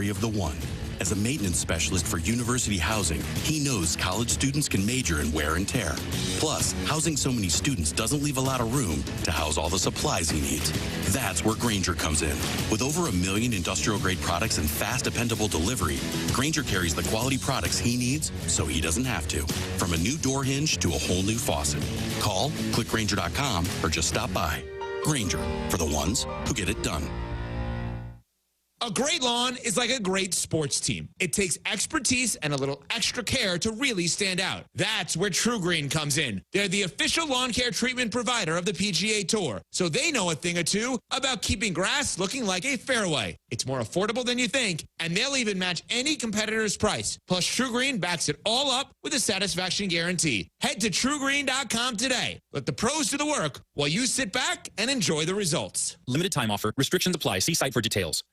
story of the one. As a maintenance specialist for university housing, he knows college students can major in wear and tear. Plus, housing so many students doesn't leave a lot of room to house all the supplies he needs. That's where Grainger comes in. With over 1 million industrial-grade products and fast, dependable delivery, Grainger carries the quality products he needs so he doesn't have to. From a new door hinge to a whole new faucet. Call, click Grainger.com, or just stop by. Grainger, for the ones who get it done. A great lawn is like a great sports team. It takes expertise and a little extra care to really stand out. That's where True Green comes in. They're the official lawn care treatment provider of the PGA Tour, so they know a thing or two about keeping grass looking like a fairway. It's more affordable than you think, and they'll even match any competitor's price. Plus, True Green backs it all up with a satisfaction guarantee. Head to TrueGreen.com today. Let the pros do the work while you sit back and enjoy the results. Limited time offer. Restrictions apply. See site for details.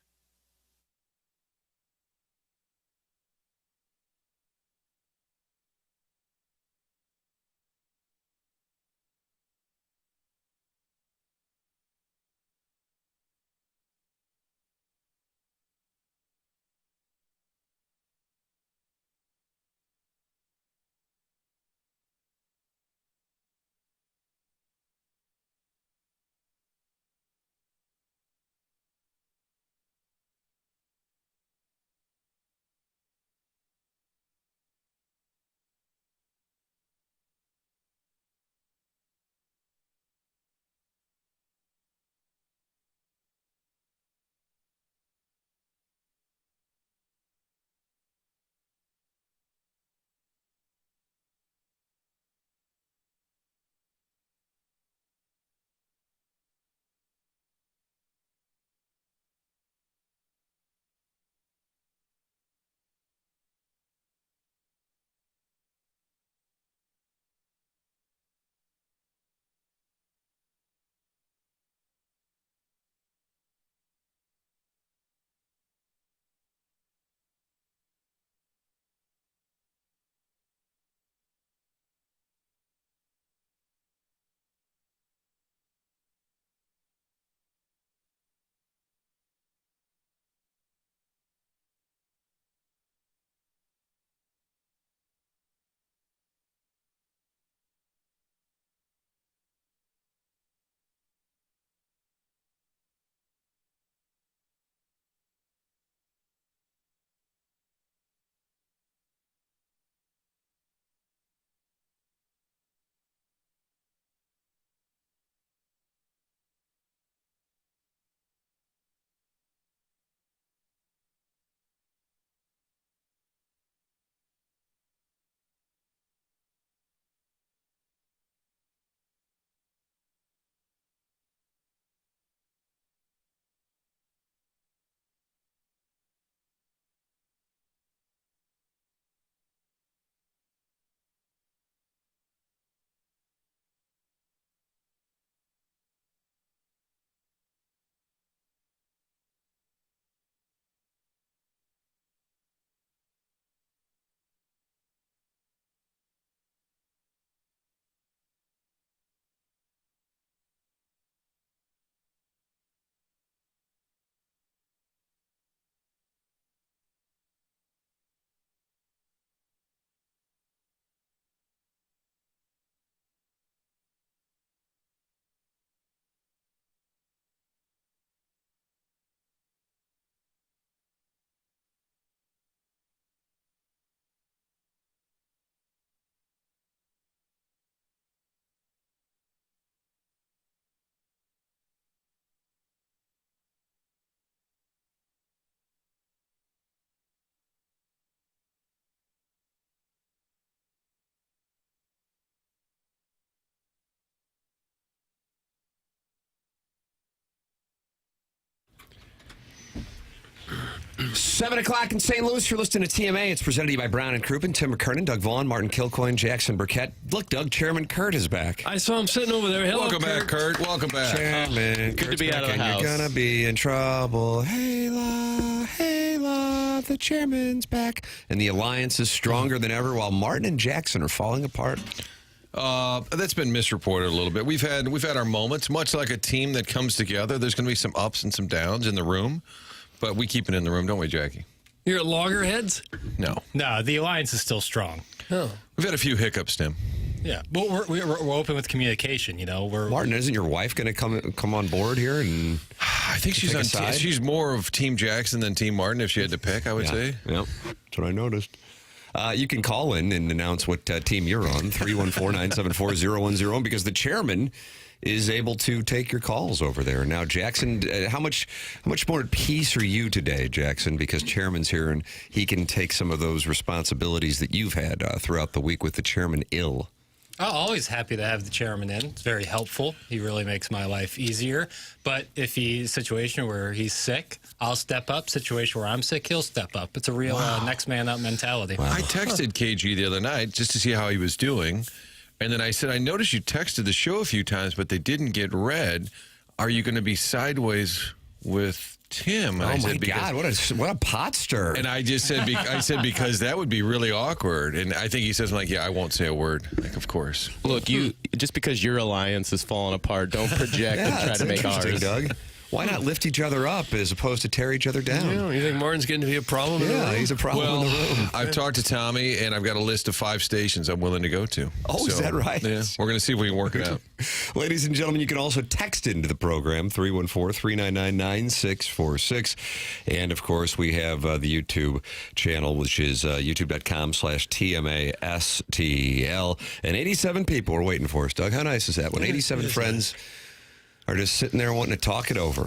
Seven o'clock in St. Louis. You're listening to TMA. It's presented to you by Brown and Crouppen, Tim McKernan, Doug Vaughn, Martin Kilcoyne, Jackson Burkett. Look, Doug, Chairman Kurt is back. I saw him sitting over there. Hello, Welcome back, Kurt. Welcome back. Chairman, good to be out of the house. You're gonna be in trouble. Hey, la, the chairman's back. And the alliance is stronger than ever while Martin and Jackson are falling apart. That's been misreported a little bit. We've had our moments, much like a team that comes together. There's going to be some ups and some downs in the room, but we keep it in the room, don't we, Jackie? You're at loggerheads? No. No, the alliance is still strong. Oh. We've had a few hiccups, Tim. Yeah, but we're open with communication. Martin, isn't your wife going to come on board here? And I think she's she's more of Team Jackson than Team Martin. If she had to pick, I would say. Yep, that's what I noticed. You can call in and announce what team you're on, 314-974-0101, because the chairman is able to take your calls over there. Now, Jackson, how much more at peace are you today, Jackson? Because chairman's here and he can take some of those responsibilities that you've had throughout the week with the chairman ill. I'm always happy to have the chairman in. It's very helpful. He really makes my life easier. But if he's a situation where he's sick, I'll step up. Situation where I'm sick, he'll step up. It's a real next man up mentality. Wow. I texted KG the other night just to see how he was doing. And then I said, I noticed you texted the show a few times, but they didn't get read. Are you going to be sideways with Tim? And God, what a pot stir. And I just said, because that would be really awkward. And I think he says, I won't say a word. Of course. Look, just because your alliance is falling apart, don't project and try to make ours. Doug. Why not lift each other up as opposed to tear each other down? Yeah, you think Martin's getting to be a problem in the room? Yeah, he's a problem in the room. I've talked to Tommy, and I've got a list of 5 stations I'm willing to go to. Oh, is that right? Yeah, we're going to see if we can work it out. Ladies and gentlemen, you can also text into the program, 314-399-9646. And, of course, we have the YouTube channel, which is youtube.com/TMASTL. And 87 people are waiting for us, Doug. How nice is that? When 87 friends are just sitting there wanting to talk it over.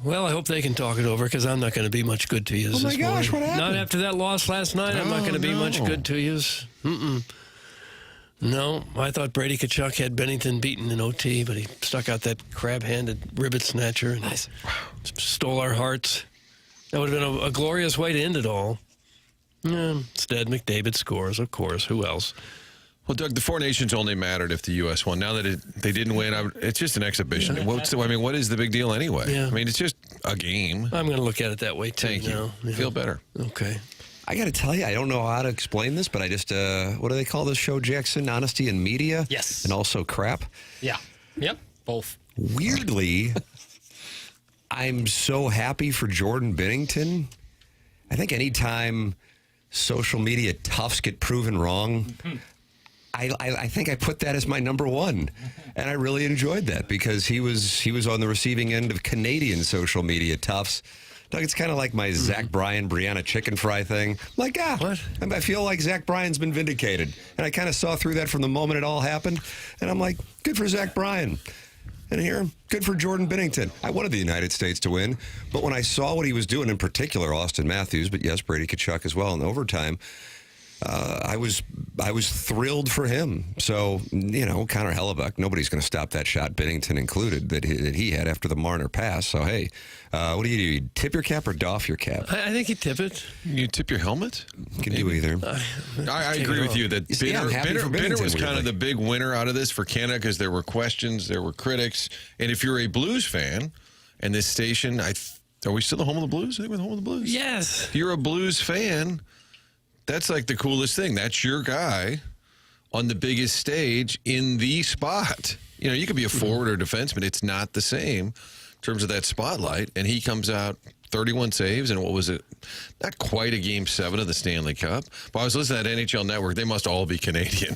Well, I hope they can talk it over because I'm not going to be much good to you. Oh, my gosh, what happened? Not after that loss last night. I'm not going to be much good to you. No, I thought Brady Tkachuk had Bennington beaten in OT, but he stuck out that crab-handed ribbit snatcher and stole our hearts. That would have been a glorious way to end it all. Instead, McDavid scores, of course. Who else? Well, Doug, the Four Nations only mattered if the U.S. won. Now that they didn't win, it's just an exhibition. What is the big deal anyway? Yeah. I mean, it's just a game. I'm going to look at it that way, too. Thank you. Yeah. Feel better. Okay. I got to tell you, I don't know how to explain this, but I just, what do they call this show, Jackson? Honesty in Media? Yes. And also crap? Yeah. Yep. Both. Weirdly, I'm so happy for Jordan Binnington. I think anytime social media toughs get proven wrong, I think I put that as my number one, and I really enjoyed that because he was on the receiving end of Canadian social media toughs. Doug, it's kind of like my Zach Bryan, Brianna chicken fry thing. What? I feel like Zach Bryan's been vindicated, and I kind of saw through that from the moment it all happened, and I'm like, good for Zach Bryan. And here, good for Jordan Binnington. I wanted the United States to win, but when I saw what he was doing, in particular Austin Matthews, but yes, Brady Tkachuk as well in overtime, I was thrilled for him. So, Connor Hellebuck, nobody's going to stop that shot, Binnington included, that he had after the Marner pass. So, hey, what do? You tip your cap or doff your cap? I think you tip it. You tip your helmet? You can do either. I agree with you that Binner was kind of the big winner out of this for Canada because there were questions, there were critics. And if you're a Blues fan, and this station, are we still the home of the Blues? I think we're the home of the Blues. Yes. If you're a Blues fan, that's like the coolest thing. That's your guy on the biggest stage in the spot. You could be a forward or defenseman. It's not the same in terms of that spotlight. And he comes out 31 saves, and what was it? Not quite a Game 7 of the Stanley Cup. But I was listening to that NHL Network. They must all be Canadian.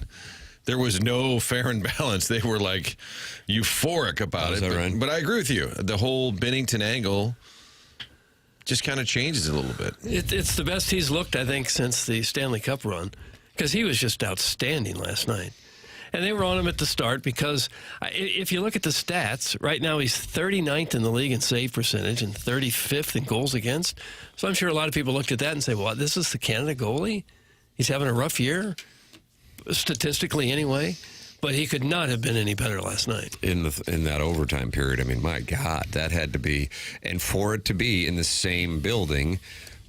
There was no fair and balance. They were like euphoric about it. Right? But I agree with you. The whole Binnington angle just kind of changes a little bit. It's the best he's looked, I think, since the Stanley Cup run, because he was just outstanding last night. And they were on him at the start because if you look at the stats, right now he's 39th in the league in save percentage and 35th in goals against. So I'm sure a lot of people looked at that and say, well, this is the Canada goalie? He's having a rough year, statistically anyway. But he could not have been any better last night. In that overtime period, I mean, my God, that had to be, and for it to be in the same building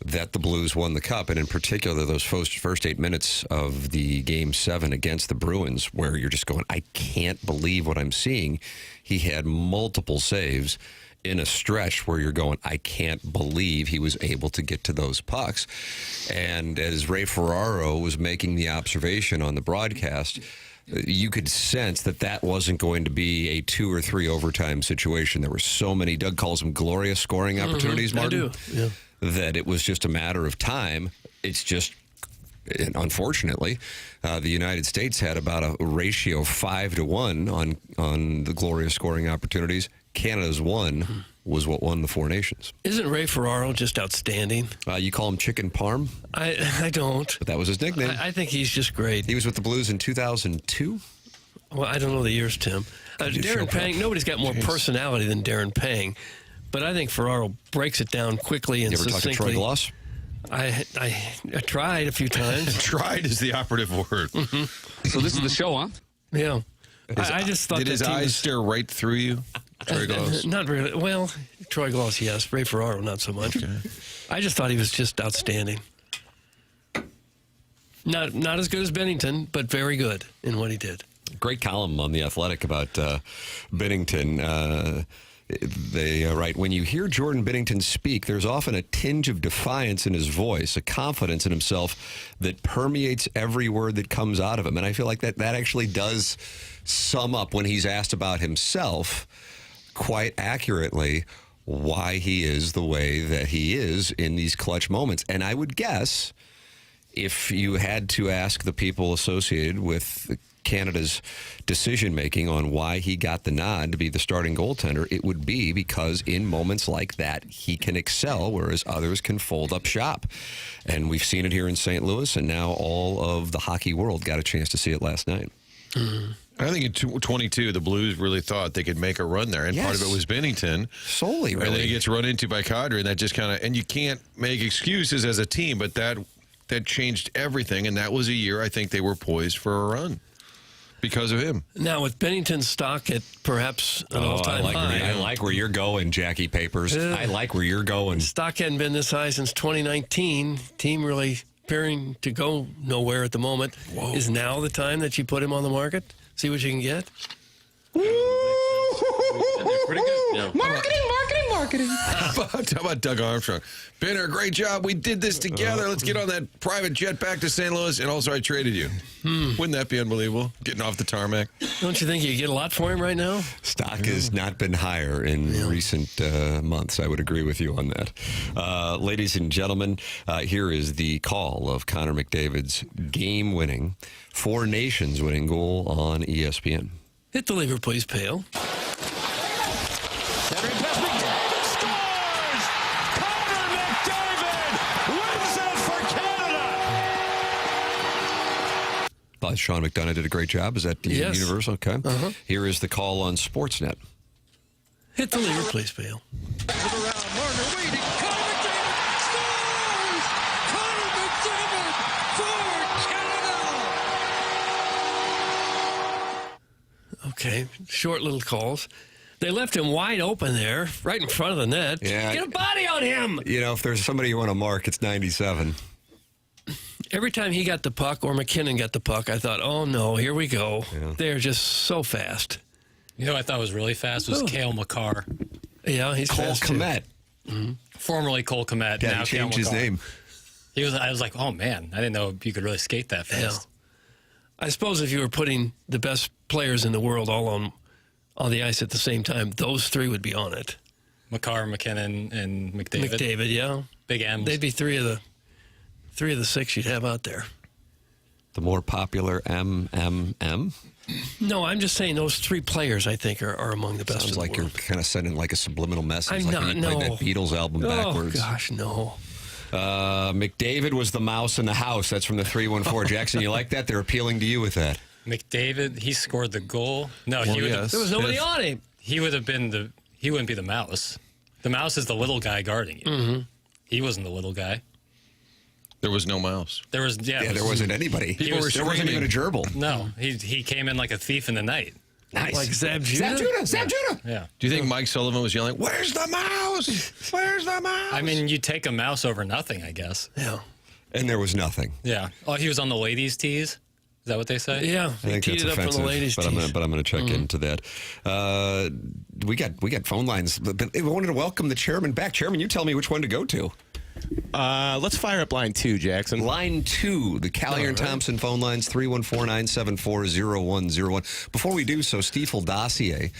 that the Blues won the Cup, and in particular those first 8 minutes of the Game 7 against the Bruins, where you're just going, I can't believe what I'm seeing. He had multiple saves in a stretch where you're going, I can't believe he was able to get to those pucks. And as Ray Ferraro was making the observation on the broadcast, you could sense that wasn't going to be a 2 or 3 overtime situation. There were so many, Doug calls them glorious scoring opportunities, Martin. I do, yeah. that it was just a matter of time. It's just, unfortunately, the United States had about a ratio of 5-1 on the glorious scoring opportunities. Canada's 1 was what won the Four Nations. Isn't Ray Ferraro just outstanding? You call him Chicken Parm? I don't. But that was his nickname. I think he's just great. He was with the Blues in 2002. Well, I don't know the years, Tim. Darren Pang, nobody's got more personality than Darren Pang, but I think Ferraro breaks it down quickly and succinctly. You ever talk to Troy Gloss? I tried a few times. Tried is the operative word. So this is the show, huh? Yeah. I just thought Did his eyes stare right through you, Troy Gloss? Not really. Well, Troy Gloss, yes. Ray Ferraro, not so much. Okay. I just thought he was just outstanding. Not as good as Bennington, but very good in what he did. Great column on The Athletic about Binnington. They write, when you hear Jordan Binnington speak, there's often a tinge of defiance in his voice, a confidence in himself that permeates every word that comes out of him. And I feel like that actually does sum up, when he's asked about himself, quite accurately why he is the way that he is in these clutch moments. And I would guess if you had to ask the people associated with Canada's decision-making on why he got the nod to be the starting goaltender, it would be because in moments like that, he can excel, whereas others can fold up shop. And we've seen it here in St. Louis, and now all of the hockey world got a chance to see it last night. I think in 22, the Blues really thought they could make a run there, and part of it was Binnington. Solely, really. And then he gets run into by Kadri, and that just kind of, and you can't make excuses as a team, but that changed everything, and that was a year I think they were poised for a run. Because of him. Now, with Bennington's stock at perhaps an all-time high. I like where you're going, Jackie Papers. I like where you're going. Stock hadn't been this high since 2019. Team really appearing to go nowhere at the moment. Whoa. Is now the time that you put him on the market? See what you can get? Pretty good. Yeah. Marketing. How about Doug Armstrong? Benner, great job. We did this together. Let's get on that private jet back to St. Louis, and also I traded you. Wouldn't that be unbelievable? Getting off the tarmac. Don't you think you get a lot for him right now? Stock has not been higher in recent months. I would agree with you on that. Ladies and gentlemen, here is the call of Connor McDavid's game-winning, Four Nations winning goal on ESPN. Hit the lever, please, Pale. Sean McDonough did a great job. Is that the universal? Okay. Here is the call on Sportsnet. Hit the lever, please, Pale. Okay, short little calls. They left him wide open there, right in front of the net. Yeah. Get a body on him! You know, if there's somebody you want to mark, it's 97. Every time he got the puck or McKernan got the puck, I thought, oh, no, here we go. Yeah. They're just so fast. You know what I thought was really fast was Cale Makar. Yeah, he's Cole fast, Kmet. Formerly Cole Kmet. Yeah, he changed his name. I was like, oh, man, I didn't know you could really skate that fast. Yeah. I suppose if you were putting the best players in the world all on the ice at the same time, those three would be on it. Makar, McKernan, and McDavid. McDavid, yeah. Big M's. They'd be three of the six you'd have out there. The more popular MMM? No, I'm just saying those three players, I think, are among the best Sounds in the like world. you're kind of sending like a subliminal message. I'm like not, when you played that Beatles album backwards. Oh, gosh, no. McDavid was the mouse in the house. That's from the 314. Jackson, you like that? They're appealing to you with that. McDavid, he scored the goal. No, there was nobody on him. He wouldn't be the mouse. The mouse is the little guy guarding you. Mm-hmm. He wasn't the little guy. There was no mouse. There wasn't anybody. There wasn't even a gerbil. No, he came in like a thief in the night. Nice. Like Zab Judah? Zab Judah. Yeah. Do you think Mike Sullivan was yelling, "Where's the mouse? Where's the mouse?" I mean, you take a mouse over nothing, I guess. Yeah. And there was nothing. Yeah. Oh, he was on the ladies' tees? Is that what they say? Yeah. I think that's offensive, on the ladies' but I'm going to check into that. We got phone lines. But we wanted to welcome the chairman back. Chairman, you tell me which one to go to. Let's fire up line 2, Jackson. Line 2, the Callier and Thompson phone lines, 314-974-0101. Before we do so, Stiefel dossier,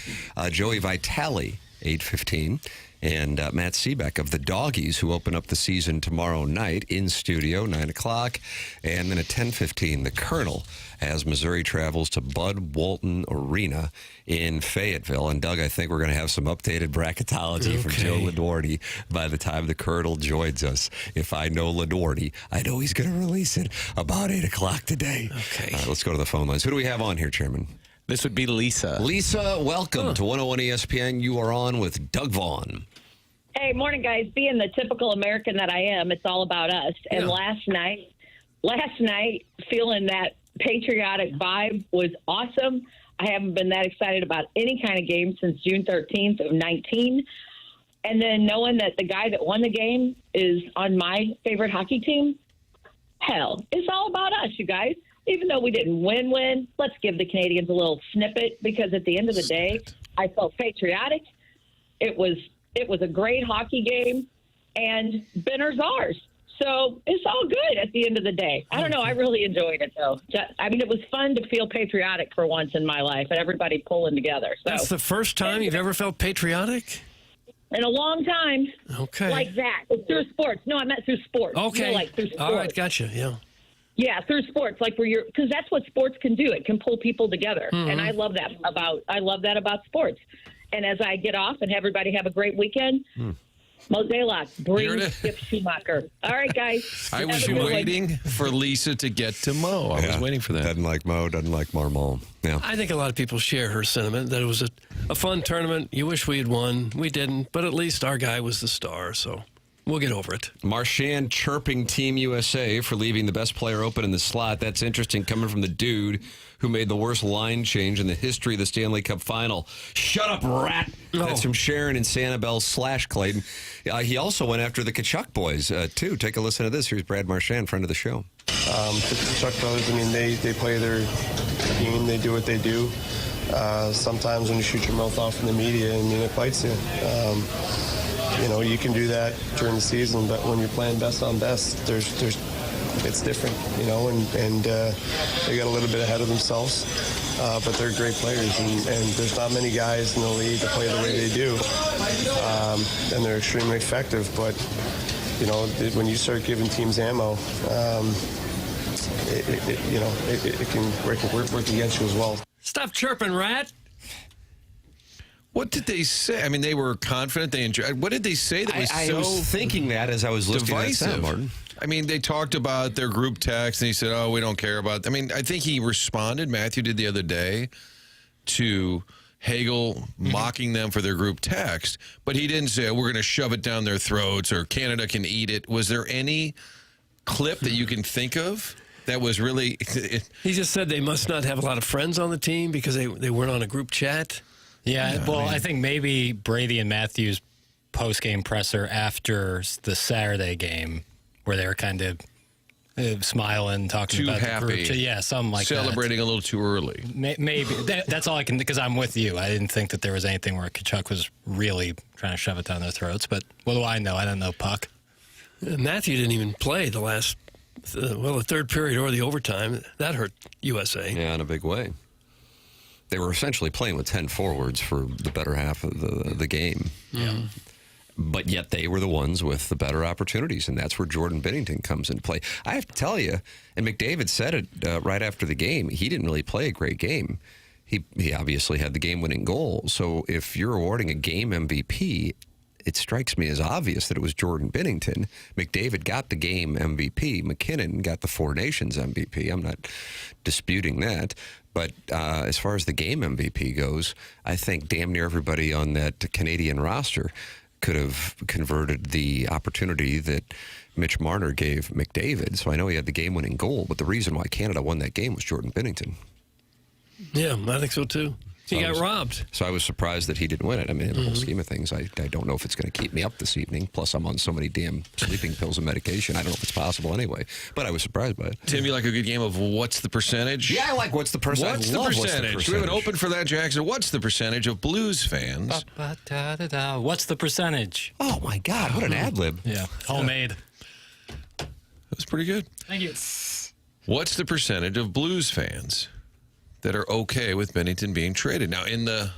Joey Vitale, 8:15. and Matt Seebeck of the Doggies, who open up the season tomorrow night in studio, 9 o'clock. And then at 10:15, the Colonel, as Missouri travels to Bud Walton Arena in Fayetteville. And, Doug, I think we're going to have some updated bracketology from Joe Lunardi by the time the Colonel joins us. If I know Lunardi, I know he's going to release it about 8 o'clock today. Okay. All right, let's go to the phone lines. Who do we have on here, Chairman? This would be Lisa. Lisa, welcome to 101 ESPN. You are on with Doug Vaughn. Hey, morning, guys. Being the typical American that I am, it's all about us. And last night, feeling that patriotic vibe was awesome. I haven't been that excited about any kind of game since June 13th of 19. And then knowing that the guy that won the game is on my favorite hockey team, hell, it's all about us, you guys. Even though we didn't win, let's give the Canadians a little snippet, because at the end of the day, I felt patriotic. It was a great hockey game, and Benner's ours. So it's all good at the end of the day. I don't know. I really enjoyed it, though. I mean, it was fun to feel patriotic for once in my life, and everybody pulling together. So that's the first time you've ever felt papatriotic? In a long time. Okay. Like that. It's through sports. No, I meant through sports. Okay. You know, like through sports. All right, gotcha. Yeah. Yeah, through sports, like because that's what sports can do. It can pull people together, and I love that about sports. And as I get off and everybody have a great weekend, Mozeliak, bring Skip Schumacher. All right, guys. I was waiting for Lisa to get to Mo. I was waiting for that. Doesn't like Mo, doesn't like Marmol. Yeah. I think a lot of people share her sentiment that it was a fun tournament. You wish we had won. We didn't, but at least our guy was the star, so we'll get over it. Marchand chirping Team USA for leaving the best player open in the slot. That's interesting, coming from the dude who made the worst line change in the history of the Stanley Cup Final. Shut up, rat! That's from Sharon and Sanibel / Clayton. He also went after the Kachuk boys, too. Take a listen to this. Here's Brad Marchand, friend of the show. The Kachuk brothers, I mean, they play their game. They do what they do. Sometimes when you shoot your mouth off in the media, I mean, it bites you. You know, you can do that during the season, but when you're playing best on best, it's different, you know, and they got a little bit ahead of themselves, but they're great players, and there's not many guys in the league that play the way they do, and they're extremely effective, but, you know, when you start giving teams ammo, it can work against you as well. Stop chirping, rat! What did they say? I mean, they were confident. They enjoyed. What did they say that was I was thinking that as I was listening to that sound, Martin. I mean, they talked about their group text, and he said, "Oh, we don't care about." I mean, I think he responded. Matthew did the other day to Hagel mocking them for their group text, but he didn't say, "We're going to shove it down their throats" or "Canada can eat it." Was there any clip that you can think of that was really? He just said they must not have a lot of friends on the team because they weren't on a group chat. Yeah, well, I think maybe Brady and Matthews post-game presser after the Saturday game, where they were kind of smiling, talking too about happy. the group. Yeah, something like celebrating that. a little too early. Maybe. That's all I can, because I'm with you. I didn't think that there was anything where Kachuk was really trying to shove it down their throats, but what do I know? I don't know puck. Matthew didn't even play the third period or the overtime. That hurt USA. Yeah, in a big way. They were essentially playing with 10 forwards for the better half of the game. Yeah. But yet they were the ones with the better opportunities, and that's where Jordan Binnington comes into play. I have to tell you, and McDavid said it right after the game, he didn't really play a great game. He obviously had the game-winning goal. So if you're awarding a game MVP, it strikes me as obvious that it was Jordan Binnington. McDavid got the game MVP. McKernan got the Four Nations MVP. I'm not disputing that. But as far as the game MVP goes, I think damn near everybody on that Canadian roster could have converted the opportunity that Mitch Marner gave McDavid. So I know he had the game-winning goal, but the reason why Canada won that game was Jordan Binnington. Yeah, I think so too. He got robbed. So I was surprised that he didn't win it. I mean, in the whole scheme of things, I don't know if it's going to keep me up this evening. Plus, I'm on so many damn sleeping pills and medication. I don't know if it's possible anyway. But I was surprised by it. Tim, you like a good game of What's the Percentage? Yeah, I like What's the Percentage. What's the percentage? We have an open for that, Jackson. What's the percentage of Blues fans? What's the percentage? Oh, my God. What an ad-lib. Yeah. Homemade. That was pretty good. Thank you. What's the percentage of Blues fans that are okay with Binnington being traded? Now, in the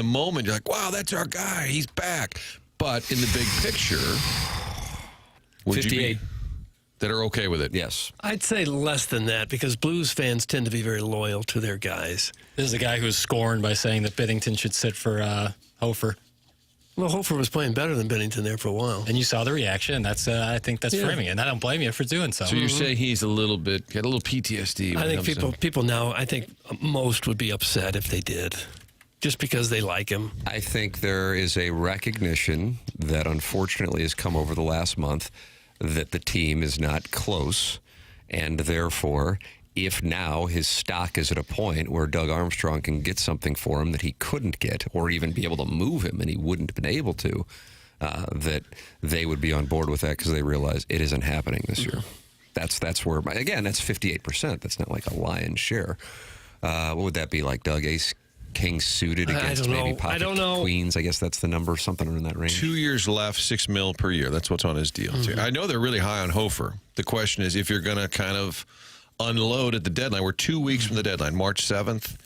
moment, you're like, wow, that's our guy. He's back. But in the big picture, would 58. you be that are okay with it? Yes. I'd say less than that because Blues fans tend to be very loyal to their guys. This is a guy who was scorned by saying that Binnington should sit for Hofer. Well, Hofer was playing better than Binnington there for a while. And you saw the reaction. That's I think that's framing it. And I don't blame you for doing so. So you say he's got a little PTSD. I think people now, I think most would be upset if they did, just because they like him. I think there is a recognition that unfortunately has come over the last month that the team is not close, and therefore, if now his stock is at a point where Doug Armstrong can get something for him that he couldn't get, or even be able to move him and he wouldn't have been able to, that they would be on board with that because they realize it isn't happening this year. That's where, again, that's 58%. That's not like a lion's share. What would that be like, Doug? Ace King suited against maybe pocket queens. I guess that's the number, something in that range. 2 years left, $6 million per year. That's what's on his deal. I know they're really high on Hofer. The question is if you're going to kind of unload at the deadline. We're 2 weeks from the deadline, March 7th.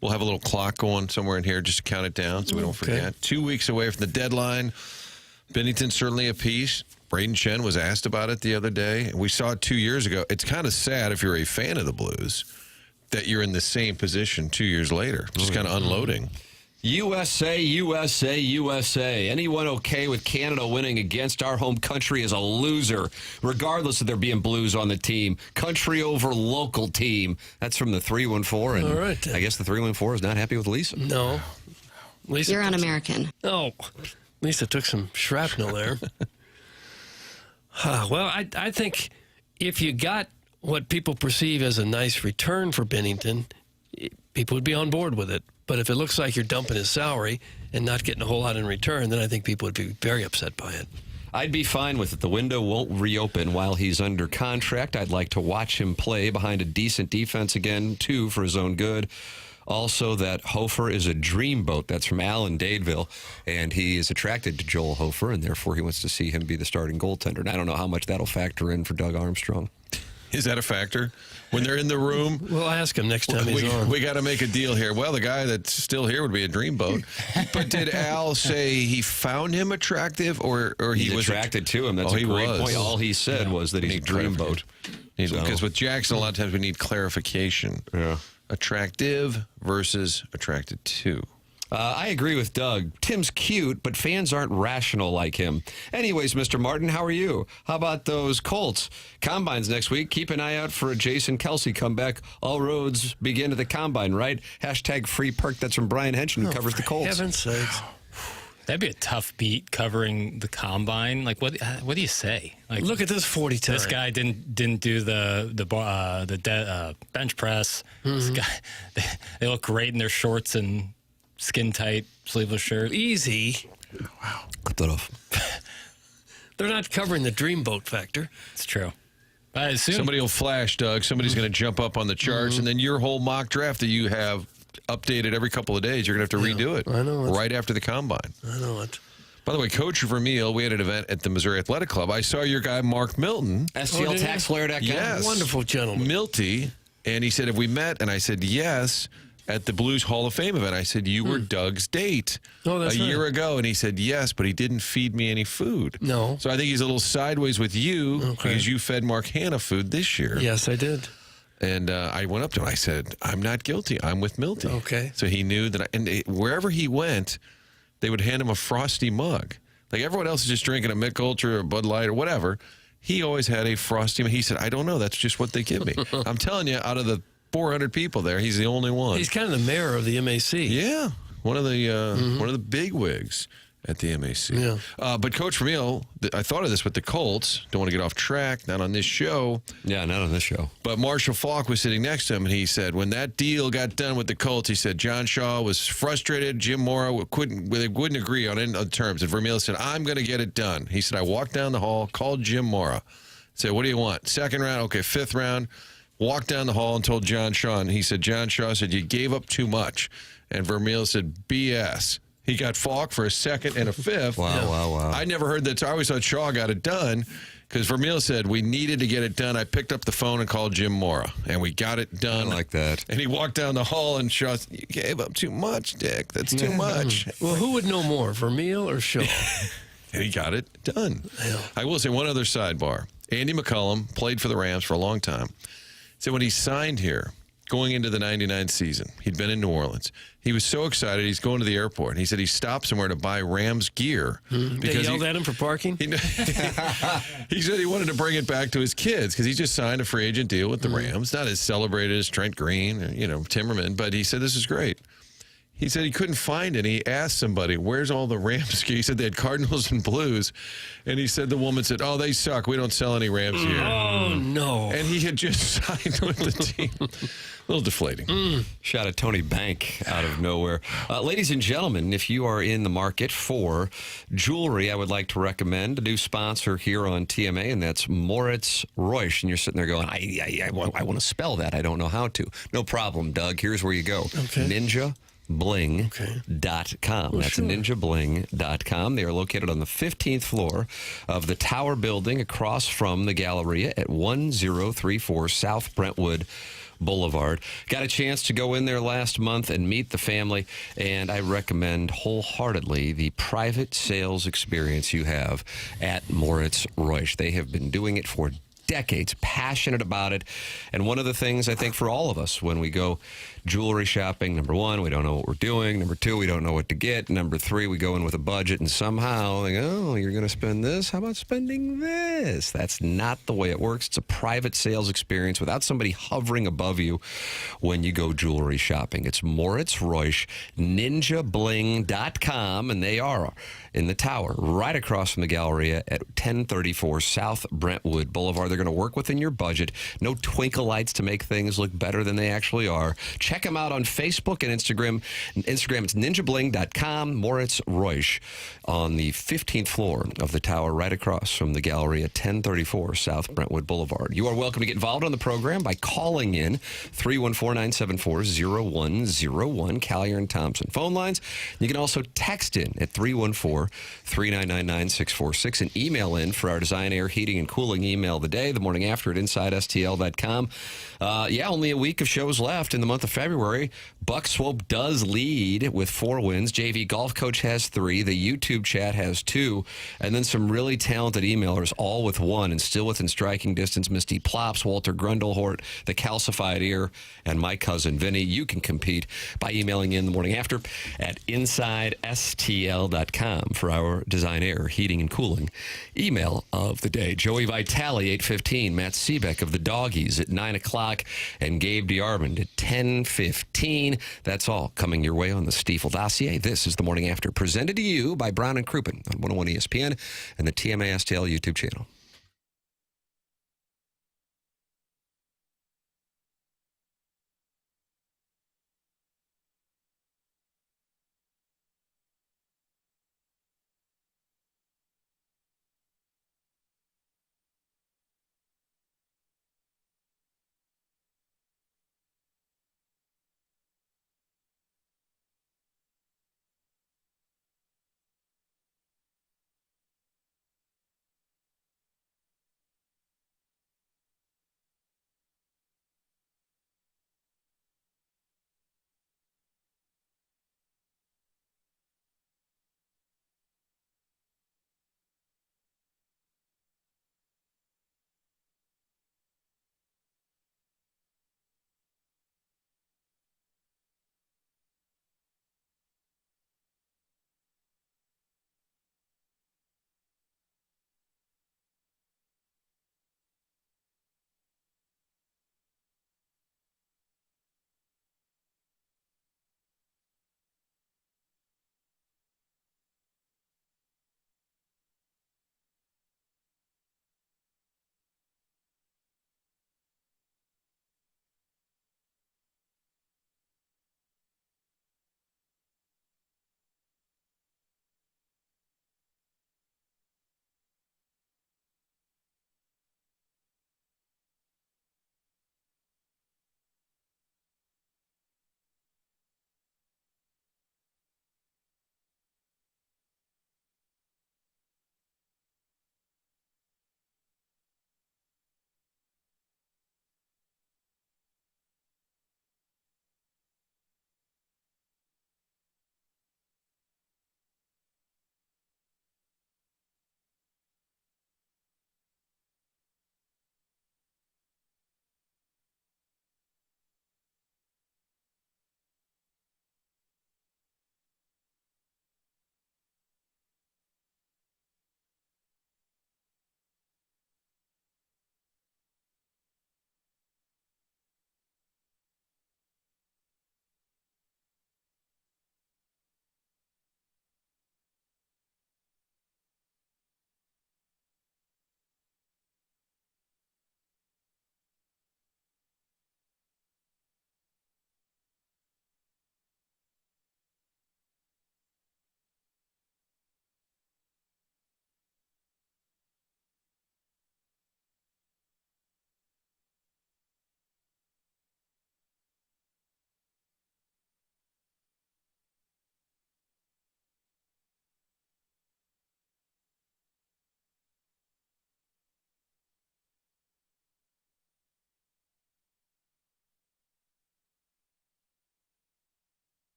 We'll have a little clock going somewhere in here just to count it down so we don't forget. 2 weeks away from the deadline. Binnington's certainly a piece. Braden Chen was asked about it the other day. We saw it 2 years ago. It's kind of sad if you're a fan of the Blues that you're in the same position 2 years later, just kind of unloading. USA, USA, USA. Anyone okay with Canada winning against our home country is a loser, regardless of there being Blues on the team. Country over local team. That's from the 314. And all right. I guess the 314 is not happy with Lisa. No. Lisa You're un-American. Oh, Lisa took some shrapnel there. Well, I think if you got what people perceive as a nice return for Binnington, people would be on board with it. But if it looks like you're dumping his salary and not getting a whole lot in return, then I think people would be very upset by it. I'd be fine with it. The window won't reopen while he's under contract. I'd like to watch him play behind a decent defense again, too, for his own good. Also, that Hofer is a dreamboat. That's from Alan Dadeville, and he is attracted to Joel Hofer, and therefore he wants to see him be the starting goaltender. And I don't know how much that'll factor in for Doug Armstrong. Is that a factor? When they're in the room? We'll ask him next time he's on. We got to make a deal here. Well, the guy that's still here would be a dreamboat. But did Al say he found him attractive or he was attracted to him? That's a great point. All he said was that he's a dreamboat. Because with Jackson, a lot of times we need clarification. Yeah. Attractive versus attracted to. I agree with Doug. Tim's cute, but fans aren't rational like him. Anyways, Mr. Martin, how are you? How about those Colts? Combines next week. Keep an eye out for a Jason Kelsey comeback. All roads begin at the Combine, right? Hashtag free perk. That's from Brian Henson, who covers the Colts. Heaven's sakes. That'd be a tough beat covering the Combine. Like, what do you say? Like, look at this 40 time. This guy didn't do the bench press. This guy, they look great in their shorts and skin tight sleeveless shirt. Easy. Wow. Cut that off. They're not covering the dreamboat factor. It's true. I assume Somebody will flash, Doug. Somebody's going to jump up on the charts, and then your whole mock draft that you have updated every couple of days, you're going to have to redo it. I know. Right after the Combine. I know it. By the way, Coach Vermeil, we had an event at the Missouri Athletic Club. I saw your guy, Mark Milton. STLTaxFlare.com. Yes. Wonderful gentleman. Milty. And he said, have we met? And I said, yes. At the Blues Hall of Fame event, I said, you were Doug's date that's a right. year ago. And he said, yes, but he didn't feed me any food. No. So I think he's a little sideways with you because you fed Mark Hanna food this year. Yes, I did. And I went up to him. I said, I'm not guilty. I'm with Milty. Okay. So he knew that. Wherever he went, they would hand him a frosty mug. Like everyone else is just drinking a Mick Ultra or Bud Light or whatever. He always had a frosty mug. He said, I don't know. That's just what they give me. I'm telling you, out of the 400 people there, he's the only one. He's kind of the mayor of the MAC. Yeah, one of the big wigs at the MAC. Yeah. But Coach Vermeil, I thought of this with the Colts. Don't want to get off track. Not on this show. Yeah, not on this show. But Marshall Faulk was sitting next to him, and he said when that deal got done with the Colts, he said John Shaw was frustrated. Jim Mora wouldn't agree on any terms. And Vermeil said, I'm going to get it done. He said, I walked down the hall, called Jim Mora, said, what do you want? Second round? Okay, fifth round. Walked down the hall and told John Shaw, and he said, John Shaw said, you gave up too much. And Vermeil said, BS. He got Falk for a second and a fifth. Wow. I never heard that. I always thought Shaw got it done because Vermeil said we needed to get it done. I picked up the phone and called Jim Mora, and we got it done. I like that. And he walked down the hall, and Shaw said, you gave up too much, Dick. That's too much. Well, who would know more, Vermeil or Shaw? And he got it done. I will say one other sidebar. Andy McCullum played for the Rams for a long time. So when he signed here, going into the 99 season, he'd been in New Orleans. He was so excited, he's going to the airport. He said he stopped somewhere to buy Rams gear. They yelled at him for parking? He said he wanted to bring it back to his kids because he just signed a free agent deal with the Rams. Not as celebrated as Trent Green, or, Timmerman, but he said, this is great. He said he couldn't find any. He asked somebody, where's all the Rams gear? He said they had Cardinals and Blues. And he said the woman said, oh, they suck. We don't sell any Rams gear. Oh, no. And he had just signed with the team. A little deflating. Shot at Tony Bank out of nowhere. Ladies and gentlemen, if you are in the market for jewelry, I would like to recommend a new sponsor here on TMA, and that's Moritz Reusch. And you're sitting there going, I want to spell that. I don't know how to. No problem, Doug. Here's where you go. Okay. NinjaBling.com. That's NinjaBling.com. They are located on the 15th floor of the Tower Building across from the Galleria at 1034 South Brentwood Boulevard. Got a chance to go in there last month and meet the family, and I recommend wholeheartedly the private sales experience you have at Moritz Reusch. They have been doing it for decades, passionate about it. And one of the things I think for all of us when we go jewelry shopping, number one, we don't know what we're doing. Number two, we don't know what to get. Number three, we go in with a budget and somehow, like, oh, you're going to spend this? How about spending this? That's not the way it works. It's a private sales experience without somebody hovering above you when you go jewelry shopping. It's Moritz Reusch, NinjaBling.com, and they are in the tower right across from the Galleria at 1034 South Brentwood Boulevard. They're going to work within your budget. No twinkle lights to make things look better than they actually are. Check them out on Facebook and Instagram. It's ninjabling.com. Moritz Reusch on the 15th floor of the tower right across from the Galleria, 1034 South Brentwood Boulevard. You are welcome to get involved on the program by calling in 314-974-0101, Callier and Thompson phone lines. You can also text in at 314-399-9646 and email in for our Design, Air, Heating, and Cooling email of the day, the morning after at InsideSTL.com. Only a week of shows left in the month of February. Buck Swope does lead with 4 wins. JV Golf Coach has 3. The YouTube chat has 2. And then some really talented emailers, all with 1 and still within striking distance. Misty Plops, Walter Grundlehort, The Calcified Ear, and my cousin Vinny. You can compete by emailing in the morning after at InsideSTL.com for our Design, Air, Heating, and Cooling email of the day. Joey Vitale, 8:15. Matt Seebeck of the Doggies at 9 o'clock. And Gabe DeArmond at 10:15. That's all coming your way on the Stiefel Dossier. This is the Morning After, presented to you by Brown and Crouppen on 101 ESPN and the TMA STL YouTube channel.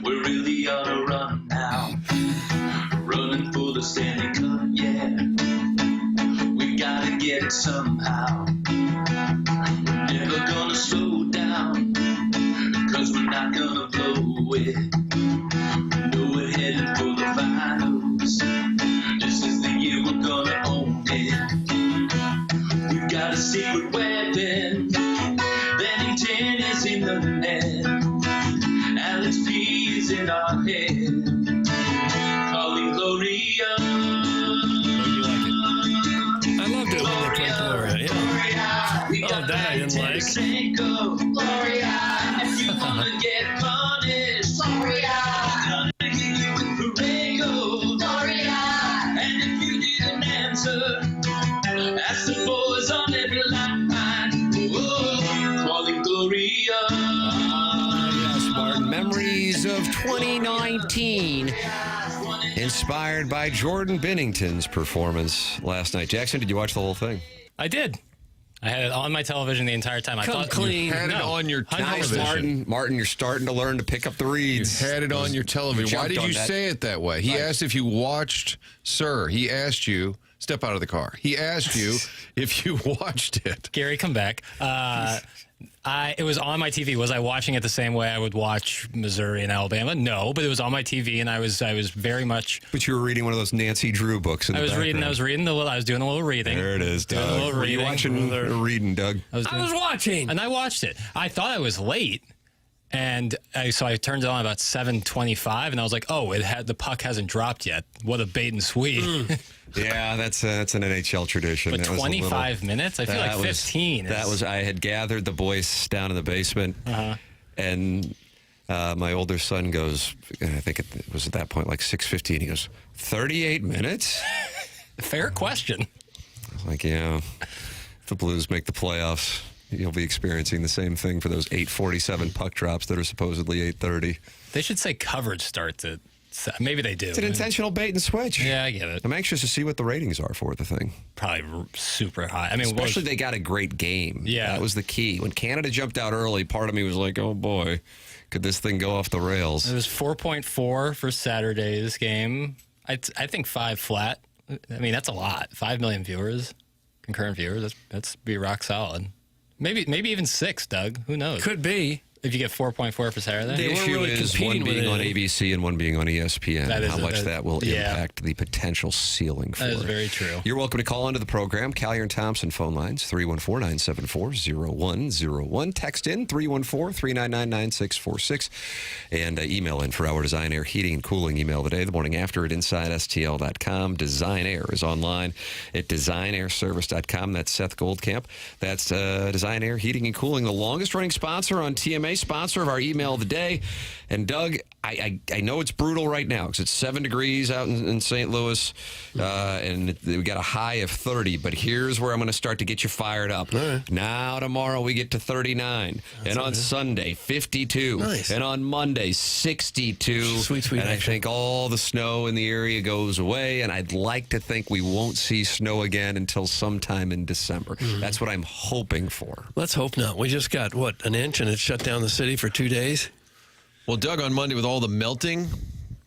We really ought to run now. Running for the Stanley Cup, yeah. We gotta get it somehow. Never gonna slow down, cause we're not gonna blow it. No, we're headed for the finals. This is the year we're gonna own it. We've got a secret weapon. Bennington is in the net. Alex P is in our head. Calling Gloria. I loved it when they played Gloria. Yeah. Oh, that I didn't like. Gloria, if you wanna get punished, Gloria, gonna hit you with Borrego, Gloria, and if you need an answer, ask the boys on every line. Whoa, calling Gloria. Yes, Martin. Memories of 2019. Inspired by Jordan Binnington's performance last night. Jackson, did you watch the whole thing? I did. I had it on my television the entire time. I Come thought clean. You had it on your television. Nice, Martin, you're starting to learn to pick up the reads. You had it on your television. Why did you say it that way? He asked if you watched, sir. He asked you, step out of the car. He asked you if you watched it. Gary, come back. It was on my TV. Was I watching it the same way I would watch Missouri and Alabama? No, but it was on my TV, and I was very much. But you were reading one of those Nancy Drew books. I was doing a little reading. There it is, Doug. Were you watching or reading, Doug? I was watching, and I watched it. I thought I was late, and so I turned it on about 7:25, and I was like, "Oh, the puck hasn't dropped yet. What a bait and sweep." Yeah, that's an NHL tradition. But 25 minutes? I feel like 15. I had gathered the boys down in the basement, and my older son goes, and I think it was at that point like 6:15. He goes, 38 minutes? Fair question. I was like, yeah, if the Blues make the playoffs, you'll be experiencing the same thing for those 8:47 puck drops that are supposedly 8:30. They should say coverage starts at. Maybe they do. It's an intentional bait and switch. Yeah, I get it. I'm anxious to see what the ratings are for the thing. Probably super high. I mean, especially they got a great game. Yeah. That was the key. When Canada jumped out early, part of me was like, oh boy, could this thing go off the rails? It was 4.4 for Saturday's game. I think 5 flat. I mean, that's a lot. 5 million viewers, concurrent viewers. That's be rock solid. Maybe even 6, Doug. Who knows? Could be. If you get 4.4 for Saturday? The issue really is one being on ABC and one being on ESPN. How much that will impact the potential ceiling for it. That is very true. You're welcome to call into the program. Callier and Thompson phone lines, 314-974-0101. Text in, 314-399-9646. And email in for our Design Air Heating and Cooling email today, the morning after at InsideSTL.com. Design Air is online at DesignAirService.com. That's Seth Goldcamp. That's Design Air Heating and Cooling, the longest running sponsor on TMA. Sponsor of our email of the day. And Doug, I know it's brutal right now because it's 7 degrees out in St. Louis and we got a high of 30, but here's where I'm going to start to get you fired up. Right. Now tomorrow we get to 39, and on Sunday 52, nice. And on Monday 62. Sweet and I action. think all the snow in the area goes away, and I'd like to think we won't see snow again until sometime in December. That's what I'm hoping for. Let's hope not. We just got, an inch, and it shut down the city for 2 days? Well, Doug, on Monday with all the melting,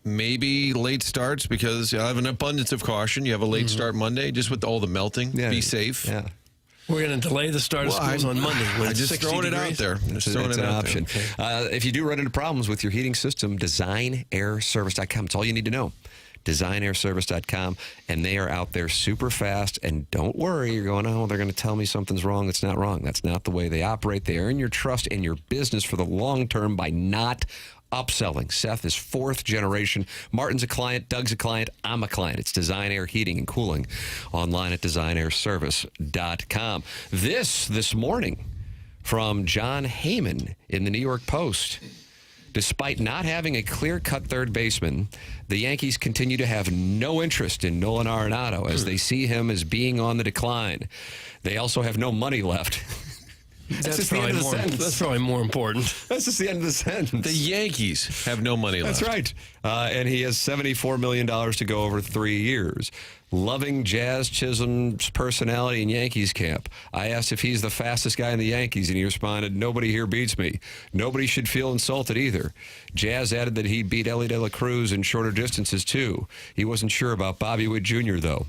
maybe late starts because I have an abundance of caution. You have a late start Monday just with all the melting. Yeah. Be safe. Yeah. We're going to delay the start of schools on Monday. When I'm it's just 60 throwing degrees. it out there. It's an option. If you do run into problems with your heating system, DesignAirService.com. It's all you need to know. DesignAirService.com, and they are out there super fast. And don't worry, you're going, oh, they're going to tell me something's wrong. It's not wrong. That's not the way they operate. They earn your trust in your business for the long term by not upselling. Seth is 4th generation. Martin's a client. Doug's a client. I'm a client. It's Design Air Heating and Cooling online at DesignAirService.com. This morning from Jon Heyman in the New York Post. Despite not having a clear-cut third baseman, the Yankees continue to have no interest in Nolan Arenado as they see him as being on the decline. They also have no money left. That's just the end of the sentence. That's probably more important. That's just the end of the sentence. The Yankees have no money left. That's right. And he has $74 million to go over 3 years. Loving Jazz Chisholm's personality in Yankees camp. I asked if he's the fastest guy in the Yankees, and he responded, "Nobody here beats me. Nobody should feel insulted either." Jazz added that he beat Ellie De La Cruz in shorter distances, too. He wasn't sure about Bobby Witt Jr., though.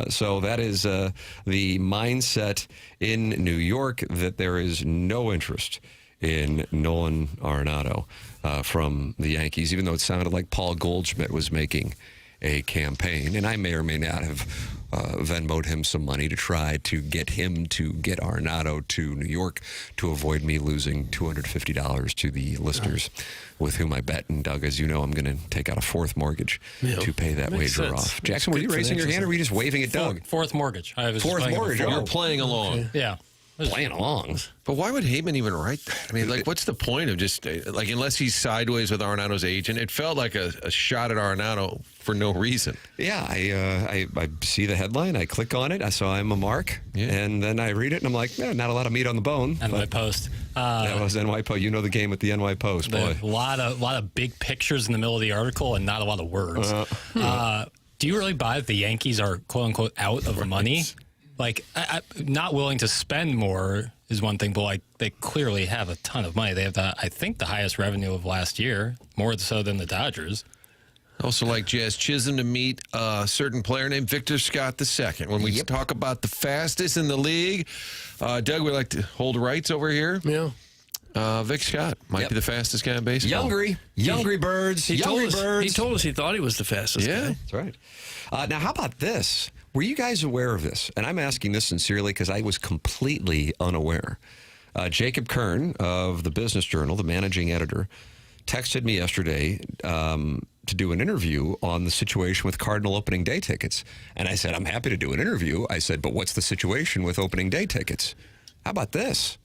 So that is the mindset in New York, that there is no interest in Nolan Arenado from the Yankees, even though it sounded like Paul Goldschmidt was making a campaign. And I may or may not have Venmoed him some money to try to get him to get Arenado to New York to avoid me losing $250 to the listeners with whom I bet. And Doug, as you know, I'm going to take out a fourth mortgage to pay that wager off. Jackson, were you raising your hand or were you just waving at Doug? Fourth mortgage. I was fourth mortgage. You're playing along. Okay. Yeah. Playing along. But why would Heyman even write that? I mean, like, what's the point of just, like, unless he's sideways with Arenado's agent? It felt like a shot at Arenado for no reason. Yeah, I see the headline, I click on it, so I'm a mark, and then I read it, and I'm like, not a lot of meat on the bone. NY Post. That was NY Post. You know the game with the NY Post, boy. A lot of big pictures in the middle of the article and not a lot of words. Do you really buy that the Yankees are, quote-unquote, out of money? Like, not willing to spend more is one thing, but like they clearly have a ton of money. They have, I think, the highest revenue of last year, more so than the Dodgers. Also like Jazz Chisholm to meet a certain player named Victor Scott II. When we talk about the fastest in the league, Doug, we like to hold rights over here. Yeah. Vic Scott might be the fastest guy in baseball. Youngry birds. He told us he thought he was the fastest guy. That's right. Now, how about this? Were you guys aware of this? And I'm asking this sincerely because I was completely unaware. Jacob Kern of the Business Journal, the managing editor, texted me yesterday to do an interview on the situation with Cardinal opening day tickets. And I said, I'm happy to do an interview. I said, but what's the situation with opening day tickets? How about this?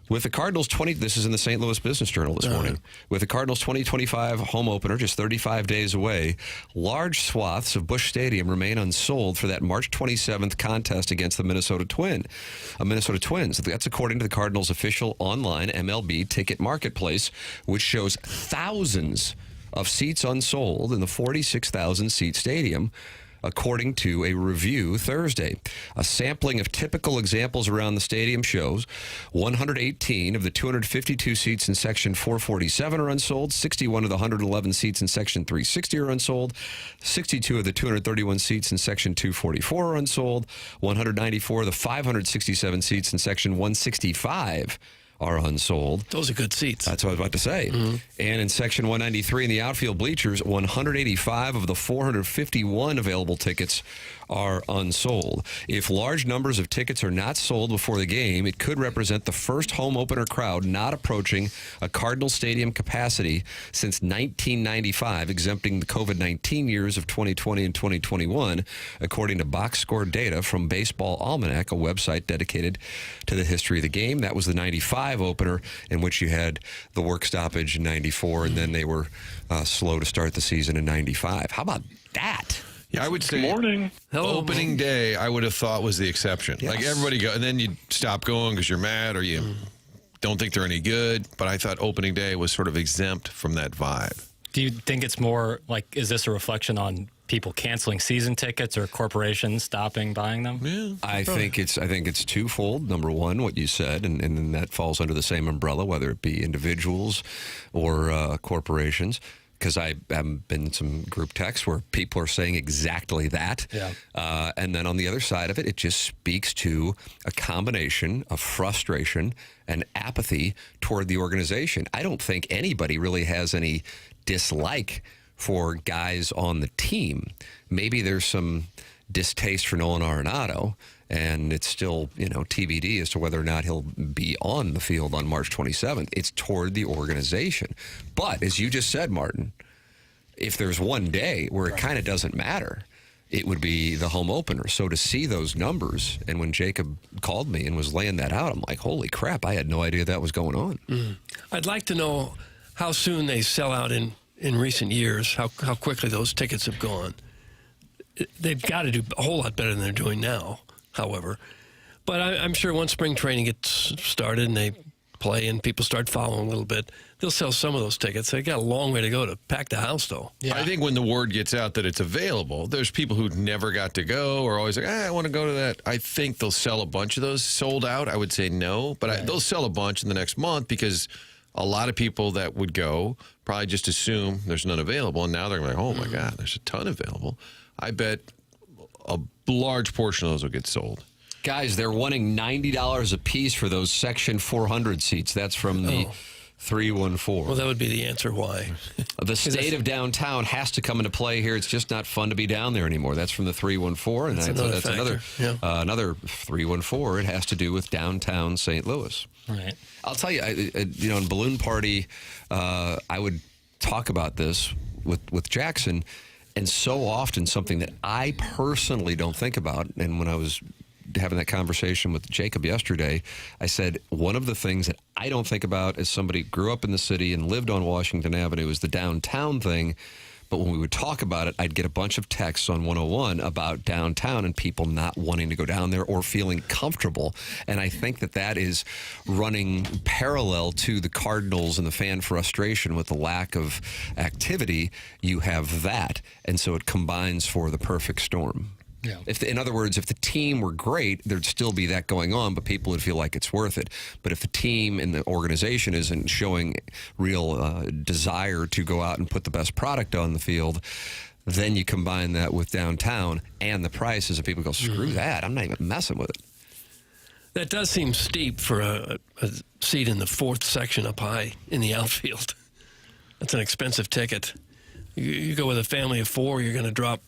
With the Cardinals this is in the St. Louis Business Journal this morning. With the Cardinals 2025 home opener just 35 days away, large swaths of Busch Stadium remain unsold for that March 27th contest against the Minnesota Twins. That's according to the Cardinals' official online MLB ticket marketplace, which shows thousands of seats unsold in the 46,000-seat stadium, according to a review Thursday. A sampling of typical examples around the stadium shows 118 of the 252 seats in Section 447 are unsold, 61 of the 111 seats in Section 360 are unsold, 62 of the 231 seats in Section 244 are unsold, 194 of the 567 seats in Section 165 are unsold. Those are good seats. That's what I was about to say. Mm-hmm. And in Section 193 in the outfield bleachers, 185 of the 451 available tickets are unsold. If large numbers of tickets are not sold before the game, it could represent the first home opener crowd not approaching a Cardinal Stadium capacity since 1995, exempting the COVID-19 years of 2020 and 2021, according to box score data from Baseball Almanac, a website dedicated to the history of the game. That was the 95 opener, in which you had the work stoppage in 94, and then they were slow to start the season in 95. How about that? Yeah, I would say opening day, I would have thought was the exception. Yes. Like everybody go, and then you stop going because you're mad or you don't think they're any good. But I thought opening day was sort of exempt from that vibe. Do you think it's more like, is this a reflection on people canceling season tickets or corporations stopping buying them? Yeah, I think it's twofold. Number one, what you said, and that falls under the same umbrella, whether it be individuals or corporations. Because I have been in some group texts where people are saying exactly that. Yeah. And then on the other side of it, it just speaks to a combination of frustration and apathy toward the organization. I don't think anybody really has any dislike for guys on the team. Maybe there's some distaste for Nolan Arenado, and it's still, TBD as to whether or not he'll be on the field on March 27th. It's toward the organization. But as you just said, Martin, if there's one day where it kind of doesn't matter, it would be the home opener. So to see those numbers, and when Jacob called me and was laying that out, I'm like, holy crap, I had no idea that was going on. I'd like to know how soon they sell out in recent years, how quickly those tickets have gone. They've got to do a whole lot better than they're doing now, however. But I'm sure once spring training gets started and they play and people start following a little bit, they'll sell some of those tickets. They got a long way to go to pack the house, though. Yeah. I think when the word gets out that it's available, there's people who never got to go or always like, I want to go to that. I think they'll sell a bunch of those sold out. I would say no, but they'll sell a bunch in the next month because a lot of people that would go probably just assume there's none available. And now they're like, oh, my God, there's a ton available. I bet a large portion of those will get sold. Guys, they're wanting $90 a piece for those Section 400 seats. That's from the 314. Well, that would be the answer why. The state of downtown has to come into play here. It's just not fun to be down there anymore. That's from the 314. And that's another, another 314. It has to do with downtown St. Louis. Right. I'll tell you, in Balloon Party, I would talk about this with Jackson, and so often something that I personally don't think about, and when I was having that conversation with Jacob yesterday, I said, one of the things that I don't think about as somebody who grew up in the city and lived on Washington Avenue is the downtown thing. But when we would talk about it, I'd get a bunch of texts on 101 about downtown and people not wanting to go down there or feeling comfortable. And I think that is running parallel to the Cardinals and the fan frustration with the lack of activity. You have that. And so it combines for the perfect storm. Yeah. In other words, if the team were great, there'd still be that going on, but people would feel like it's worth it. But if the team and the organization isn't showing real desire to go out and put the best product on the field, then you combine that with downtown and the prices, and people go, screw that. I'm not even messing with it. That does seem steep for a seat in the fourth section up high in the outfield. That's an expensive ticket. You go with a family of four, you're going to drop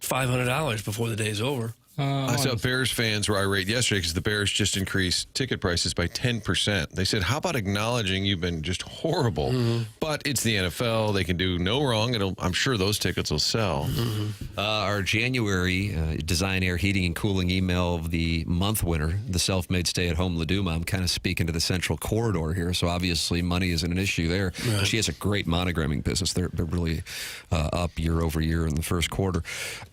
$500 before the day's over. I saw Bears fans were irate yesterday because the Bears just increased ticket prices by 10%. They said, how about acknowledging you've been just horrible? But it's the NFL. They can do no wrong. I'm sure those tickets will sell. Our January Design Air Heating and Cooling email of the month winner, the self-made stay-at-home Laduma. I'm kind of speaking to the central corridor here, so obviously money isn't an issue there. Right. She has a great monogramming business. They're really up year over year in the first quarter.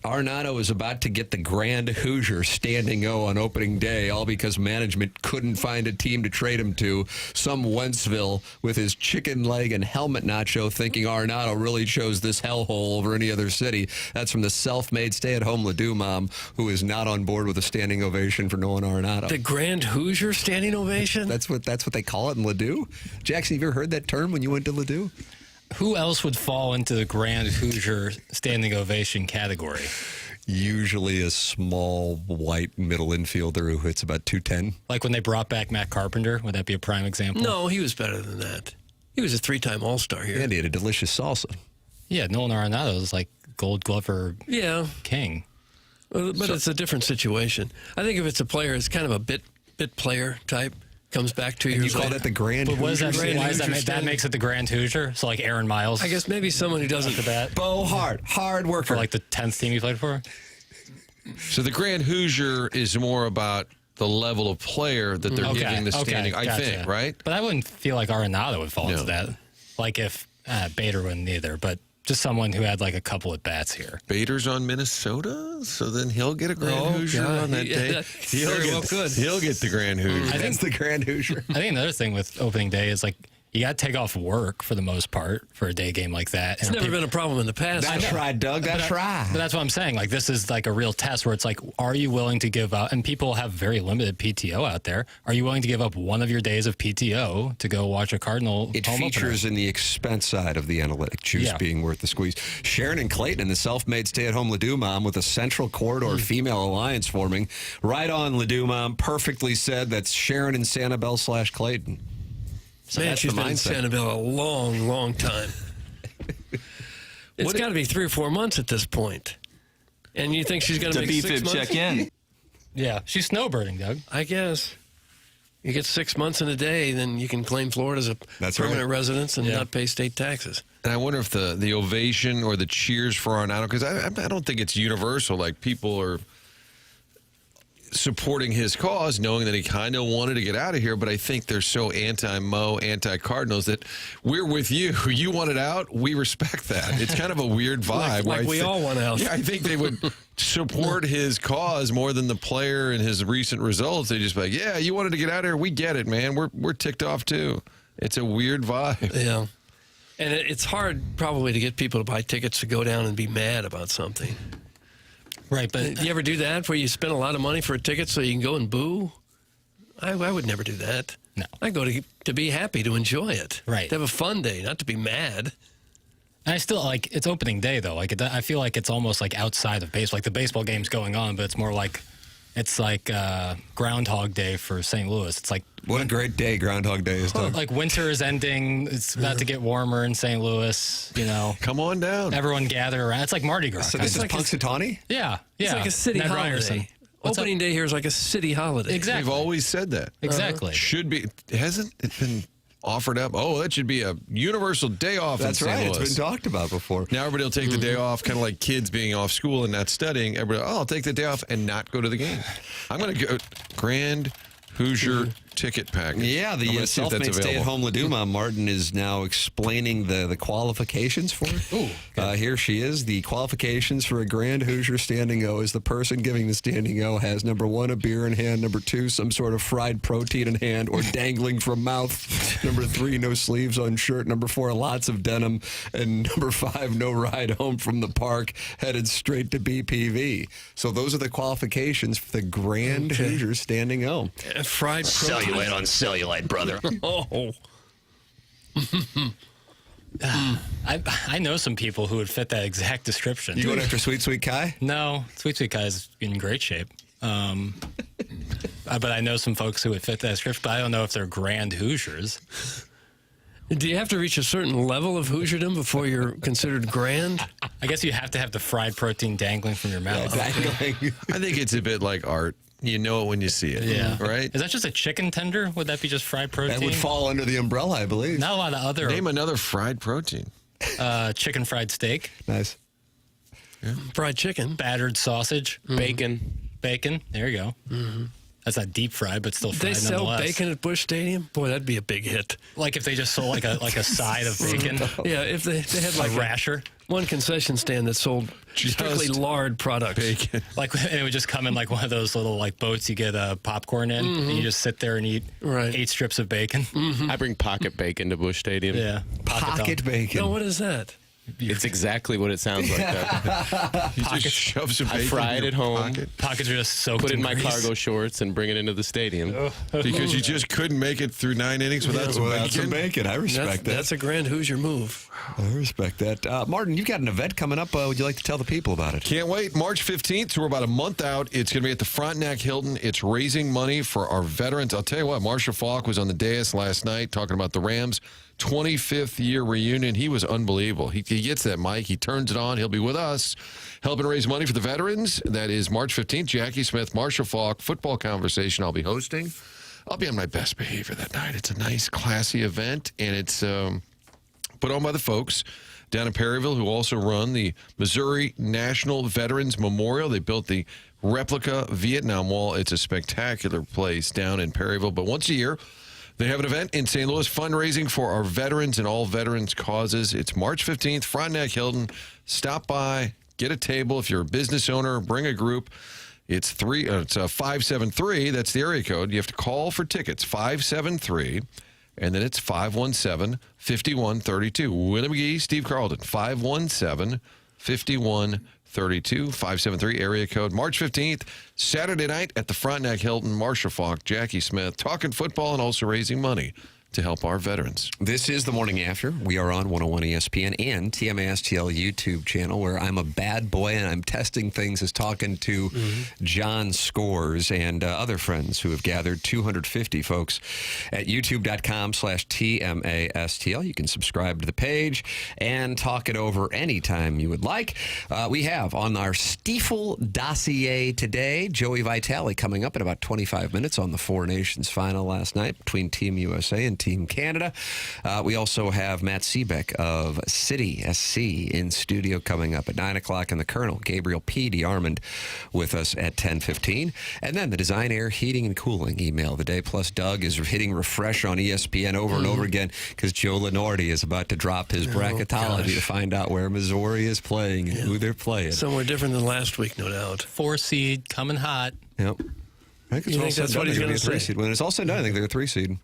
Arenado is about to get the Grand Hoosier standing O on opening day, all because management couldn't find a team to trade him to. Some Wentzville with his chicken leg and helmet nacho thinking Arenado really chose this hellhole over any other city. That's from the self-made stay-at-home Ladue mom, who is not on board with a standing ovation for Nolan Arenado. The Grand Hoosier standing ovation? That's what they call it in Ladue. Jackson, have you ever heard that term when you went to Ladue? Who else would fall into the Grand Hoosier standing ovation category? Usually a small white middle infielder who hits about 210. Like when they brought back Matt Carpenter, would that be a prime example? No, he was better than that. He was a three-time All-Star here. And he had a delicious salsa. Yeah, Nolan Arenado is like Gold Glover king. But it's a different situation. I think if it's a player, it's kind of a bit player type. Comes back 2 years later. You call that the Grand Hoosier? What does that mean? Why is that makes it the Grand Hoosier? So like Aaron Miles? I guess maybe someone who doesn't. Bo hard worker. For like the 10th team he played for? So the Grand Hoosier is more about the level of player that they're giving the standing, I think, right? But I wouldn't feel like Arenado would fall into that. Like if Bader wouldn't either, but just someone who had like a couple at bats here. Bader's on Minnesota, so then he'll get a Grand Hoosier on that day. He'll get the Grand Hoosier. I think the Grand Hoosier. I think another thing with opening day is like you got to take off work for the most part for a day game like that. It's never been a problem in the past. That's right, Doug. That's right. But that's what I'm saying. Like this is like a real test where it's like, are you willing to give up? And people have very limited PTO out there. Are you willing to give up one of your days of PTO to go watch a Cardinal? It features in the expense side of the analytic, juice being worth the squeeze. Sharon and Clayton and the self-made stay-at-home Ladue mom with a central corridor female alliance forming. Right on, Ladue mom. Perfectly said. That's Sharon and Sanibel / Clayton. So man, she's been in Sanibel a long, long time. It's got to be 3 or 4 months at this point. And you think she's going to make 6 months? Check in. Yeah, she's snowbirding, Doug. I guess. You get 6 months in a day, then you can claim Florida as a permanent residence and not pay state taxes. And I wonder if the ovation or the cheers for Arenado, because I don't think it's universal. Like people are, supporting his cause, knowing that he kind of wanted to get out of here. But I think they're so anti-Mo, anti-Cardinals that we're with you. You want it out, we respect that. It's kind of a weird vibe. like we all want out. Yeah, I think they would support his cause more than the player and his recent results. They just be like, yeah, you wanted to get out of here, we get it, man. We're ticked off too. It's a weird vibe. Yeah. And it's hard probably to get people to buy tickets to go down and be mad about something. Right, but you ever do that where you spend a lot of money for a ticket so you can go and boo? I would never do that. No. I go to be happy, to enjoy it. Right. To have a fun day, not to be mad. And I still like it's opening day though. Like I feel like it's almost like outside of baseball. Like the baseball game's going on, but it's more like Groundhog Day for St. Louis. It's like what a great day Groundhog Day is. Doug. Like winter is ending. It's about to get warmer in St. Louis. You know, come on down. Everyone gather around. It's like Mardi Gras. So this is Punxsutawney? Yeah, It's like a city Ned holiday. Ryerson. Opening day here is like a city holiday. Exactly. We've always said that. Exactly. Should be. Hasn't it been offered up? Oh, that should be a universal day off. That's in St. right. Louis. It's been talked about before. Now everybody will take the day off, kind of like kids being off school and not studying. Everybody, I'll take the day off and not go to the game. I'm going to go Grand Hoosier ticket package. Yeah, I'm the gonna see if that's self-made available. stay-at-home Laduma Martin is now explaining the qualifications for it. Ooh, here she is. The qualifications for a Grand Hoosier Standing O is the person giving the Standing O has, number 1, a beer in hand, number 2, some sort of fried protein in hand or dangling from mouth, number 3, no sleeves on shirt, number 4, lots of denim, and number 5, no ride home from the park, headed straight to BPV. So those are the qualifications for the Grand Hoosier Standing O. Fried protein. Cellulite on cellulite, brother. Oh. I know some people who would fit that exact description. You going after Sweet Sweet Kai? No, Sweet Kai is in great shape. But I know some folks who would fit that description, but I don't know if they're Grand Hoosiers. Do you have to reach a certain level of Hoosierdom before you're considered grand? I guess you have to have the fried protein dangling from your mouth. Yeah, dangling. I think it's a bit like art. You know it when you see it. Yeah. Right? Is that just a chicken tender? Would that be just fried protein? That would fall under the umbrella, I believe. Not a lot of other. Name another fried protein. Chicken fried steak. Nice. Yeah. Fried chicken. Battered sausage. Bacon. There you go. Mm-hmm. That's not deep fried, but still fried They sell nonetheless. bacon at Busch Stadium? Boy, that'd be a big hit. Like if they just sold like a side of bacon. Yeah, if they had like a rasher. One concession stand that sold strictly lard products. Bacon. Like it would just come in like one of those little like boats you get popcorn in, and you just sit there and eat 8 strips of bacon. I bring pocket bacon to Busch Stadium. Yeah, Pocket bacon. No, what is that? It's exactly what it sounds like. That. He just shoves a bacon I fry in it at your home. Pockets are just soaked Put it in my grease. cargo shorts and bring it into the stadium. Because you just couldn't make it through 9 innings without some bacon. I respect that. That's a Grand Hoosier move. I respect that. Martin, you've got an event coming up. Would you like to tell the people about it? Can't wait. March 15th, so we're about a month out. It's going to be at the Frontenac Hilton. It's raising money for our veterans. I'll tell you what, Marshall Faulk was on the dais last night talking about the Rams' 25th year reunion. He was unbelievable. He gets that mic. He turns it on. He'll be with us helping raise money for the veterans. That is March 15th. Jackie Smith, Marshall Faulk, football conversation I'll be hosting. I'll be on my best behavior that night. It's a nice, classy event, and it's put on by the folks down in Perryville who also run the Missouri National Veterans Memorial. They built the replica Vietnam Wall. It's a spectacular place down in Perryville. But once a year, they have an event in St. Louis, fundraising for our veterans and all veterans causes. It's March 15th, Frontenac Hilton. Stop by, get a table. If you're a business owner, bring a group. It's 573. That's the area code. You have to call for tickets, 573. And then it's 517-5132. Willie McGee, Steve Carlton, 517-5132, 573 area code. March 15th, Saturday night at the Frontenac Hilton. Marshall Faulk, Jackie Smith, talking football and also raising money to help our veterans. This is the Morning After. We are on 101 ESPN and TMA STL YouTube channel, where I'm a bad boy and I'm testing things as talking to John Scores and other friends who have gathered 250 folks at youtube.com/TMA STL. You can subscribe to the page and talk it over anytime you would like. We have on our Stiefel dossier today, Joey Vitale coming up in about 25 minutes on the Four Nations final last night between Team USA and Team Canada. We also have Matt Seebeck of CIty SC in studio coming up at 9 o'clock, and the Colonel, Gabriel P. DeArmond, with us at 10:15. And then the Design, Air, Heating, and Cooling email of the day, plus Doug is hitting refresh on ESPN over and over again because Joe Lunardi is about to drop his bracketology to find out where Missouri is playing and who they're playing. Somewhere different than last week, no doubt. 4 seed, coming hot. Yep. I think that's what he's going to say. When it's all said and done, I think they're a 3 seed.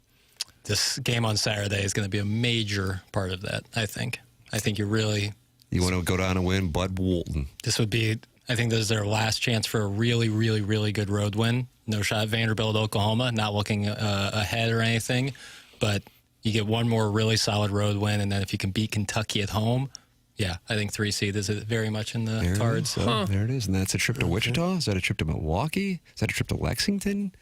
This game on Saturday is going to be a major part of that, I think. I think you want to go down and win Bud Walton. This would be, I think this is their last chance for a really, really, really good road win. No shot at Vanderbilt, Oklahoma, not looking ahead or anything. But you get one more really solid road win, and then if you can beat Kentucky at home, yeah, I think 3 seed is very much in the cards. There it is. And that's a trip to Wichita? Is that a trip to Milwaukee? Is that a trip to Lexington?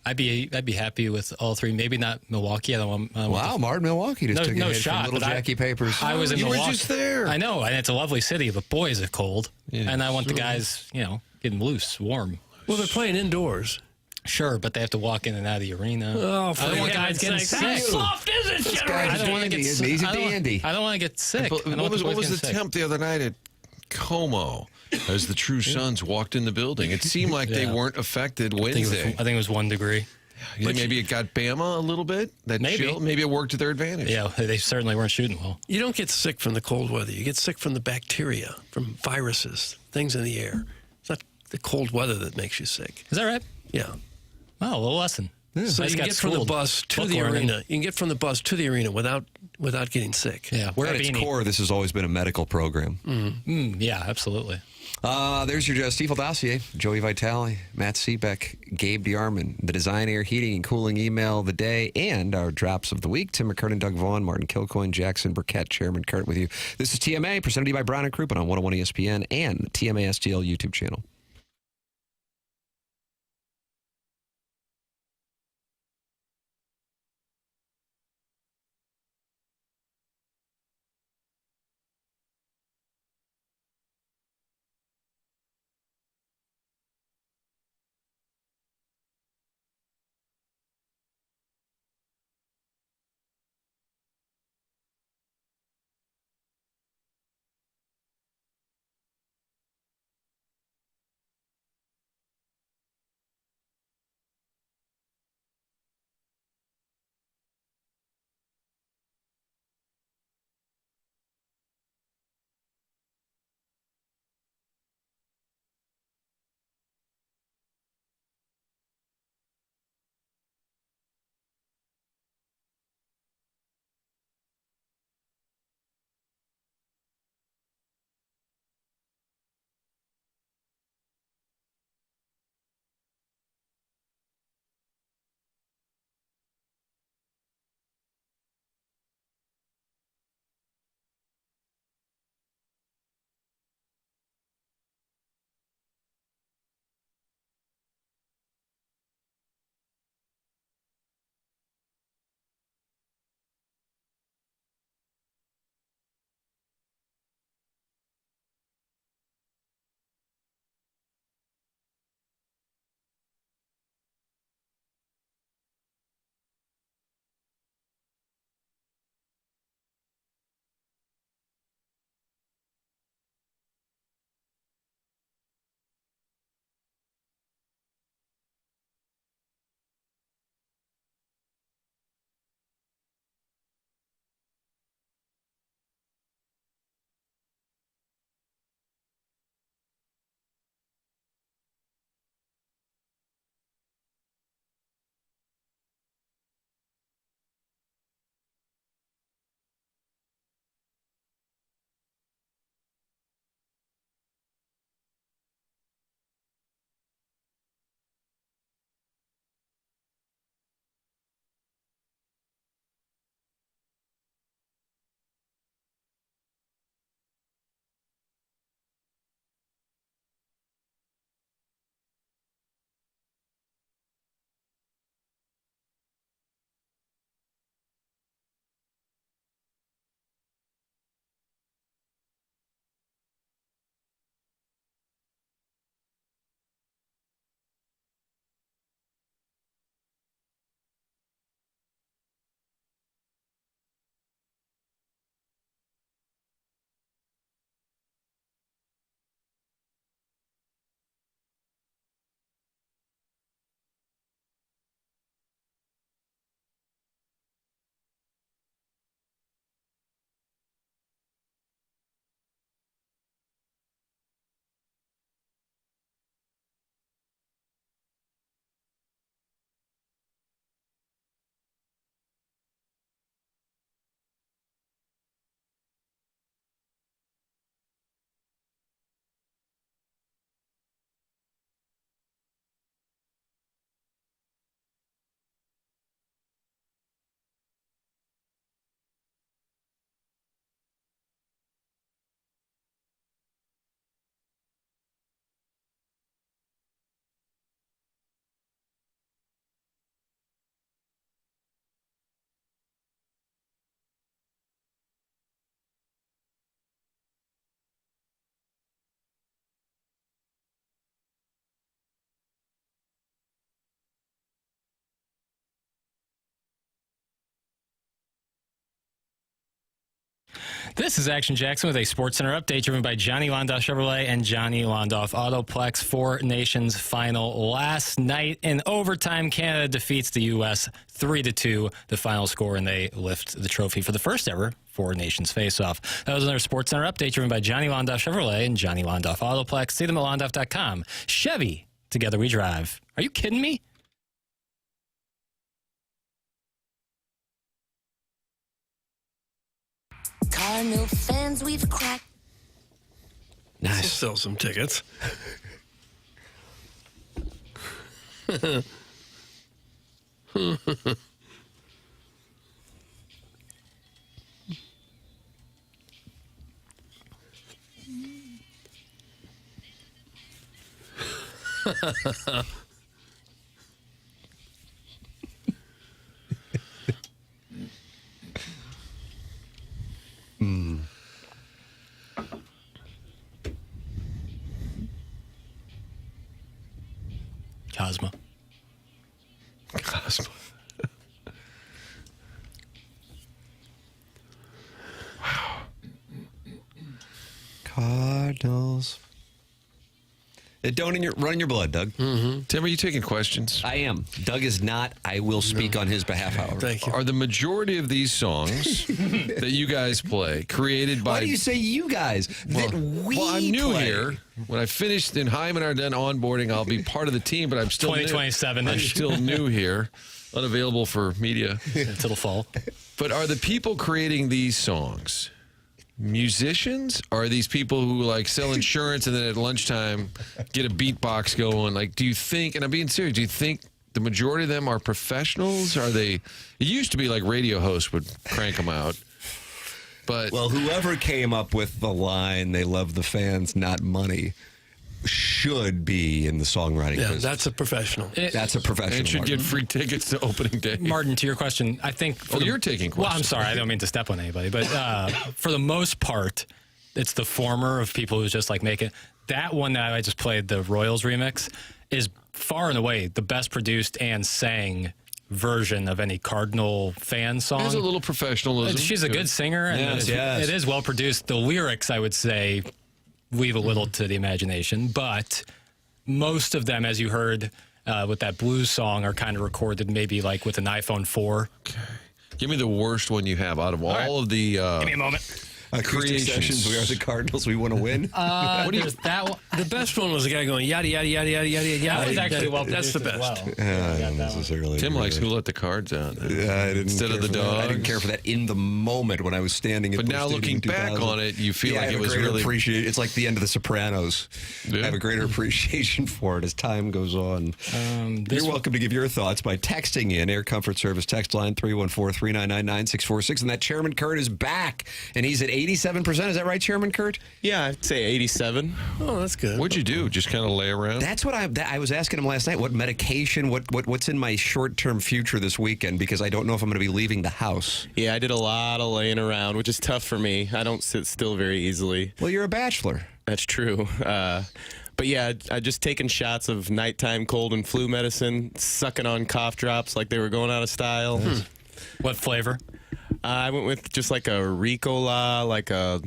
I'd be happy with all 3. Maybe not Milwaukee. Martin, Milwaukee just took a hit from Little Jackie Papers. I was in Milwaukee. You were just there. I know, and it's a lovely city, but boy, is it cold. Yeah, and I want the guys, getting loose, warm. Well, they're playing indoors. Sure, but they have to walk in and out of the arena. Oh, I don't want guys getting sick. How soft is it, Generation? I don't want to get sick. He's a dandy. I don't want to get sick. What was the temp the other night at Como as the True Sons walked in the building? It seemed like they weren't affected Wednesday. I think it was 1 degree. You think maybe it got Bama a little bit? Maybe it worked to their advantage. Yeah, they certainly weren't shooting well. You don't get sick from the cold weather. You get sick from the bacteria, from viruses, things in the air. It's not the cold weather that makes you sick. Is that right? Yeah. Oh, a little lesson. So you can get from the bus to the arena. You can get from the bus to the arena without getting sick. Yeah, at its core, this has always been a medical program. Yeah, absolutely. There's your Stiefel dossier. Joey Vitale, Matt Seebeck, Gabe DeArmond, the Design, Air, Heating, and Cooling email of the day, and our drops of the week. Tim McKernan, Doug Vaughn, Martin Kilcoyne, Jackson Burkett, Chairman Kurt with you. This is TMA, presented to you by Brown and Crouppen on 101 ESPN and the TMA STL YouTube channel. This is Action Jackson with a Sports Center update driven by Johnny Londoff Chevrolet and Johnny Londoff Autoplex. Four Nations final last night in overtime. Canada defeats the U.S. 3-2, the final score, and they lift the trophy for the first ever Four Nations face-off. That was another Sports Center update driven by Johnny Londoff Chevrolet and Johnny Londoff Autoplex. See them at londoff.com. Chevy, together we drive. Are you kidding me? Cardinal fans, we've cracked. Nice. Sell some tickets. Cosmo. Wow. Cardinals. It don't run in your blood, Doug. Mm-hmm. Tim, are you taking questions? I am. Doug is not. I will speak on his behalf, however. Thank you. Are the majority of these songs that you guys play created by... Why do you say you guys? Well, I'm new play. here. When I finished in Heyman are done onboarding, I'll be part of the team, but I'm still 2027 I'm still new here, unavailable for media until the fall. But are the people creating these songs musicians? Or are these people who like sell insurance and then at lunchtime get a beatbox going? Like, do you think, and I'm being serious, do you think the majority of them are professionals? Are they, it used to be like radio hosts would crank them out. But well, whoever came up with the line, they love the fans, not money, should be in the songwriting business. That's a professional. That's a professional. And should get free tickets to opening day. Martin, to your question, I think... you're taking questions. Well, I'm sorry. I don't mean to step on anybody. But for the most part, it's the former of people who just like make it. That one that I just played, the Royals remix, is far and away the best produced and sang version of any Cardinal fan song. There's a little professionalism. She's a good singer. And it is well produced. The lyrics, I would say, leave a little to the imagination, but most of them, as you heard with that blues song, are kind of recorded maybe like with an iPhone 4. Okay. Give me the worst one you have out of all of the Give me a moment. Acoustic sessions. We are the Cardinals. We want to win. What do you, that one? The best one was the guy going yada yada yada yada yada yada. That was actually well That's the produced best. as well. Tim likes Who Let the Cards Out instead of the dog. I didn't care for that in the moment when I was standing at But now looking back on it, you feel like it was really... It's like the end of The Sopranos. I have a greater appreciation for it as time goes on. You're welcome to give your thoughts by texting in Air Comfort Service text line 314-399-9646. And that Chairman Kurt is back, and he's at 87%. Is that right, Chairman Kurt? Yeah, I'd say 87. Oh, that's good. What'd you do? Just kind of lay around? That's what I was asking him last night. What medication? What's in my short-term future this weekend? Because I don't know if I'm going to be leaving the house. Yeah, I did a lot of laying around, which is tough for me. I don't sit still very easily. Well, you're a bachelor. That's true. But yeah, I just taken shots of nighttime cold and flu medicine, sucking on cough drops like they were going out of style. What flavor? I went with just like a Ricola, like a...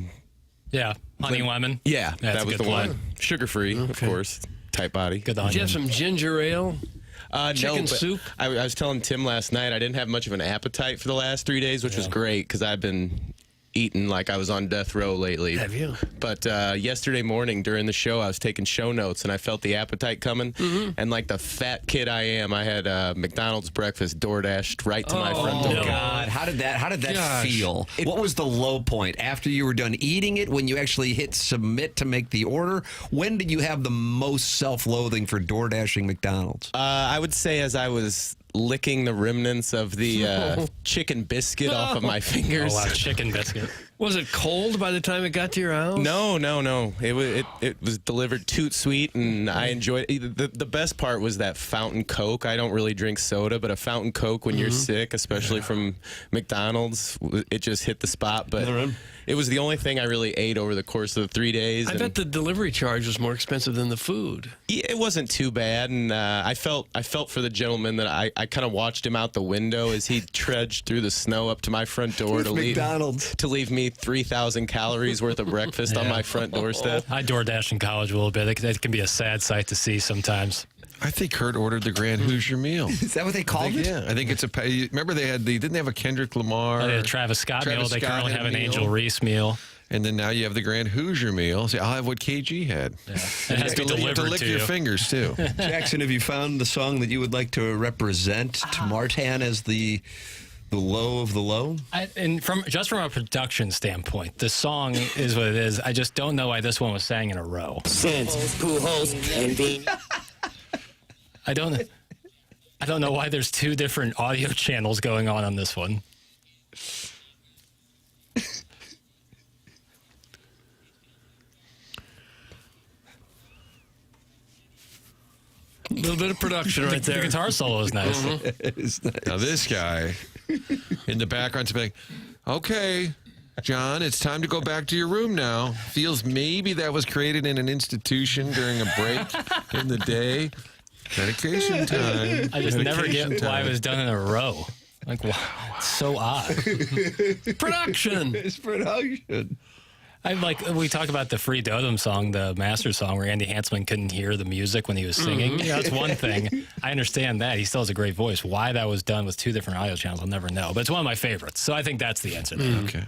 Yeah, honey lemon. Yeah, That's that was a the good one. one. Sugar-free, of course. Tight body. Good on Did you have some ginger ale? Chicken soup? I was telling Tim last night I didn't have much of an appetite for the last 3 days, which was great because I've been eating like I was on death row lately. Have you? But yesterday morning during the show, I was taking show notes and I felt the appetite coming. And like the fat kid I am, I had McDonald's breakfast DoorDashed right to my front door. Oh God! How did that feel? What was the low point after you were done eating it? When you actually hit submit to make the order? When did you have the most self-loathing for DoorDashing McDonald's? I would say as I was licking the remnants of the chicken biscuit off of my fingers. Oh, wow, chicken biscuit. Was it cold by the time it got to your house? No. It was delivered toot sweet, and I enjoyed it. The best part was that fountain Coke. I don't really drink soda, but a fountain Coke when you're sick, especially from McDonald's, it just hit the spot. But It was the only thing I really ate over the course of the 3 days. I bet the delivery charge was more expensive than the food. Yeah, it wasn't too bad, and I felt for the gentleman that I kind of watched him out the window as he trudged through the snow up to my front door to leave me 3,000 calories worth of breakfast on my front doorstep. I DoorDash in college a little bit. It can be a sad sight to see sometimes. I think Kurt ordered the Grand Hoosier meal. Is that what they called it? Yeah, I think it's remember didn't they have a Kendrick Lamar? They had a Travis Scott meal. They currently have an meal. Angel Reese meal. And then now you have the Grand Hoosier meal. See, I'll have what KG had. Yeah. It has to be you have to delivered lick to your you. fingers, too. Jackson, have you found the song that you would like to represent to Martin as the low of the low? And from a production standpoint, the song is what it is. I just don't know why this one was sang in a row. I don't know why there's two different audio channels going on this one. A little bit of production right there. The guitar solo is nice. It is nice. Now this guy in the background's like, okay, John, it's time to go back to your room now. Feels maybe that was created in an institution during a break in the day. Medication time. I just never Medication get why time. it was done in a row. Like, wow, it's so odd. Production. It's production. We talk about the Free Dotem song, the Master song, where Andy Hanselman couldn't hear the music when he was singing. You know, that's one thing. I understand that. He still has a great voice. Why that was done with two different audio channels, I'll never know. But it's one of my favorites. So I think that's the answer there. Okay.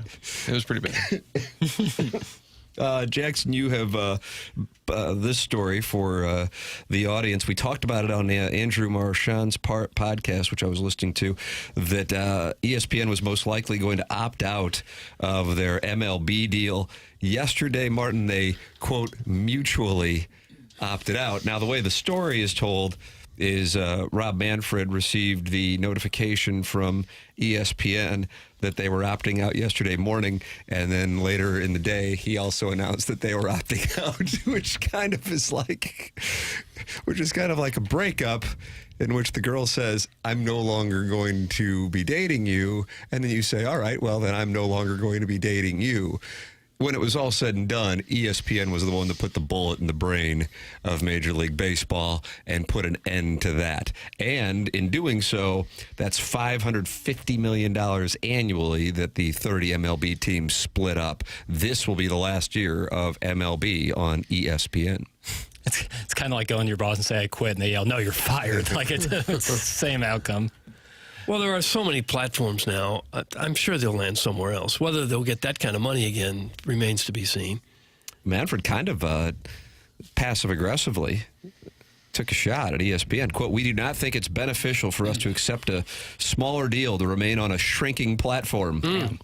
It was pretty bad. Jackson, you have this story for the audience. We talked about it on Andrew Marchand's podcast, which I was listening to, that ESPN was most likely going to opt out of their MLB deal. Yesterday, Martin, they, quote, mutually opted out. Now, the way the story is told is Rob Manfred received the notification from ESPN that they were opting out yesterday morning, and then later in the day he also announced that they were opting out, which is kind of like a breakup in which the girl says, I'm no longer going to be dating you, and then you say, all right, well then I'm no longer going to be dating you. When it was all said and done, ESPN was the one that put the bullet in the brain of Major League Baseball and put an end to that. And in doing so, that's $550 million annually that the 30 MLB teams split up. This will be the last year of MLB on ESPN. It's kind of like going to your boss and say, I quit, and they yell, no, you're fired. Like it's the same outcome. Well, there are so many platforms now. I'm sure they'll land somewhere else. Whether they'll get that kind of money again remains to be seen. Manfred kind of passive-aggressively took a shot at ESPN. Quote, we do not think it's beneficial for us to accept a smaller deal to remain on a shrinking platform.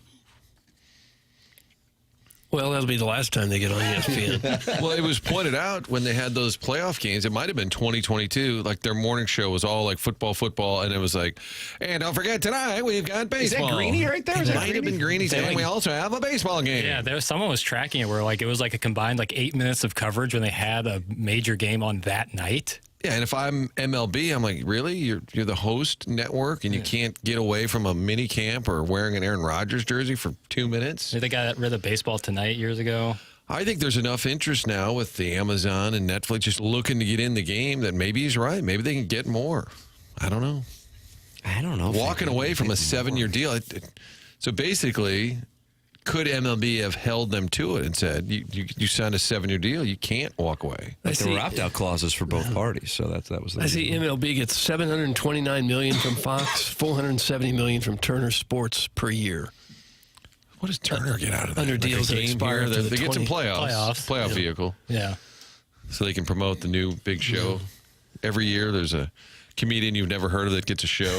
Well, that'll be the last time they get on ESPN. Well, it was pointed out when they had those playoff games, it might have been 2022, like their morning show was all like football, and it was like, and don't forget tonight, we've got baseball. Is that Greeny right there? It might have been Greeny saying we also have a baseball game. Yeah, someone was tracking it where like it was like a combined like 8 minutes of coverage when they had a major game on that night. Yeah, and if I'm MLB, I'm like, really? You're the host network, and you can't get away from a mini camp or wearing an Aaron Rodgers jersey for 2 minutes? They got rid of Baseball Tonight years ago. I think there's enough interest now with the Amazon and Netflix just looking to get in the game that maybe he's right. Maybe they can get more. I don't know. Walking away from a 7-year deal. So basically, could MLB have held them to it and said, you signed a 7-year deal, you can't walk away? But there were opt-out clauses for both parties, so that was the I see MLB gets $729 million from Fox, $470 million from Turner Sports per year. What does Turner get out of that? Under deals that expire after the They get some 20 playoff vehicle. Yeah. So they can promote the new big show. Every year there's a comedian you've never heard of that gets a show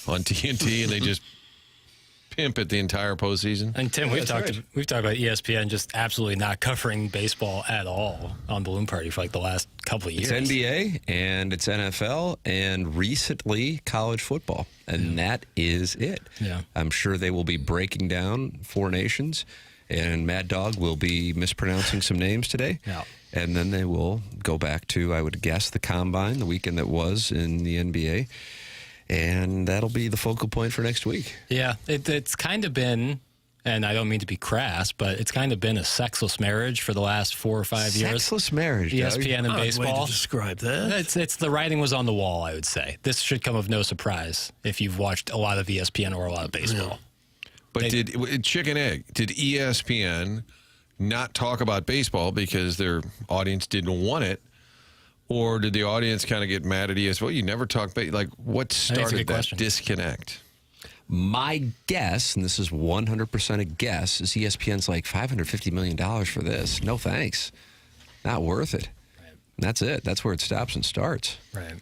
on TNT, and they just pimp it the entire postseason. And Tim, we've talked about ESPN just absolutely not covering baseball at all on Balloon Party for like the last couple of years. It's NBA and it's NFL and recently college football, and that is it. Yeah. I'm sure they will be breaking down Four Nations, and Mad Dog will be mispronouncing some names today. Yeah. And then they will go back to, I would guess, the Combine, the weekend that was in the NBA. And that'll be the focal point for next week. Yeah, it's kind of been and I don't mean to be crass, but it's kind of been a sexless marriage for the last 4 or 5 years. Sexless marriage, ESPN and baseball. Way to describe that. It's the writing was on the wall, I would say. This should come of no surprise if you've watched a lot of ESPN or a lot of baseball. But did chicken egg? Did ESPN not talk about baseball because their audience didn't want it? Or did the audience kind of get mad at ESPN? Well, you never talk about, like, what started that disconnect? My guess, and this is 100% a guess, is ESPN's like $550 million for this. No thanks. Not worth it. Right. That's it. That's where it stops and starts. Right.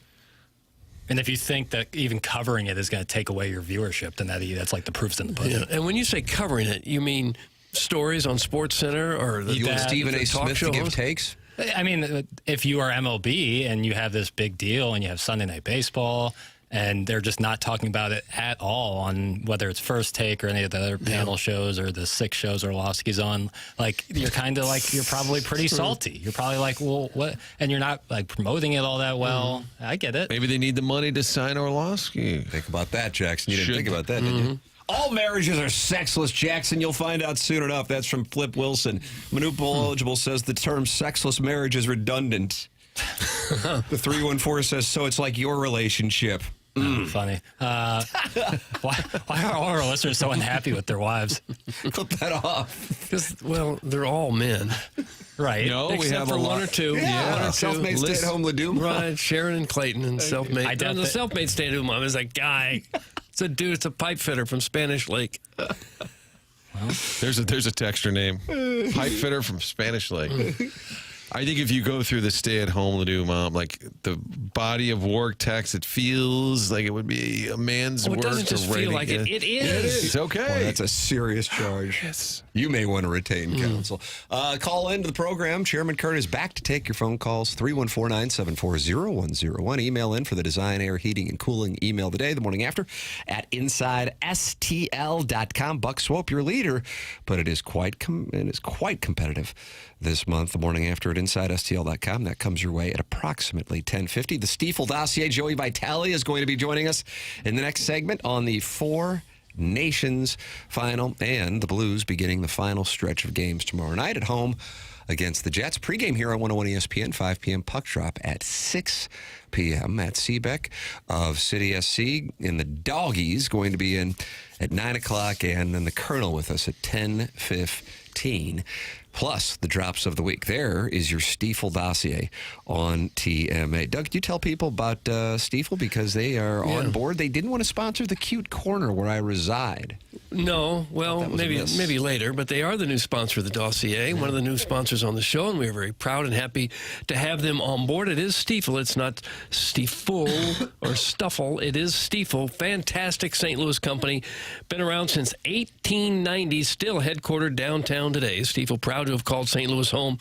And if you think that even covering it is going to take away your viewership, then that's like the proof's in the pudding. Yeah. And when you say covering it, you mean stories on SportsCenter or the you want Stephen A. Smith to give host? Takes? I mean, if you are MLB and you have this big deal and you have Sunday Night Baseball and they're just not talking about it at all on whether it's First Take or any of the other panel shows or the 6 shows Orlovsky's on, like, you're kind of like, you're probably pretty salty. You're probably like, well, what? And you're not like promoting it all that well. I get it. Maybe they need the money to sign Orlovsky. Think about that, Jackson. You didn't think about that, did you? All marriages are sexless, Jackson. You'll find out soon enough. That's from Flip Wilson. Manupal Eligible says the term sexless marriage is redundant. The 314 says, so it's like your relationship. Funny. Why are all our listeners so unhappy with their wives? Clip that off. Because, well, they're all men. Right. No, Except we have for a one lot. or two. Yeah. One or Self-made two. stay-at-home Laduma. Right. Sharon and Clayton and self-made. I doubt the that- self-made stay-at-home mom is a guy. It's a dude. It's a pipe fitter from Spanish Lake. There's a texter name. Pipe fitter from Spanish Lake. I think if you go through the stay-at-home Laduma, like the body of work text, it feels like it would be a man's work. It doesn't just feel like it. It is. It's okay. Boy, that's a serious charge. Yes. You may want to retain counsel. Call into the program. Chairman Kurt is back to take your phone calls. 314-974-0101. Email in for the Design, Air, Heating, and Cooling email today, the morning after, at InsideSTL.com. Buck Swope, your leader, but it is quite competitive this month, the morning after at InsideSTL.com. That comes your way at approximately 10:50. The Stiefel dossier, Joey Vitale, is going to be joining us in the next segment on the Four Nations final, and the Blues beginning the final stretch of games tomorrow night at home against the Jets. Pregame here on 101 ESPN, 5 p.m. puck drop at 6 p.m. Matt Seebeck of CIty SC in the Doggies going to be in at 9 o'clock, and then the Colonel with us at 10:15. Plus the drops of the week. There is your Stiefel dossier on TMA. Doug, could you tell people about Stiefel, because they are on board? They didn't want to sponsor the cute corner where I reside. No, well, maybe later, but they are the new sponsor of the dossier, one of the new sponsors on the show, and we're very proud and happy to have them on board. It is Stiefel. It's not Stiefel or Stuffle. It is Stiefel. Fantastic St. Louis company. Been around since 1890, still headquartered downtown today. Stiefel proud to have called St. Louis home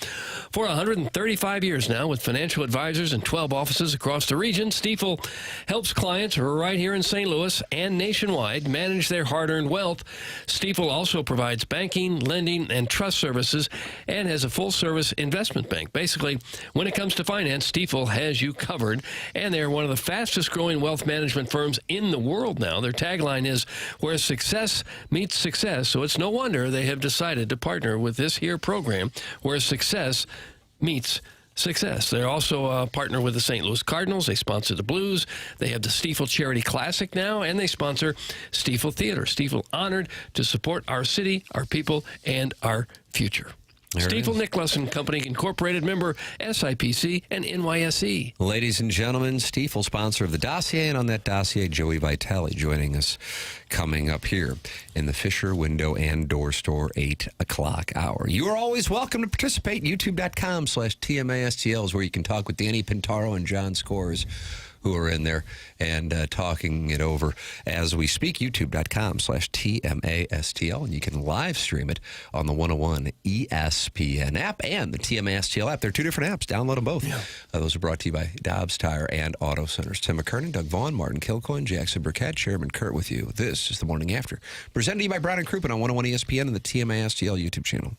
for 135 years now with financial advisors and 12 offices across the region. Stiefel helps clients right here in St. Louis and nationwide manage their hard-earned wealth. Stiefel also provides banking, lending, and trust services and has a full-service investment bank. Basically, when it comes to finance, Stiefel has you covered, and they're one of the fastest-growing wealth management firms in the world now. Their tagline is, where success meets success, so it's no wonder they have decided to partner with this here program, where success meets success. They're also a partner with the St. Louis Cardinals. They sponsor the Blues. They have the Stiefel Charity Classic now, and they sponsor Stiefel Theater. Stiefel honored to support our city, our people, and our future. Stiefel Nicholas and Company, Incorporated, member SIPC and NYSE. Ladies and gentlemen, Stiefel, sponsor of the dossier, and on that dossier, Joey Vitale joining us coming up here in the Fisher Window and Door Store 8 o'clock hour. You are always welcome to participate. YouTube.com/TMASTL is where you can talk with Danny Pintaro and John Scores, who are in there and talking it over as we speak. YouTube.com/TMASTL, and you can live stream it on the 101 ESPN app and the TMASTL app. They're two different apps. Download them both. Yeah. Those are brought to you by Dobbs Tire and Auto Centers. Tim McKernan, Doug Vaughn, Martin Kilcoyne, Jackson Burkett, Chairman Kurt with you. This is the Morning After, presented to you by Brown and Crouppen on 101 ESPN and the TMASTL YouTube channel.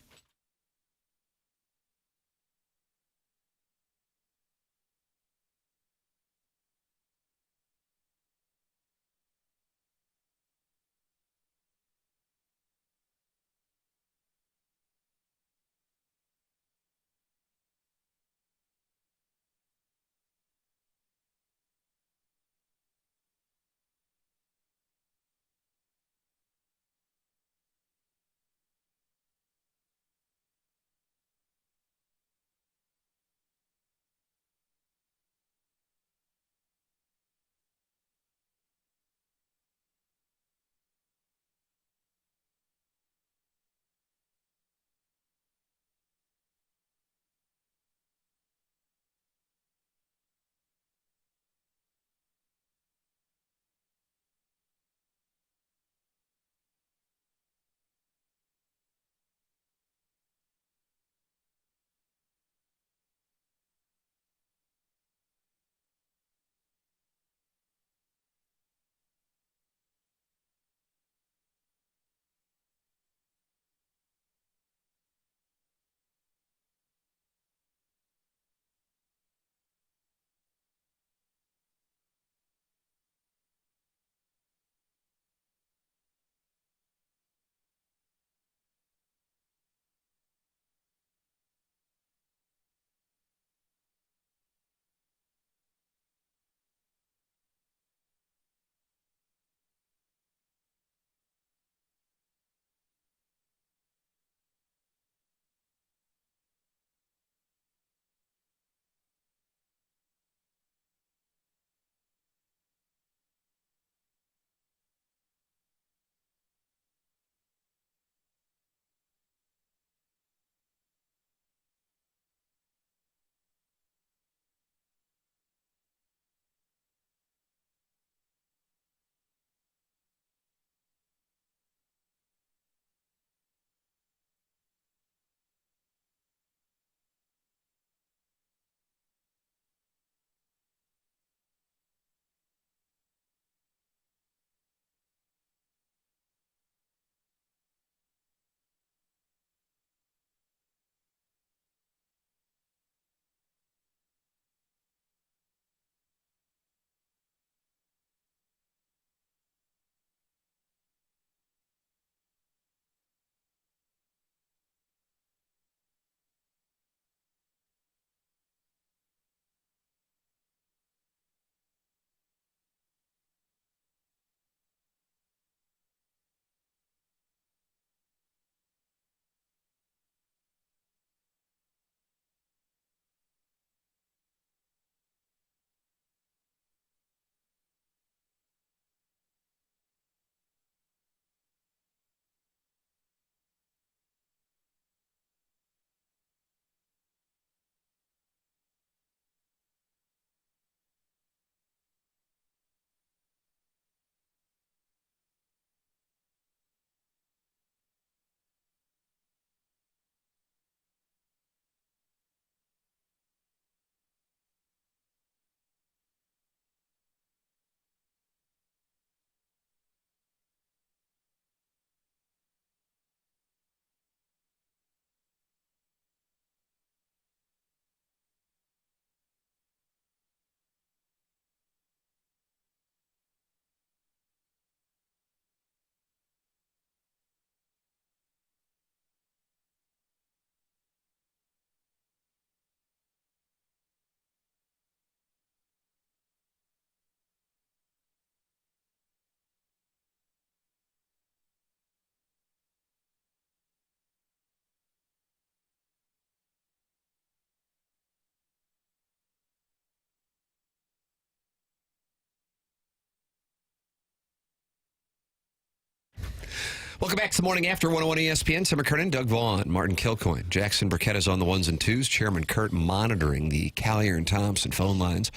Welcome back to the Morning After 101 ESPN. Tim McKernan, Doug Vaughn, Martin Kilcoyne. Jackson Burkett is on the ones and twos. Chairman Kurt monitoring the Collier and Thompson phone lines.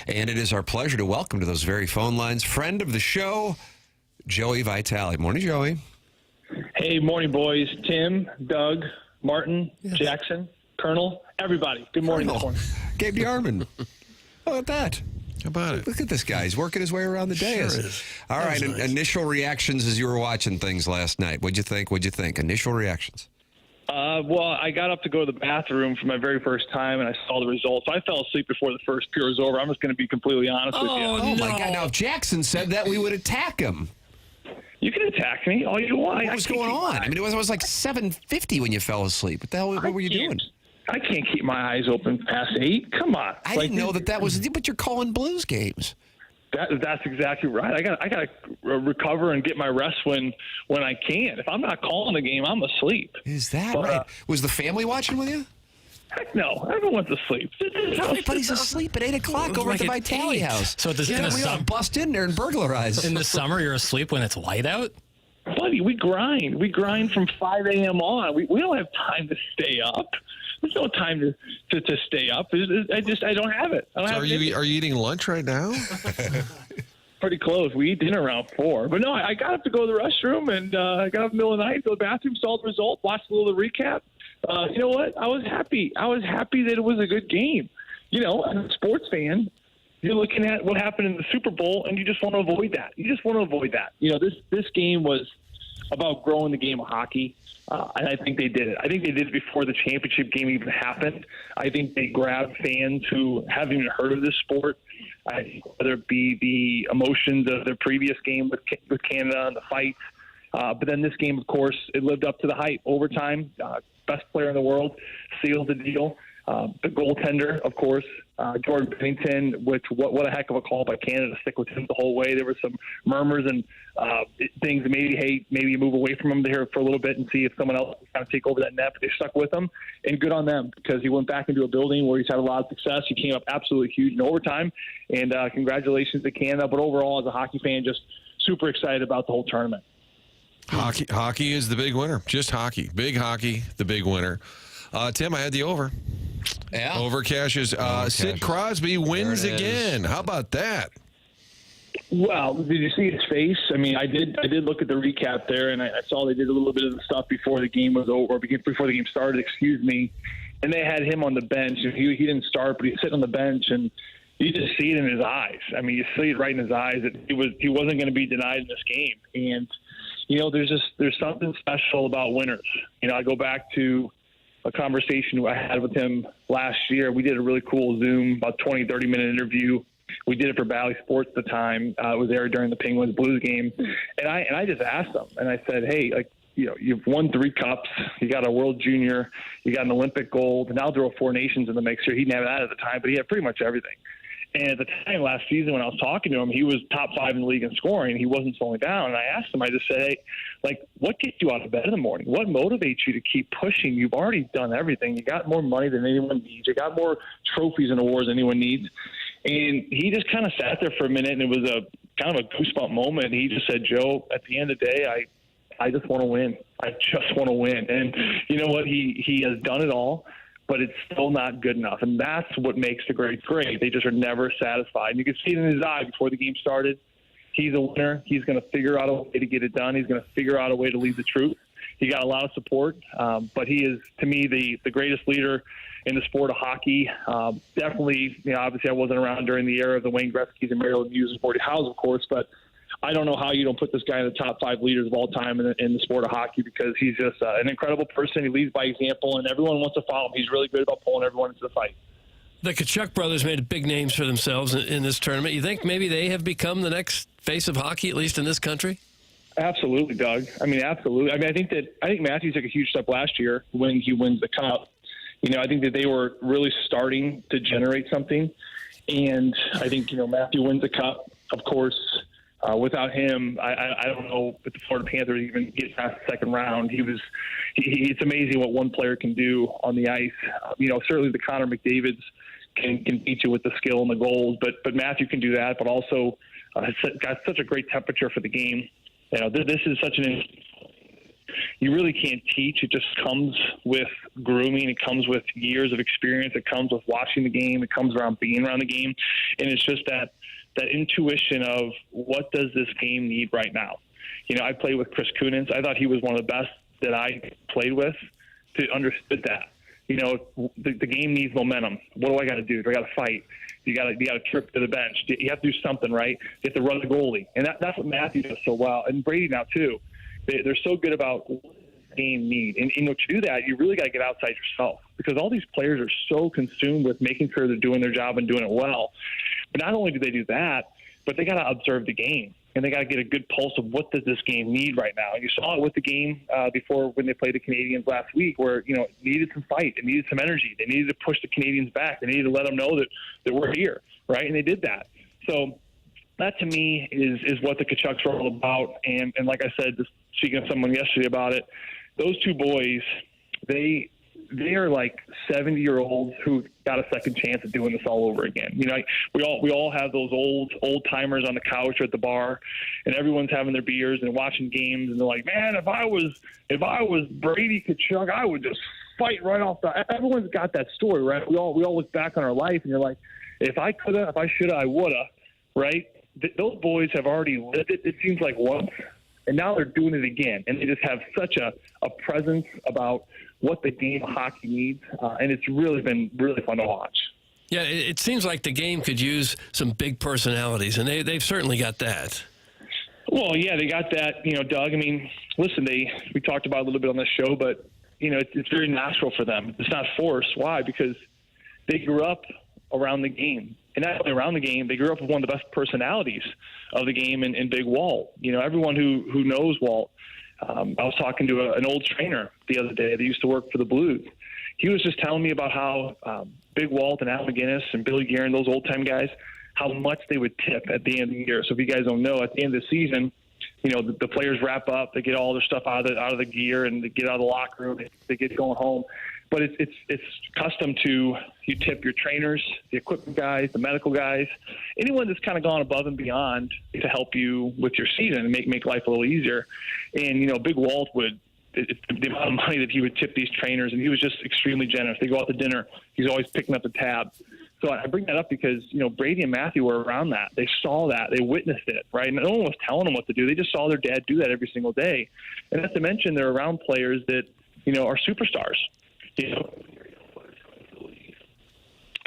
And it is our pleasure to welcome to those very phone lines friend of the show, Joey Vitale. Morning, Joey. Hey, morning, boys. Tim, Doug, Martin, Jackson, Colonel, everybody. Good morning this morning. Gabe DeArmond. How about that? How about it? Look at this guy. He's working his way around the dais. Sure is. All right, Nice. initial reactions as you were watching things last night. What'd you think? Initial reactions. Well, I got up to go to the bathroom for my very first time, and I saw the results. I fell asleep before the first period was over. I'm just going to be completely honest with you. Oh, my God. Now, if Jackson said that, we would attack him. You can attack me all you want. What was going on? I mean, it was like 7:50 when you fell asleep. What the hell? What were you doing? I can't keep my eyes open past 8. Come on. I didn't know that was. But you're calling Blues games. That's exactly right. I got to recover and get my rest when I can. If I'm not calling the game, I'm asleep. Is that right? Was the family watching with you? Heck no. Everyone's asleep. Everybody's asleep at 8 o'clock over at the Vitale house. So does we all bust in there and burglarize. In the summer, you're asleep when it's light out? Buddy, we grind. We grind from 5 a.m. on. We don't have time to stay up. There's no time to stay up. I don't have it. Are you eating lunch right now? Pretty close. We eat dinner around 4. But no, I got up to go to the restroom, and I got up in the middle of the night, go to the bathroom, saw the result, watched a little of the recap. You know what? I was happy. I was happy that it was a good game. You know, as a sports fan, you're looking at what happened in the Super Bowl, and you just want to avoid that. You know, this game was about growing the game of hockey, and I think they did it. I think they did it before the championship game even happened. I think they grabbed fans who haven't even heard of this sport, whether it be the emotions of their previous game with Canada and the fights. But then this game, of course, it lived up to the hype. Overtime, best player in the world, sealed the deal. The goaltender, of course, Jordan Binnington, which what a heck of a call by Canada to stick with him the whole way. There were some murmurs and things that maybe you move away from him there for a little bit and see if someone else can kind of take over that net. But they stuck with him, and good on them because he went back into a building where he's had a lot of success. He came up absolutely huge in overtime, and congratulations to Canada. But overall, as a hockey fan, just super excited about the whole tournament. Hockey is the big winner. Just hockey. Big hockey, the big winner. Tim, I had the over. Yeah. Over cashes. Sid Crosby wins again. How about that? Well, did you see his face? I mean, I did look at the recap there, and I saw they did a little bit of the stuff before the game was over, before the game started, excuse me. And they had him on the bench. He didn't start, but he was sitting on the bench, and you just see it in his eyes. I mean, you see it right in his eyes that he wasn't going to be denied in this game. And you know, there's something special about winners. You know, I go back to a conversation I had with him last year. We did a really cool Zoom, about 20, 30-minute interview. We did it for Bally Sports at the time. It was aired during the Penguins-Blues game. And I just asked him, and I said, hey, like, you know, you've won 3 cups. You got a World Junior. You got an Olympic gold. And now throw 4 nations in the mix here. He didn't have that at the time, but he had pretty much everything. And at the time last season when I was talking to him, he was top 5 in the league in scoring. He wasn't slowing down. And I asked him, I just said, hey, like, what gets you out of bed in the morning? What motivates you to keep pushing? You've already done everything. You got more money than anyone needs. You got more trophies and awards than anyone needs. And he just kind of sat there for a minute, and it was a kind of a goosebump moment. He just said, Joe, at the end of the day, I just want to win. I just want to win. And you know what? He has done it all, but it's still not good enough. And that's what makes the greats great. They just are never satisfied. And you can see it in his eye before the game started. He's a winner. He's going to figure out a way to get it done. He's going to figure out a way to lead the troops. He got a lot of support, but he is, to me, the greatest leader in the sport of hockey. Definitely, you know, obviously I wasn't around during the era of the Wayne Gretzky's and Mario Lemieux and Gordie Howes, of course, but I don't know how you don't put this guy in the top 5 leaders of all time in the sport of hockey, because he's just an incredible person. He leads by example, and everyone wants to follow him. He's really good about pulling everyone into the fight. The Tkachuk brothers made big names for themselves in this tournament. You think maybe they have become the next face of hockey, at least in this country? Absolutely, Doug. I mean, absolutely. I mean, I think Matthews took a huge step last year when he wins the Cup. You know, I think that they were really starting to generate something, and I think, you know, Matthew wins the Cup, of course. Without him, I don't know if the Florida Panthers even get past the second round. It's amazing what one player can do on the ice. You know, certainly the Connor McDavids can beat you with the skill and the goals, but Matthew can do that, but also has got such a great temperature for the game. You know, this is such an you really can't teach. It just comes with grooming. It comes with years of experience. It comes with watching the game. It comes around being around the game. And it's just that intuition of what does this game need right now? I played with Chris Kunitz. I thought he was one of the best that I played with to understood that. The game needs momentum. What do I got to do? Do I got to fight? You got to trip to the bench. You have to do something, right? You have to run the goalie. And that's what Matthew does so well. And Brady now, too. They're so good about what the game need. And to do that, you really got to get outside yourself because all these players are so consumed with making sure they're doing their job and doing it well. But not only do they do that, but they got to observe the game. And they got to get a good pulse of what does this game need right now. And you saw it with the game before when they played the Canadians last week where, it needed some fight. It needed some energy. They needed to push the Canadians back. They needed to let them know that we're here, right? And they did that. So that, to me, is what the Tkachuks are all about. And like I said, just speaking to someone yesterday about it, those two boys, they are like 70-year-olds who got a second chance at doing this all over again. We all have those old timers on the couch or at the bar, and everyone's having their beers and watching games, and they're like, man, if I was Brady Tkachuk, I would just fight right off the. Everyone's got that story, right? We all look back on our life, and you're like, if I coulda, if I shoulda, I woulda, right? Those boys have already lived it. It seems like once. And now they're doing it again, and they just have such a presence about what the game of hockey needs, and it's really been really fun to watch. Yeah, it seems like the game could use some big personalities, and they've certainly got that. Well, yeah, they got that, Doug. I mean, listen, we talked about it a little bit on this show, but, it's very natural for them. It's not forced. Why? Because they grew up around the game. And not only around the game, they grew up with one of the best personalities of the game in Big Walt. Everyone who knows Walt. I was talking to an old trainer the other day that used to work for the Blues. He was just telling me about how Big Walt and Al McGinnis and Billy Guerin, those old-time guys, how much they would tip at the end of the year. So if you guys don't know, at the end of the season, the players wrap up, they get all their stuff out of the gear, and they get out of the locker room, they get going home. But it's custom to you tip your trainers, the equipment guys, the medical guys, anyone that's kind of gone above and beyond to help you with your season and make life a little easier. And, Big Walt would the amount of money that he would tip these trainers, and he was just extremely generous. They go out to dinner. He's always picking up the tab. So I bring that up because, Brady and Matthew were around that. They saw that. They witnessed it, right? And no one was telling them what to do. They just saw their dad do that every single day. And not to mention they're around players that, are superstars.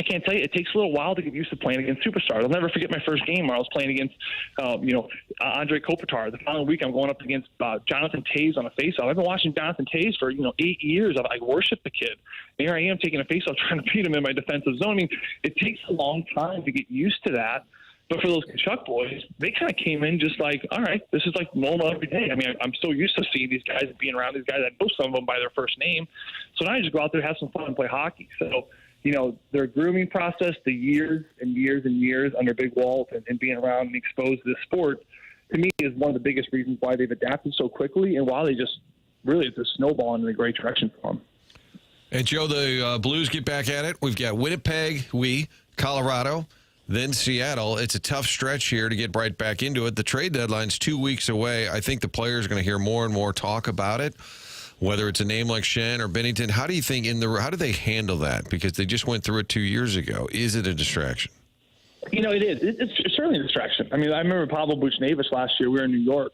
I can't tell you, it takes a little while to get used to playing against superstars. I'll never forget my first game where I was playing against, Andre Kopitar. The following week, I'm going up against Jonathan Toews on a faceoff. I've been watching Jonathan Toews for, 8 years. I worship the kid. And here I am taking a faceoff trying to beat him in my defensive zone. I mean, it takes a long time to get used to that. But for those Tkachuk boys, they kind of came in just like, all right, this is like normal every day. I mean, I'm so used to seeing these guys and being around these guys. I know some of them by their first name. So now I just go out there, have some fun, and play hockey. So, their grooming process, the years and years and years under Big Walt and being around and exposed to this sport, to me, is one of the biggest reasons why they've adapted so quickly and why they just really, it's a snowball in a great direction for them. And, Joe, the Blues get back at it. We've got Winnipeg, Colorado, then Seattle. It's a tough stretch here to get right back into it. The trade deadline's 2 weeks away. I think the players are going to hear more and more talk about it, whether it's a name like Shen or Bennington. How do you think how do they handle that? Because they just went through it 2 years ago. Is it a distraction? It is. It's certainly a distraction. I mean, I remember Pavel Buchnevich last year. We were in New York,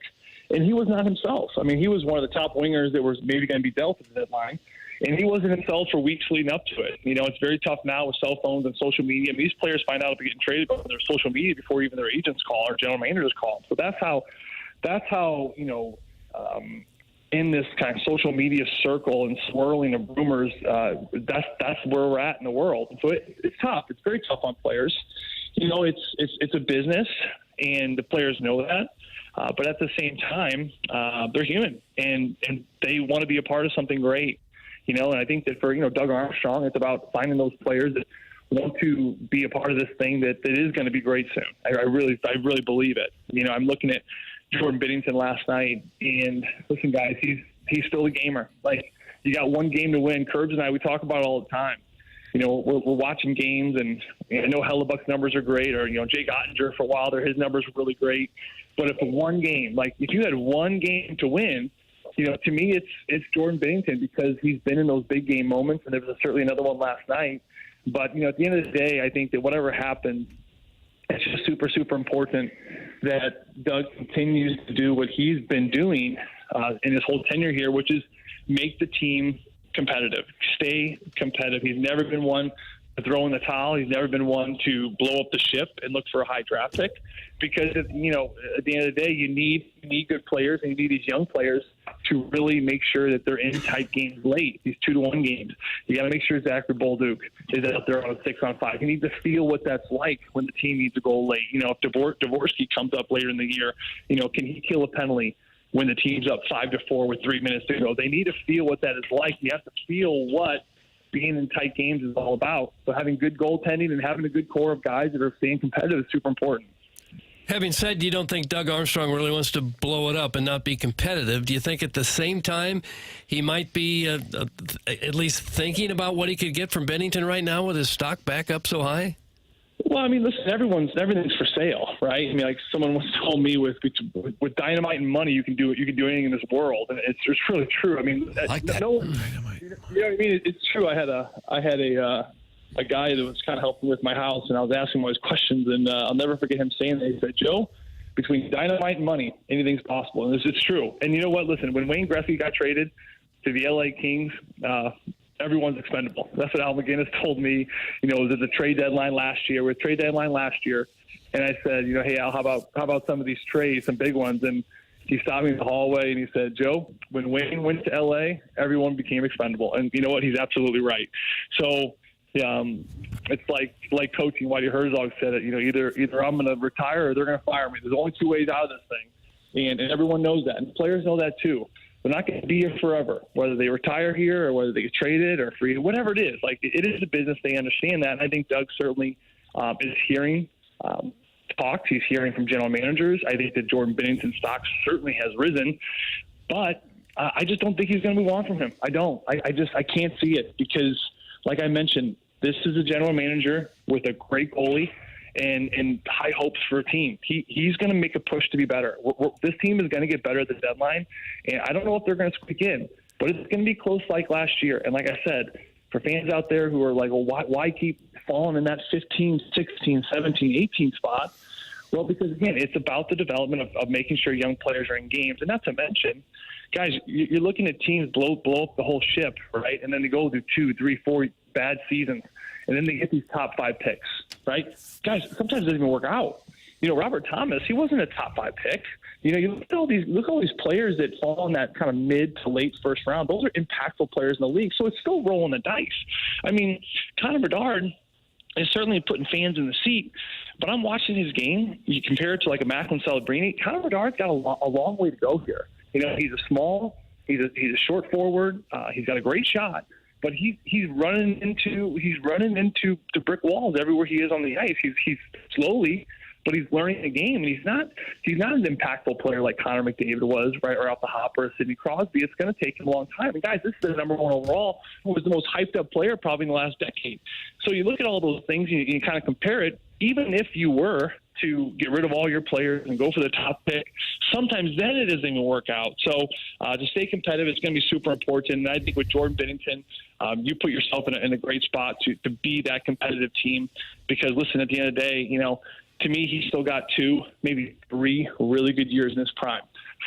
and he was not himself. I mean, he was one of the top wingers that was maybe going to be dealt at the deadline. And he wasn't himself for weeks leading up to it. It's very tough now with cell phones and social media. I mean, these players find out if they're getting traded on their social media before even their agents call or general managers call. So that's how in this kind of social media circle and swirling of rumors, that's where we're at in the world. And so it's tough. It's very tough on players. It's a business, and the players know that. But at the same time, they're human, and they want to be a part of something great. And I think that for, Doug Armstrong, it's about finding those players that want to be a part of this thing that is going to be great soon. I really believe it. I'm looking at Jordan Binnington last night, and listen, guys, he's still a gamer. Like, you got one game to win. Curbs and I, we talk about it all the time. We're watching games, and I know Hellebuck's numbers are great, or, Jake Ottinger for a while there, his numbers were really great. But if one game, like if you had one game to win, to me, it's Jordan Binnington because he's been in those big game moments, and there was certainly another one last night. But, at the end of the day, I think that whatever happens, it's just super, super important that Doug continues to do what he's been doing in his whole tenure here, which is make the team competitive, stay competitive. He's never been one to throw in the towel. He's never been one to blow up the ship and look for a high draft pick because, at the end of the day, you need good players and you need these young players to really make sure that they're in tight games late, these 2-1 games. You got to make sure Zachary Bolduc is out there on a 6-on-5. You need to feel what that's like when the team needs a goal late. If Dvorsky comes up later in the year, can he kill a penalty when the team's up 5-4 with 3 minutes to go? They need to feel what that is like. You have to feel what being in tight games is all about. So having good goaltending and having a good core of guys that are staying competitive is super important. Having said you don't think Doug Armstrong really wants to blow it up and not be competitive, do you think at the same time he might be at least thinking about what he could get from Binnington right now with his stock back up so high? Well, listen, everything's for sale, right? Like someone once told me, with dynamite and money, you can do it. You can do anything in this world, and it's really true. Like that. No, you know what I mean? It's true. I had a guy that was kind of helping with my house, and I was asking him all his questions, and I'll never forget him saying that. He said, "Joe, between dynamite and money, anything's possible," and it's true. And you know what? Listen, when Wayne Gretzky got traded to the LA Kings, everyone's expendable. That's what Al McGinnis told me. It was at the trade deadline last year. With trade deadline last year, and I said, hey Al, how about some of these trades, some big ones? And he stopped me in the hallway and he said, Joe, when Wayne went to LA, everyone became expendable. And you know what? He's absolutely right. So it's like coaching. Whitey Herzog said it. Either I'm going to retire or they're going to fire me. There's only two ways out of this thing, and everyone knows that, and players know that too. They're not going to be here forever, whether they retire here or whether they get traded or free, whatever it is. Like, it is a business. They understand that. And I think Doug certainly is hearing talks. He's hearing from general managers. I think that Jordan Binnington's stock certainly has risen, but I just don't think he's going to move on from him. I don't. I can't see it because, like I mentioned, this is a general manager with a great goalie and high hopes for a team. He's going to make a push to be better. This team is going to get better at the deadline, and I don't know if they're going to squeak in, but it's going to be close like last year. And like I said, for fans out there who are like, well, why keep falling in that 15, 16, 17, 18 spot? Well, because, again, it's about the development of making sure young players are in games. And not to mention, guys, you're looking at teams blow up the whole ship, right? And then they go through 2, 3, 4 bad seasons, and then they get these top 5 picks, right? Guys, sometimes it doesn't even work out. Robert Thomas, he wasn't a top 5 pick. You look at all these players that fall in that kind of mid to late first round. Those are impactful players in the league, so it's still rolling the dice. Connor Bedard is certainly putting fans in the seat, but I'm watching his game. You compare it to like a Macklin Celebrini. Connor Bedard's got a long way to go here. He's a short forward. He's got a great shot. But he's running into the brick walls everywhere he is on the ice. He's slowly, but he's learning the game, and he's not an impactful player like Connor McDavid was, right, or off the hop, or Sidney Crosby. It's going to take him a long time. And guys, this is the number 1 overall. He was the most hyped up player probably in the last decade. So you look at all those things and you kind of compare it. Even if you were to get rid of all your players and go for the top pick, sometimes then it doesn't even work out. So to stay competitive, it's going to be super important. And I think with Jordan Binnington, you put yourself in a great spot to be that competitive team. Because, listen, at the end of the day, to me, he's still got 2, maybe 3 really good years in his prime.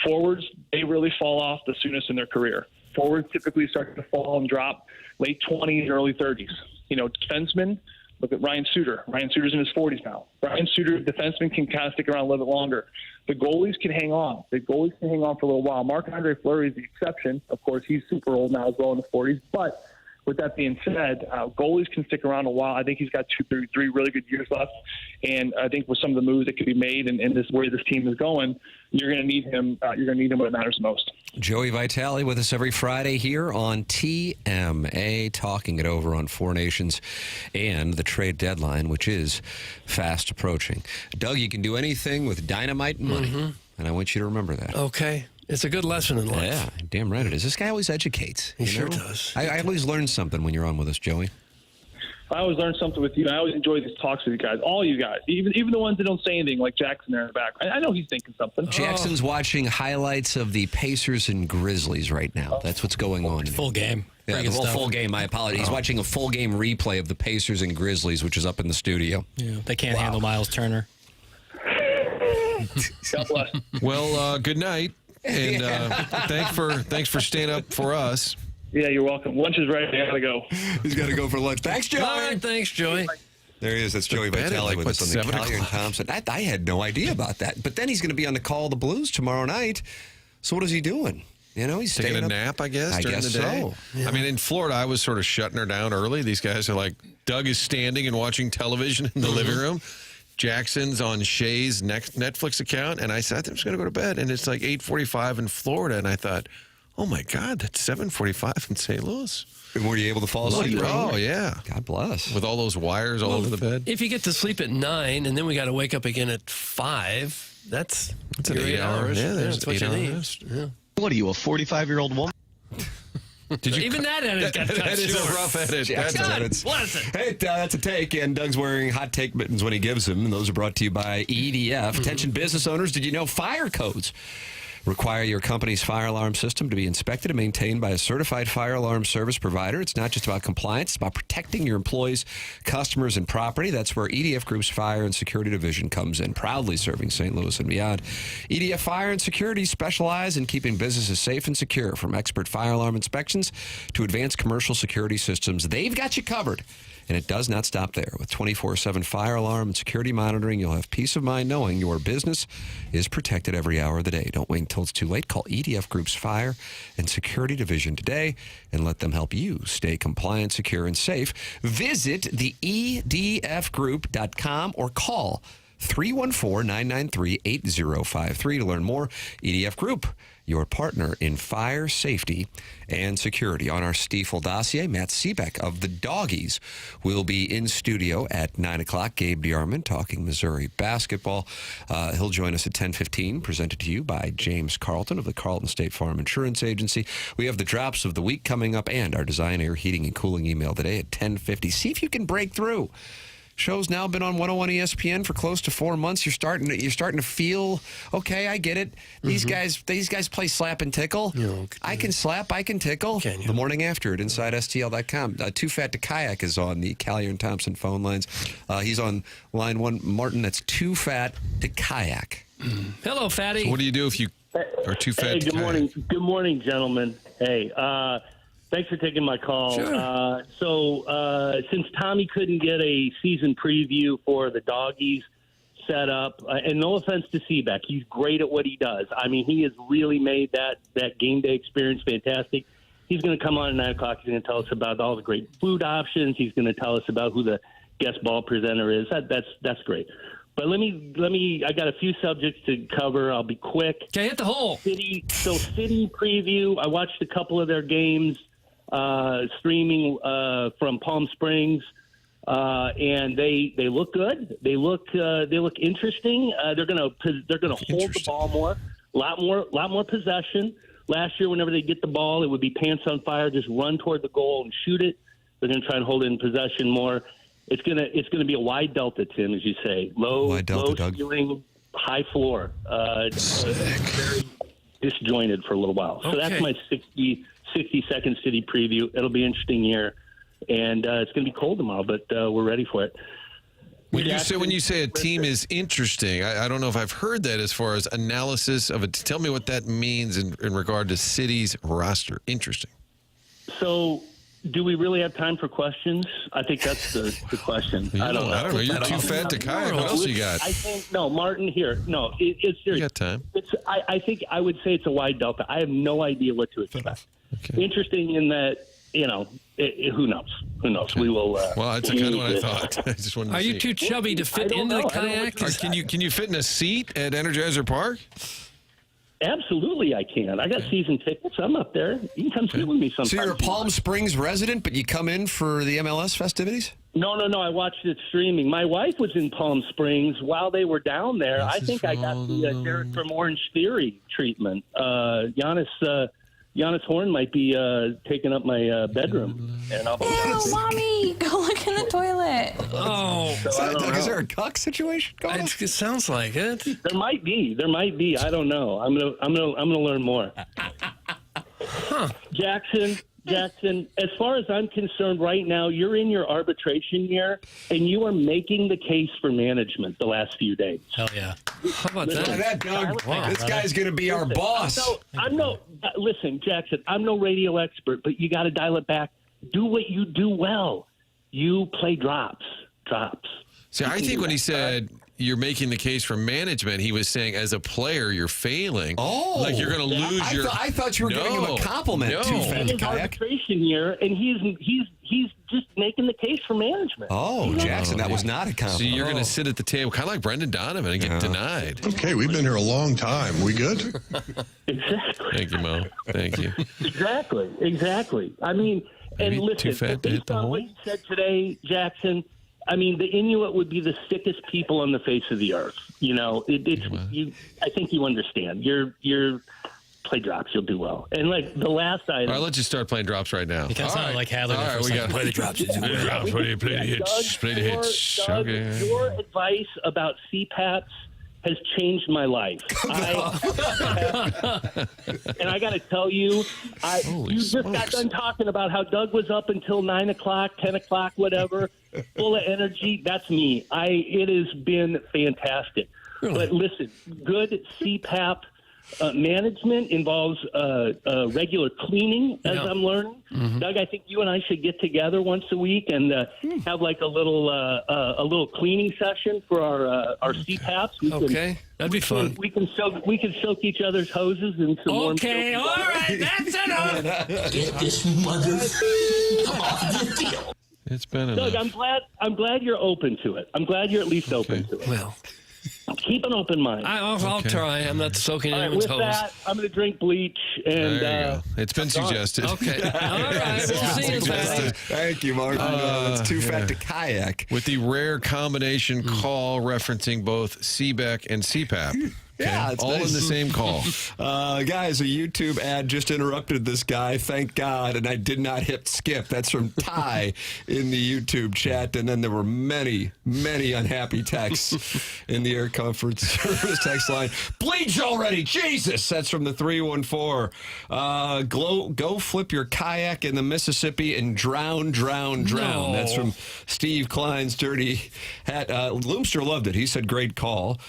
Forwards, they really fall off the soonest in their career. Forwards typically start to fall and drop late 20s, early 30s. Defensemen, look at Ryan Suter. Ryan Suter's in his 40s now. Ryan Suter, defenseman, can kind of stick around a little bit longer. The goalies can hang on. For a little while. Marc-Andre Fleury is the exception. Of course, he's super old now as well, in the 40s. But with that being said, goalies can stick around a while. I think he's got 2, 3 really good years left. And I think with some of the moves that could be made and this where this team is going, you're going to need him. You're going to need him when it matters most. Joey Vitale with us every Friday here on TMA, talking it over on Four Nations and the trade deadline, which is fast approaching. Doug, you can do anything with dynamite and money, and I want you to remember that. Okay. It's a good lesson in life. Yeah, damn right it is. This guy always educates. He sure does. I always learn something when you're on with us, Joey. I always learn something with you. I always enjoy these talks with you guys, all you guys, even the ones that don't say anything, like Jackson there in the back. I know he's thinking something. Jackson's watching highlights of the Pacers and Grizzlies right now. That's what's going on. Full game. Yeah, the full game. My apologies. He's watching a full game replay of the Pacers and Grizzlies, which is up in the studio. Yeah, they can't handle Miles Turner. God bless. Well, good night, and thanks for staying up for us. Yeah, you're welcome. Lunch is ready. I gotta go. He's got to go for lunch. Thanks, Joey. All right, thanks, Joey. There he is. That's Joey Vitale with us on the Callier and Thompson. I had no idea about that. But then he's going to be on the Call of the Blues tomorrow night. So what is he doing? You know, he's taking staying a up. nap, I guess, during the day. So. Yeah. I mean, in Florida, I was sort of shutting her down early. These guys are like, Doug is standing and watching television in the living room. Jackson's on Shay's Netflix account. And I said, I'm just going to go to bed. And it's like 8:45 in Florida. And I thought, oh, my God, that's 7:45 in St. Louis. And were you able to fall asleep? Oh, yeah. God bless. With all those wires all over the bed. If you get to sleep at 9 and then we got to wake up again at 5, that's an 8 hours. Yeah, that's what you need. Yeah. What are you, a 45-year-old woman? Even that edit got cut That is short. a rough edit. Jackson edits. Hey, that's a take, and Doug's wearing hot take mittens when he gives them, and those are brought to you by EDF. Attention business owners, did you know fire codes require your company's fire alarm system to be inspected and maintained by a certified fire alarm service provider? It's not just about compliance, it's about protecting your employees, customers, and property. That's where EDF Group's Fire and Security Division comes in, proudly serving St. Louis and beyond. EDF Fire and Security specialize in keeping businesses safe and secure, from expert fire alarm inspections to advanced commercial security systems. They've got you covered. And it does not stop there. With 24/7 fire alarm and security monitoring, you'll have peace of mind knowing your business is protected every hour of the day. Don't wait until it's too late. Call EDF Group's Fire and Security Division today and let them help you stay compliant, secure, and safe. Visit the edfgroup.com or call 314-993-8053 to learn more. EDF Group, your partner in fire, safety, and security. On our Stiefel dossier, Matt Seebeck of the Doggies will be in studio at 9 o'clock. Gabe DeArmond talking Missouri basketball. He'll join us at 10:15, presented to you by James Carlton of the Carlton State Farm Insurance Agency. We have the drops of the week coming up and our Design Air Heating and Cooling email today at 10:50. See if you can break through. Show's now been on 101 ESPN for close to 4 months. You're starting to feel, okay, I get it. These guys play slap and tickle. I can slap, I can tickle. The morning after at InsideSTL.com. Too Fat to Kayak is on the Callier and Thompson phone lines. He's on line one. Martin, that's Too Fat to Kayak. Hello, Fatty. So what do you do if you are too fat Hey, to good kayak? morning. Good morning, gentlemen. Hey, thanks for taking my call. Sure. Since Tommy couldn't get a season preview for the Doggies set up, and no offense to Seebeck, he's great at what he does. I mean, he has really made that game day experience fantastic. He's going to come on at 9 o'clock. He's going to tell us about all the great food options. He's going to tell us about who the guest ball presenter is. That's great. But let me. I got a few subjects to cover. I'll be quick. Okay, hit the hole. City preview. I watched a couple of their games streaming from Palm Springs, and they look good. They look interesting. They're gonna hold the ball more, lot more possession. Last year, whenever they get the ball, it would be pants on fire, just run toward the goal and shoot it. They're gonna try and hold it in possession more. It's gonna be a wide delta, Tim, as you say, low ceiling, high floor. Very disjointed for a little while. So that's my 60-second city preview. It'll be an interesting year, and it's going to be cold tomorrow, but we're ready for it. When you say a team is interesting, I don't know if I've heard that as far as analysis of it. Tell me what that means in regard to City's roster. Interesting. So, do we really have time for questions? I think that's the question. I don't know. You're too fat to kayak. What else you got? I think Martin. Here, no, it's serious. You got time. I think I would say it's a wide delta. I have no idea what to expect. Okay. Interesting in that, who knows? Who knows? Okay. We will. Well, that's kind of what I thought. I just wanted to see. You too chubby to fit into the kayak? Can you fit in a seat at Energizer Park? Absolutely, I can. I got season tickets. I'm up there. You can come sit with me sometime. So you're a Palm Springs resident, but you come in for the MLS festivities? No. I watched it streaming. My wife was in Palm Springs while they were down there. I think I got the Derek from Orange Theory treatment. Giannis Giannis Horn might be taking up my bedroom. And I'll Ew, Mommy, go look in the toilet. Oh, Is there a cuck situation going on? it sounds like it. There might be. I don't know. I'm gonna learn more. Jackson, as far as I'm concerned right now, you're in your arbitration year, and you are making the case for management the last few days. Hell yeah. How about Look at that, Doug. This guy's going to be our boss. Listen, Jackson, I'm no radio expert, but you got to dial it back. Do what you do well. You play drops. See, I think when he said you're making the case for management, he was saying as a player you're failing. Oh, like you're going to lose I thought you were giving him a compliment. In his arbitration year, and he's just making the case for management. Oh, Jackson, that was not a compliment. So you're going to sit at the table, kind of like Brendan Donovan, and get denied. Okay, we've been here a long time. We good? Exactly. Thank you, Mo. Thank you. Exactly. I mean, Maybe and listen, too fat to hit based the on hole? what you said today, Jackson, I mean, the Inuit would be the sickest people on the face of the earth. You know, I think you understand. You're play drops, you'll do well. And like the last item. All right, let's just start playing drops right now. You kind of sound like Hadley. All right, we got play the drops. Play the drops. Play the hits. Play the hits. Doug, Okay. your advice about CPAPs has changed my life. And I got to tell you, you just got done talking about how Doug was up until 9 o'clock, 10 o'clock, whatever, full of energy. That's me. It has been fantastic. Really? But listen, good CPAP management involves regular cleaning, as I'm learning. Mm-hmm. Doug, I think you and I should get together once a week and have like a little cleaning session for our CPAPs. Okay, that'd be fun. We can soak each other's hoses in some warm soap. Okay, all right, that's enough. Get this mother off the deal. It's been Doug, enough. I'm glad you're open to it. I'm glad you're at least open to it. Well, keep an open mind. I'll try. I'm not soaking All right, anyone's with hose. that, I'm going to drink bleach. And There you go. It's been suggested. Okay. All right. We'll see you, Fatty. Thank you, Martin. It's too fat to kayak. With the rare combination call referencing both CBEC and CPAP. Yeah, it's all nice. in the same call. Guys, a YouTube ad just interrupted this guy. Thank God. And I did not hit skip. That's from Ty in the YouTube chat. And then there were many, many unhappy texts in the Air Comfort Service text line. Bleach already. Jesus. That's from the 314. Go flip your kayak in the Mississippi and drown. No. That's from Steve Klein's Dirty Hat. Loomster loved it. He said, great call.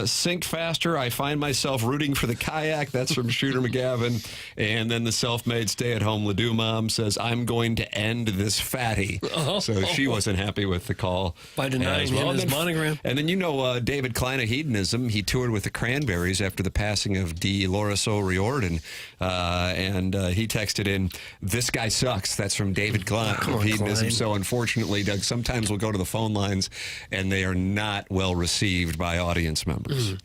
Sink faster. I find myself rooting for the kayak. That's from Shooter McGavin. And then the self-made stay-at-home Ledoux mom says, I'm going to end this fatty. So she wasn't happy with the call. By denying him his monogram. And then David Klein of Hedonism, he toured with the Cranberries after the passing of Dolores O'Riordan. And he texted in, this guy sucks. That's from David Klein of Hedonism. Klein. So unfortunately, Doug, sometimes we'll go to the phone lines and they are not well received by audience members.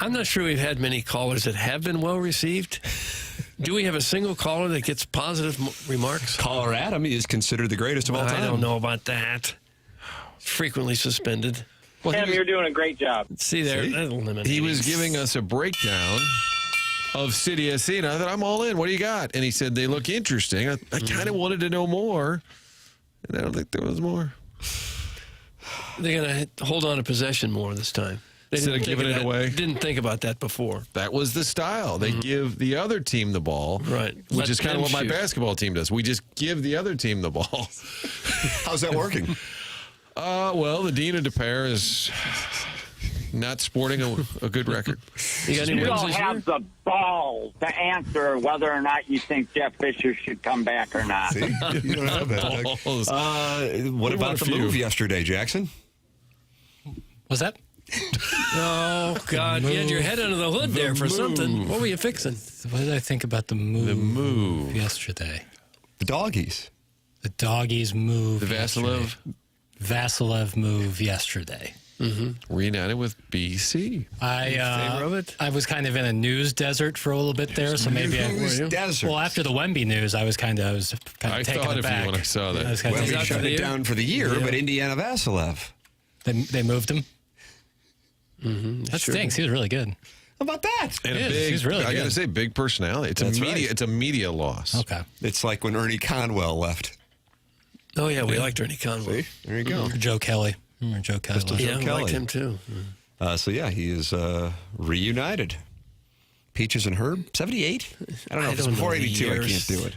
I'm not sure we've had many callers that have been well received. Do we have a single caller that gets positive remarks? Caller Adam is considered the greatest of all time. I don't know about that. Frequently suspended. Well, Tim, you're doing a great job. See there. He was giving us a breakdown of CIty SC, and I thought, I'm all in. What do you got? And he said, they look interesting. I kind of wanted to know more, and I don't think there was more. They're going to hold on to possession more this time. Instead of giving it away? Didn't think about that before. That was the style. They give the other team the ball, right? Which is kind of what my basketball team does. We just give the other team the ball. How's that working? Well, the Dean of DePere is not sporting a good record. You don't have the balls to answer whether or not you think Jeff Fisher should come back or not. See? You don't have that. What about the move yesterday, Jackson? Was that? Oh, God. You had your head under the hood there for something. What were you fixing? What did I think about the move? The move yesterday. The doggies. The doggies move. The Vasilev move yesterday. Reunited with BC. I was kind of in a news desert for a little bit there, so maybe desert. Well, after the Wemby news, I was kind of taken thought of aback. you when I saw that. Wemby shut it down for the year, but Indiana Vasilev. They moved him. That stinks. He was really good. How about that? And he's really I got to say, big personality. It's a media loss. Okay. It's like when Ernie Conwell left. Oh, yeah, we liked Ernie Conwell. See? There you go. Joe Kelly. Joe Kelly. Yeah, we liked him too. So, yeah, he is reunited. Peaches and Herb, 78? I don't know. If it's before 82, I can't do it.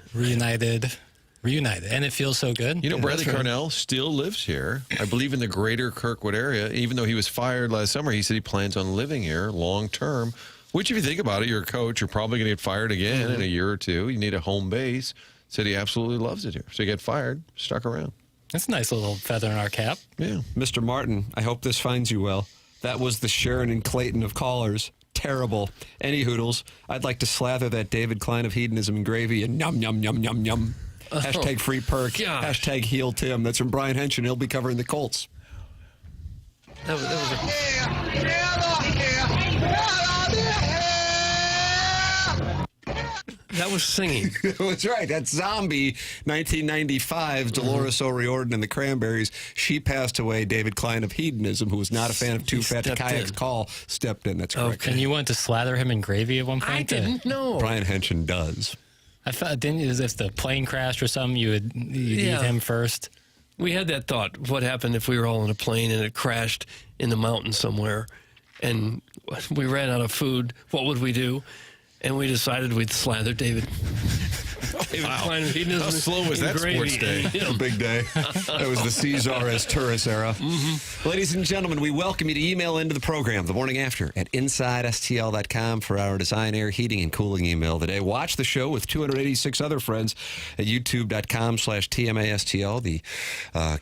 Reunited. And it feels so good. You know, Bradley Cornell still lives here. I believe in the greater Kirkwood area. Even though he was fired last summer, he said he plans on living here long term. Which, if you think about it, you're a coach. You're probably going to get fired again in a year or two. You need a home base. Said he absolutely loves it here. So he got fired, stuck around. That's a nice little feather in our cap. Yeah. Mr. Martin, I hope this finds you well. That was the Sharon and Clayton of callers. Terrible. Any hoodles, I'd like to slather that David Klein of hedonism in gravy and yum, yum, yum, yum, yum. Hashtag free perk. Gosh. Hashtag heel Tim. That's from Brian Henson. He'll be covering the Colts. That was singing. That's right. That's Zombie, 1995, Dolores O'Riordan and the Cranberries. She passed away. David Klein of hedonism, who was not a fan of Too Fat to Kayak's call, stepped in. That's correct. And you wanted to slather him in gravy at one point? I didn't know. Brian Henson does. I thought, didn't you, if the plane crashed or something, you'd eat him first? We had that thought. What happened if we were all in a plane and it crashed in the mountains somewhere and we ran out of food? What would we do? And we decided we'd slather David. Wow. How slow was that sports day? A big day. That was the Caesar as tourist era. Ladies and gentlemen, we welcome you to email into the program, The Morning After, at InsideSTL.com for our design, air, heating, and cooling email today. Watch the show with 286 other friends at YouTube.com/TMASTL. The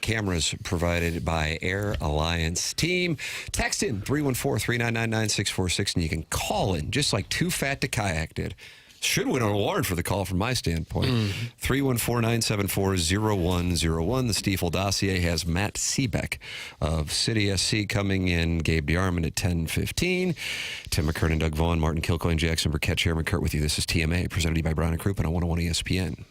cameras provided by Air Alliance Team. Text in 314-399-9646, and you can call in just like Too Fat to Kayak did. Should win an award for the call from my standpoint. 314-974-0101. The Stiefel dossier has Matt Seebeck of CIty SC coming in. Gabe DeArmond at 10:15. Tim McKernan, Doug Vaughn, Martin Kilcoyne, Jackson Burkett, Chairman Kurt with you. This is TMA, presented to you by Brown & Crouppen on 101 ESPN.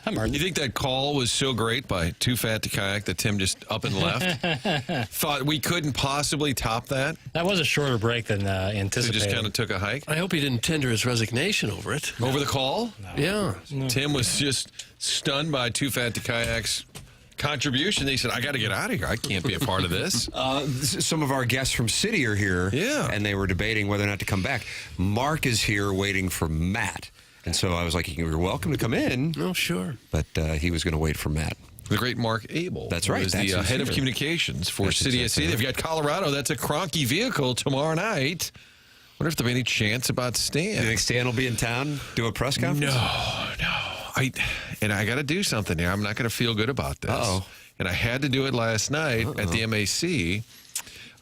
Hi, Martin. You think that call was so great by Too Fat to Kayak that Tim just up and left? Thought we couldn't possibly top that? That was a shorter break than anticipated. So just kind of took a hike? I hope he didn't tender his resignation over it. Over the call? Yeah. Tim was just stunned by Too Fat to Kayak's contribution. He said, I got to get out of here. I can't be a part of this. Some of our guests from City are here. Yeah. And they were debating whether or not to come back. Mark is here waiting for Matt. And so I was like, you're welcome to come in. Oh, sure. But he was going to wait for Matt. The great Mark Abel. That's right. Who is the head of communications for City SC. They've got Colorado. That's a Kroenke vehicle tomorrow night. Wonder if there'll be any chance about Stan. You think Stan will be in town, do a press conference? No. I got to do something here. I'm not going to feel good about this. Uh-oh. And I had to do it last night at the MAC.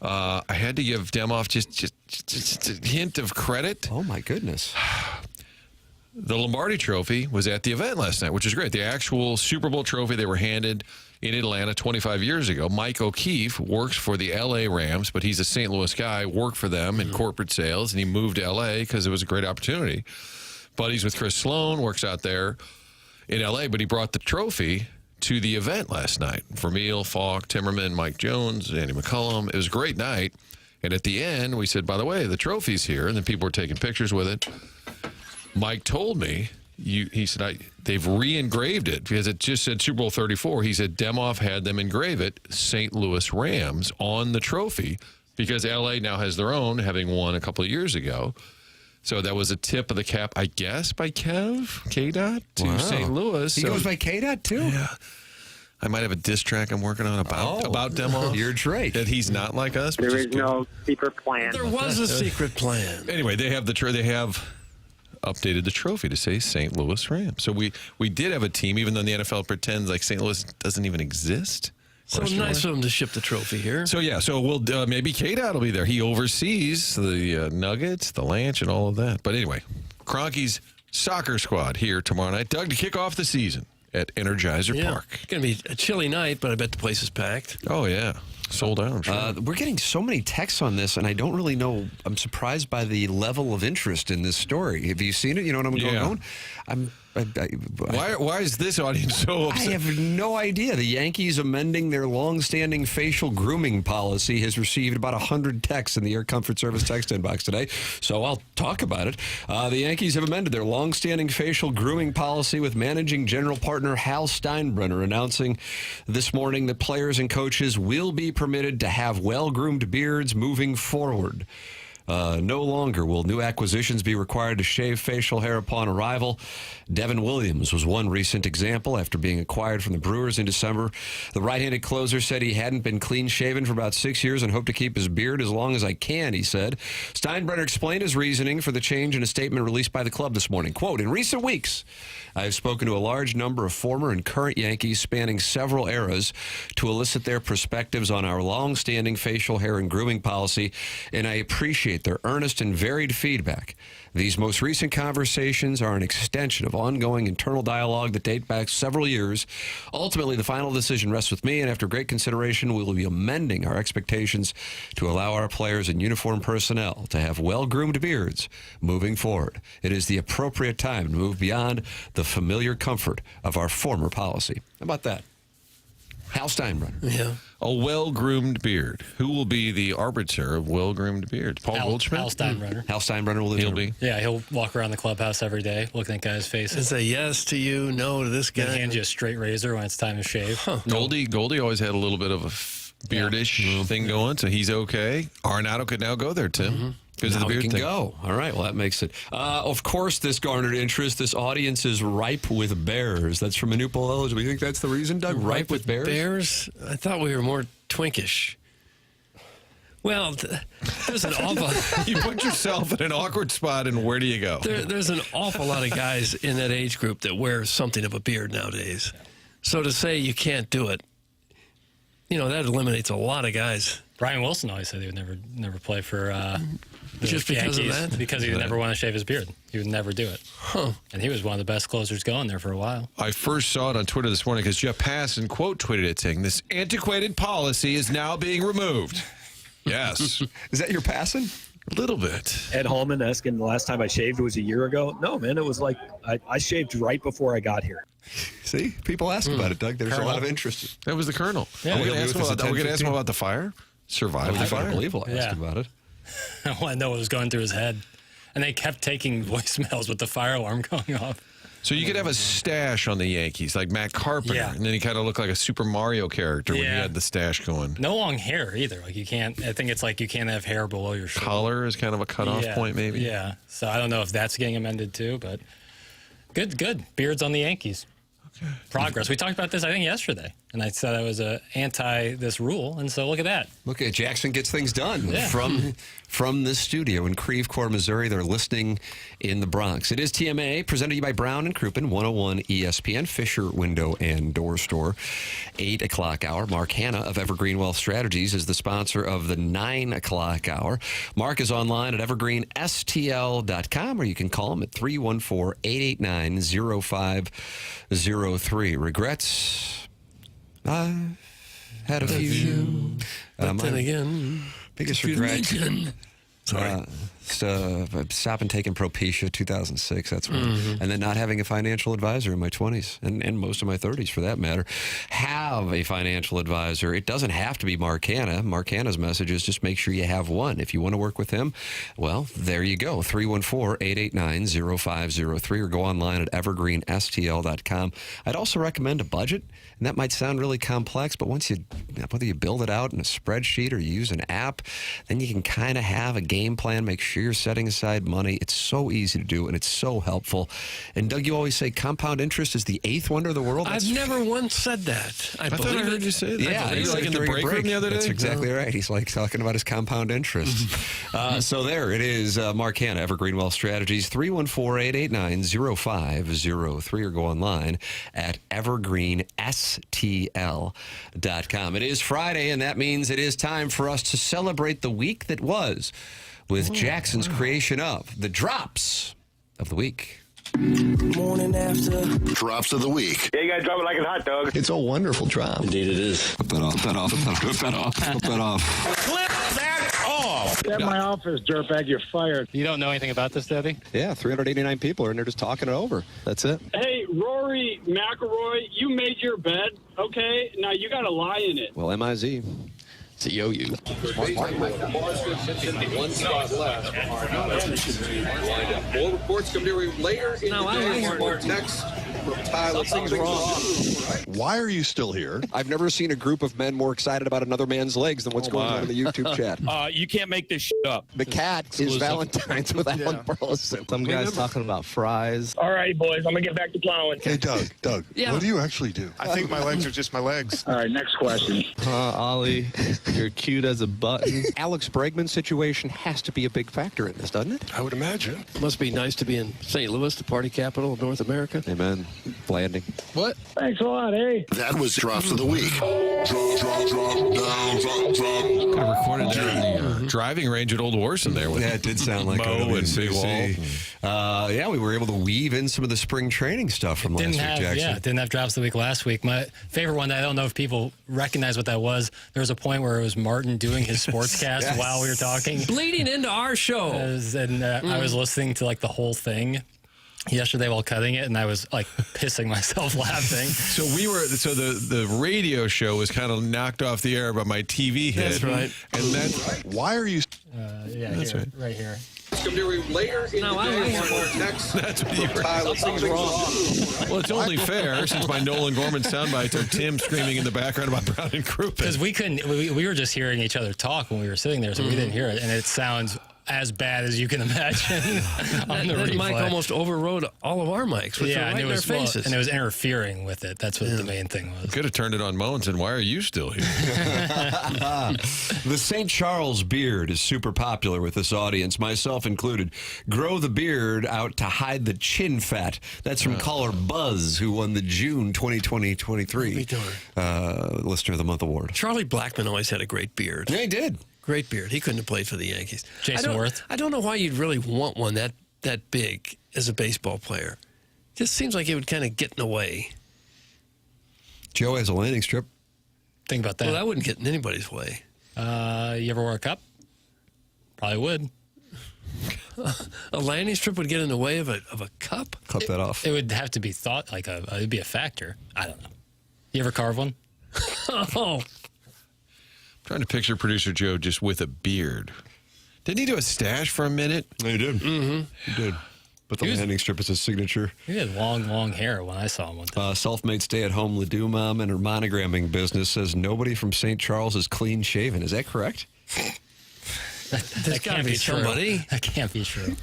I had to give Demoff just a hint of credit. Oh, my goodness. The Lombardi Trophy was at the event last night, which is great. The actual Super Bowl trophy they were handed in Atlanta 25 years ago. Mike O'Keefe works for the L.A. Rams, but he's a St. Louis guy, worked for them in corporate sales, and he moved to L.A. because it was a great opportunity. Buddies with Chris Sloan, works out there in L.A., but he brought the trophy to the event last night. Vermeil, Falk, Timmerman, Mike Jones, Andy McCullum. It was a great night. And at the end, we said, by the way, the trophy's here. And then people were taking pictures with it. Mike told me, he said, they've re-engraved it because it just said Super Bowl 34. He said Demoff had them engrave it, St. Louis Rams, on the trophy because L.A. now has their own, having won a couple of years ago. So that was a tip of the cap, I guess, by K-Dot to St. Louis. He goes by K-Dot, too? Yeah. I might have a diss track I'm working on about Demoff. You're right. That he's not like us. There is no secret plan. There was a secret plan. Anyway, they have updated the trophy to say St. Louis Rams. So we did have a team, even though the NFL pretends like St. Louis doesn't even exist. So nice of them to ship the trophy here. So we'll maybe K-Dot will be there. He oversees the Nuggets, the Lanch, and all of that. But anyway, Kroenke's soccer squad here tomorrow night. Doug, to kick off the season at Energizer Park. It's going to be a chilly night, but I bet the place is packed. Oh, yeah. Sold out, I'm sure. We're getting so many texts on this, and I don't really know. I'm surprised by the level of interest in this story. Have you seen it? You know what I'm going? Why is this audience so upset? I have no idea. The Yankees amending their long-standing facial grooming policy has received about 100 texts in the Air Comfort Service text inbox today, so I'll talk about it. The Yankees have amended their long-standing facial grooming policy with managing general partner Hal Steinbrenner announcing this morning that players and coaches will be permitted to have well-groomed beards moving forward. No longer will new acquisitions be required to shave facial hair upon arrival. Devin Williams was one recent example after being acquired from the Brewers in December. The right-handed closer said he hadn't been clean-shaven for about 6 years and hoped to keep his beard as long as I can, he said. Steinbrenner explained his reasoning for the change in a statement released by the club this morning. Quote, in recent weeks, I have spoken to a large number of former and current Yankees spanning several eras to elicit their perspectives on our long-standing facial hair and grooming policy, and I appreciate their earnest and varied feedback. These most recent conversations are an extension of ongoing internal dialogue that date back several years. Ultimately, the final decision rests with me, and after great consideration, we will be amending our expectations to allow our players and uniform personnel to have well-groomed beards moving forward. It is the appropriate time to move beyond the familiar comfort of our former policy. How about that? Hal Steinbrenner. Yeah. A well-groomed beard. Who will be the arbiter of well-groomed beards? Paul Goldschmidt? Hal Steinbrenner. Hal Steinbrenner will He'll be. Yeah, he'll walk around the clubhouse every day looking at guys' faces. And say yes to you, no to this guy. And hand you a straight razor when it's time to shave. Goldie always had a little bit of a beardish thing going, so he's okay. Arenado could now go there, Tim. Because of the beard can thing. Go. All right, well, that makes it. Of course, this garnered interest. This audience is ripe with bears. That's from Manupal Eligible. You think that's the reason, Doug? Ripe with bears? Bears? I thought we were more twinkish. Well, there's an awful... You put yourself in an awkward spot, and where do you go? There's an awful lot of guys in that age group that wear something of a beard nowadays. So to say you can't do it, that eliminates a lot of guys. Brian Wilson always said he would never play for the just because Yankees of that? because he would never want to shave his beard. He would never do it. And he was one of the best closers going there for a while. I first saw it on Twitter this morning because Jeff Passan quote tweeted it saying, this antiquated policy is now being removed. Yes. Is that your Passan? A little bit. Ed Hallman asking the last time I shaved was a year ago. No, man, it was like I shaved right before I got here. See, people ask about it, Doug. There's a lot of interest. That was the Colonel. Yeah. Are we going to ask him about the fire? Survived the fire? Unbelievable. I asked about it. I want to know what was going through his head. And they kept taking voicemails with the fire alarm going off. So you could have a stash on the Yankees, like Matt Carpenter, and then he kind of looked like a Super Mario character when you had the stash going. No long hair either. Like you can't. I think it's like you can't have hair below your shoulder. Collar is kind of a cutoff point, maybe. Yeah. So I don't know if that's getting amended too, but good. Beards on the Yankees. Okay. Progress. We talked about this, I think, yesterday, and I said I was anti this rule, and so look at that. Look at Jackson gets things done from this studio in Creve Coeur, Missouri. They're listening in the Bronx. It is TMA, presented to you by Brown and Crouppen, 101 ESPN, Fisher Window and Door Store, 8 o'clock hour. Mark Hanna of Evergreen Wealth Strategies is the sponsor of the 9 o'clock hour. Mark is online at evergreenstl.com, or you can call him at 314-889-0503. Regrets? I've had a few. But then again, biggest regret. Stopping taking Propecia 2006. That's one. And then not having a financial advisor in my 20s and most of my 30s for that matter. Have a financial advisor. It doesn't have to be Mark Hanna. Mark Hanna's message is just make sure you have one. If you want to work with him, well, there you go. 314-889-0503 or go online at evergreenstl.com. I'd also recommend a budget. And that might sound really complex, but whether you build it out in a spreadsheet or you use an app, then you can kind of have a game plan, make sure you're setting aside money. It's so easy to do, and it's so helpful. And Doug, you always say compound interest is the eighth wonder of the world. I've never once said that. I thought I heard you say that. Yeah, he's like in the break room the other day. That's exactly right. He's like talking about his compound interest. So there it is. Mark Hanna, Evergreen Wealth Strategies, 314-889-0503, or go online at evergreenstl.com. It is Friday, and that means it is time for us to celebrate the week that was with Jackson's creation of the Drops of the Week. Morning After. Drops of the week. Yeah, you gotta drop it like a hot dog. It's a wonderful drop. Indeed it is. Flip that off. Flip that off. Flip that off. Flip that off. Flip that off. Get my office, dirtbag. You're fired. You don't know anything about this, Debbie? Yeah, 389 people are in there just talking it over. That's it. Hey, Rory McIlroy, you made your bed, okay? Now you got to lie in it. Well, MIZ. It's a yo-yo. One spot left. More reports come to you later in the day. More text from Tyler. Something's wrong. Why are you still here? I've never seen a group of men more excited about another man's legs than what's going on in the YouTube chat. You can't make this shit up. The cat is Valentine's with Alan Burleson. Some guys talking about fries. All right, boys, I'm going to get back to plowing. Hey, Doug, Yeah. what do you actually do? I think my legs are just my legs. All right, next question. Ollie, you're cute as a button. Alex Bregman's situation has to be a big factor in this, doesn't it? I would imagine. Must be nice to be in St. Louis, the party capital of North America. Amen. Landing. What? Thanks a lot, hey. That was Drops of the Week. Drop, down, drop. Kind of recorded there in the driving range at Old Warson there. With Yeah, it did sound like Mo and Big Wall. Yeah, we were able to weave in some of the spring training stuff from last week, Jackson. Yeah, didn't have drops of the week last week. My favorite one, I don't know if people recognize what that was. There was a point where it was Martin doing his sportscast while we were talking. Bleeding into our show. I was listening to like the whole thing yesterday while cutting it, and I was like pissing myself laughing. So the radio show was kind of knocked off the air, but my TV hit. That's right. And that's why are you? That's here, right here. Come to you later in the day. More text. That's what you were. Tyler. Something's wrong. Well, it's only fair since my Nolan Gorman soundbites are Tim screaming in the background about Brown and Crouppen. Because we couldn't, we were just hearing each other talk when we were sitting there, so we didn't hear it, and it sounds as bad as you can imagine on the that replay. mic almost overrode all of our mics, which were right in our faces. And it was interfering with it. That's what the main thing was. Could have turned it on Mo and said, "Why are you still here?" The St. Charles beard is super popular with this audience, myself included. Grow the beard out to hide the chin fat. That's from caller Buzz, who won the June 2023 Listener of the Month award. Charlie Blackmon always had a great beard. Yeah, he did. Great beard. He couldn't have played for the Yankees. Jason Worth. I don't know why you'd really want one that big as a baseball player. Just seems like it would kind of get in the way. Joe has a landing strip. Think about that. Well, that wouldn't get in anybody's way. You ever wear a cup? Probably would. A landing strip would get in the way of a cup? Clip that off. It would have to be thought like it'd be a factor. I don't know. You ever carve one? Oh. Trying to picture producer Joe just with a beard. Didn't he do a stash for a minute? He did. Mm-hmm. He did. But the landing strip is his signature. He had long hair when I saw him one time. Self-made stay-at-home Ledoux mom and her monogramming business says nobody from St. Charles is clean-shaven. Is that correct? There's got to be somebody. That can't be true.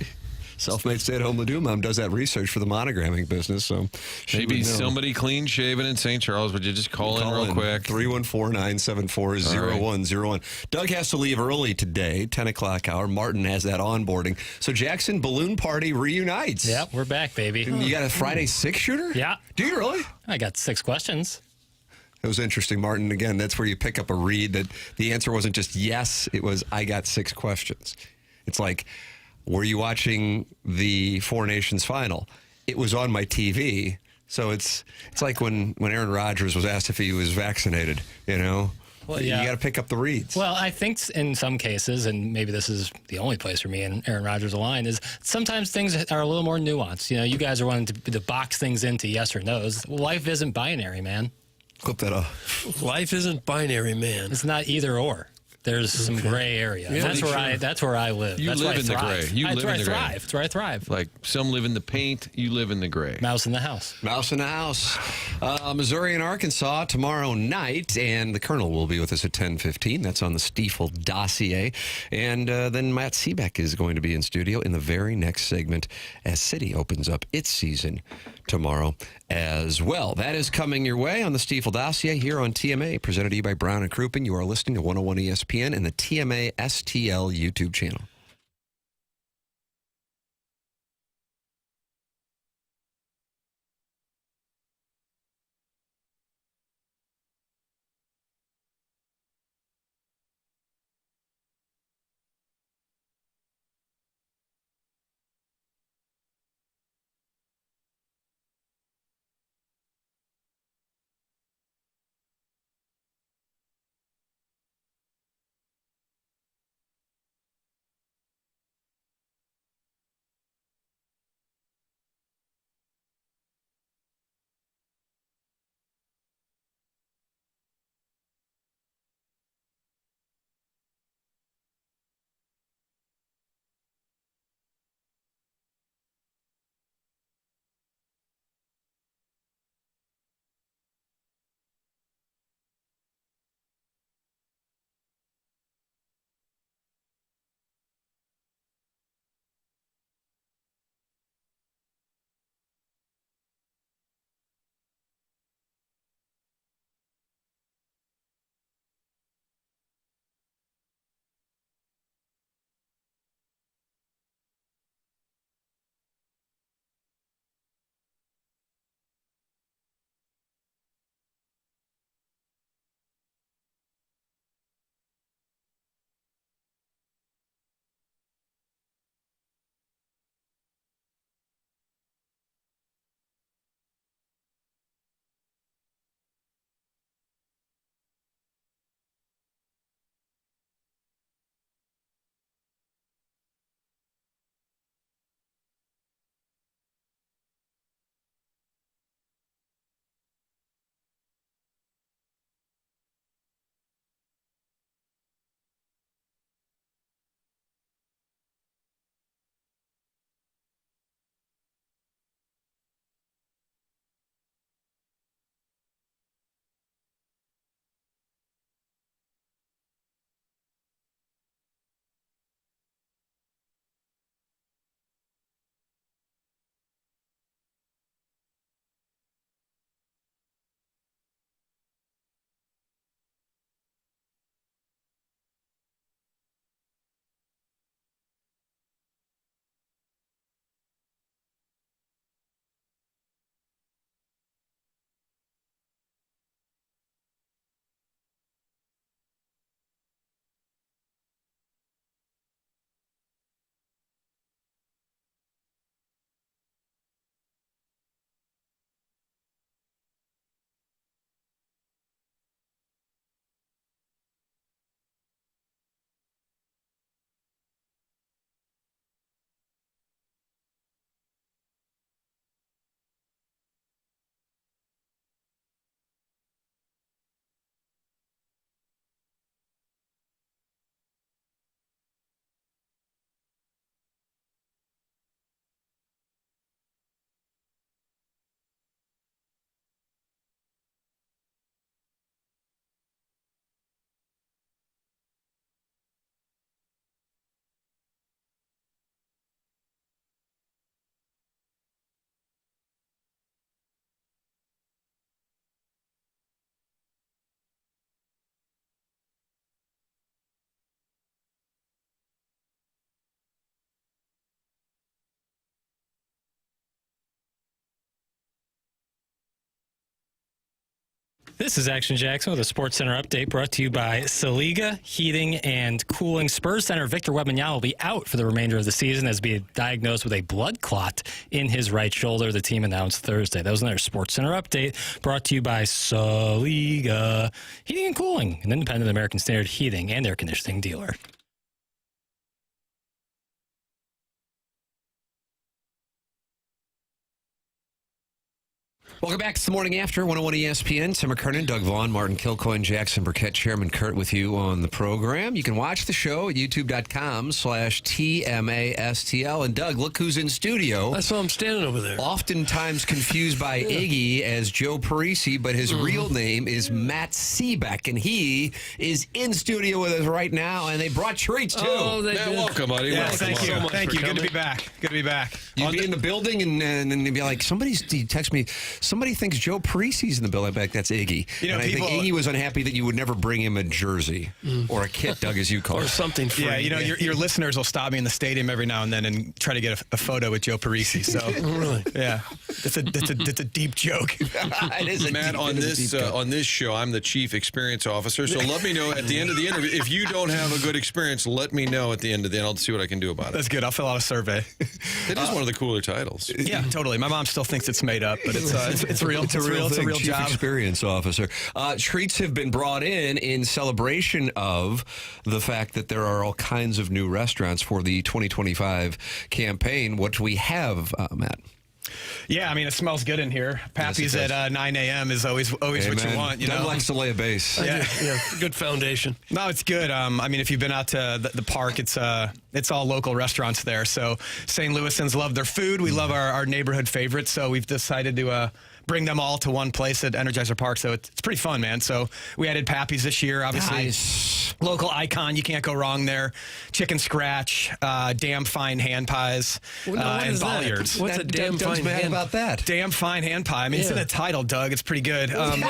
Self-made stay-at-home Ledoux mom does that research for the monogramming business, so maybe somebody clean-shaven in St. Charles. Would you just call in real quick? 314-974-0101. Doug has to leave early today, 10 o'clock hour. Martin has that onboarding. So Jackson Balloon Party reunites. Yep, we're back, baby. You got a Friday six-shooter? Yeah. Do you really? I got 6 questions. It was interesting, Martin. Again, that's where you pick up a read that the answer wasn't just yes, it was I got 6 questions. It's like, were you watching the Four Nations final? It was on my TV. So it's like when Aaron Rodgers was asked if he was vaccinated, you know? Well, yeah. You got to pick up the reads. Well, I think in some cases, and maybe this is the only place where me and Aaron Rodgers align, is sometimes things are a little more nuanced. You know, you guys are wanting to box things into yes or no's. Life isn't binary, man. Clip that off. Life isn't binary, man. It's not either or. There's some gray area. Yeah, that's where I live. You that's live where in the gray. You live in the gray. That's where I thrive. Like some live in the paint, you live in the gray. Mouse in the house. Mouse in the house. Missouri and Arkansas tomorrow night, and the Colonel will be with us at 10:15. That's on the Stiefel dossier. And then Matt Seebeck is going to be in studio in the very next segment as City opens up its season tomorrow as well. That is coming your way on the Stiefel dossier here on TMA, presented to you by Brown and Crouppen. You are listening to 101 ESPN and the TMA STL YouTube channel. This is Action Jackson with a Sports Center update brought to you by Saliga Heating and Cooling. Spurs center Victor Wembanyama will be out for the remainder of the season as being diagnosed with a blood clot in his right shoulder, the team announced Thursday. That was another Sports Center update brought to you by Saliga Heating and Cooling, an independent American Standard heating and air conditioning dealer. Welcome back to the Morning After 101 ESPN. Tim McKernan, Doug Vaughn, Martin Kilcoyne, Jackson Burkett, Chairman Kurt with you on the program. You can watch the show at youtube.com/TMASTL. And Doug, look who's in studio. I saw him standing over there. Oftentimes confused by Iggy as Joe Parisi, but his real name is Matt Seebeck, and he is in studio with us right now, and they brought treats, too. Oh, Matt, welcome, buddy. Yes, thank you. so much Thank for you. Good to coming. be back. Good to be back. You'd be in the building, and they'd be like, he texts me, somebody thinks Joe Parisi's in the building. Back, that's Iggy. You know, and I think Iggy was unhappy that you would never bring him a jersey or a kit, Doug, as you call Or it. something free. Yeah, you know, your listeners will stop me in the stadium every now and then and try to get a photo with Joe Parisi. So, Really? yeah, it's a deep joke. It is a Matt, deep- on it is a this deep cut. on this show, I'm the chief experience officer. So let me know at the end of the interview. If you don't have a good experience, let me know at the end of the end. I'll see what I can do about it. That's good. I'll fill out a survey. It is one of the cooler titles. Yeah, totally. My mom still thinks it's made up, but it's real. It's real. It's a thing, real Chief job. Experience Officer. Treats have been brought in celebration of the fact that there are all kinds of new restaurants for the 2025 campaign. What do we have, Matt? Yeah, I mean, it smells good in here. Pappy's Yes, it at 9 a.m. is always what you want. You Doug know, likes to lay a base. Yeah. Good foundation. No, it's good. I mean, if you've been out to the park, it's all local restaurants there. So St. Louisans love their food. We love our neighborhood favorites. So we've decided to bring them all to one place at Energizer Park. So it's pretty fun, man. So we added Pappy's this year, obviously. Nice. Local icon. You can't go wrong there. Chicken scratch, damn fine hand pies, Well, no, what and is that? bollards. What's a damn Doug's fine mad hand? about that. Damn fine hand pie. I mean, it's in the title, Doug. It's pretty good. Don't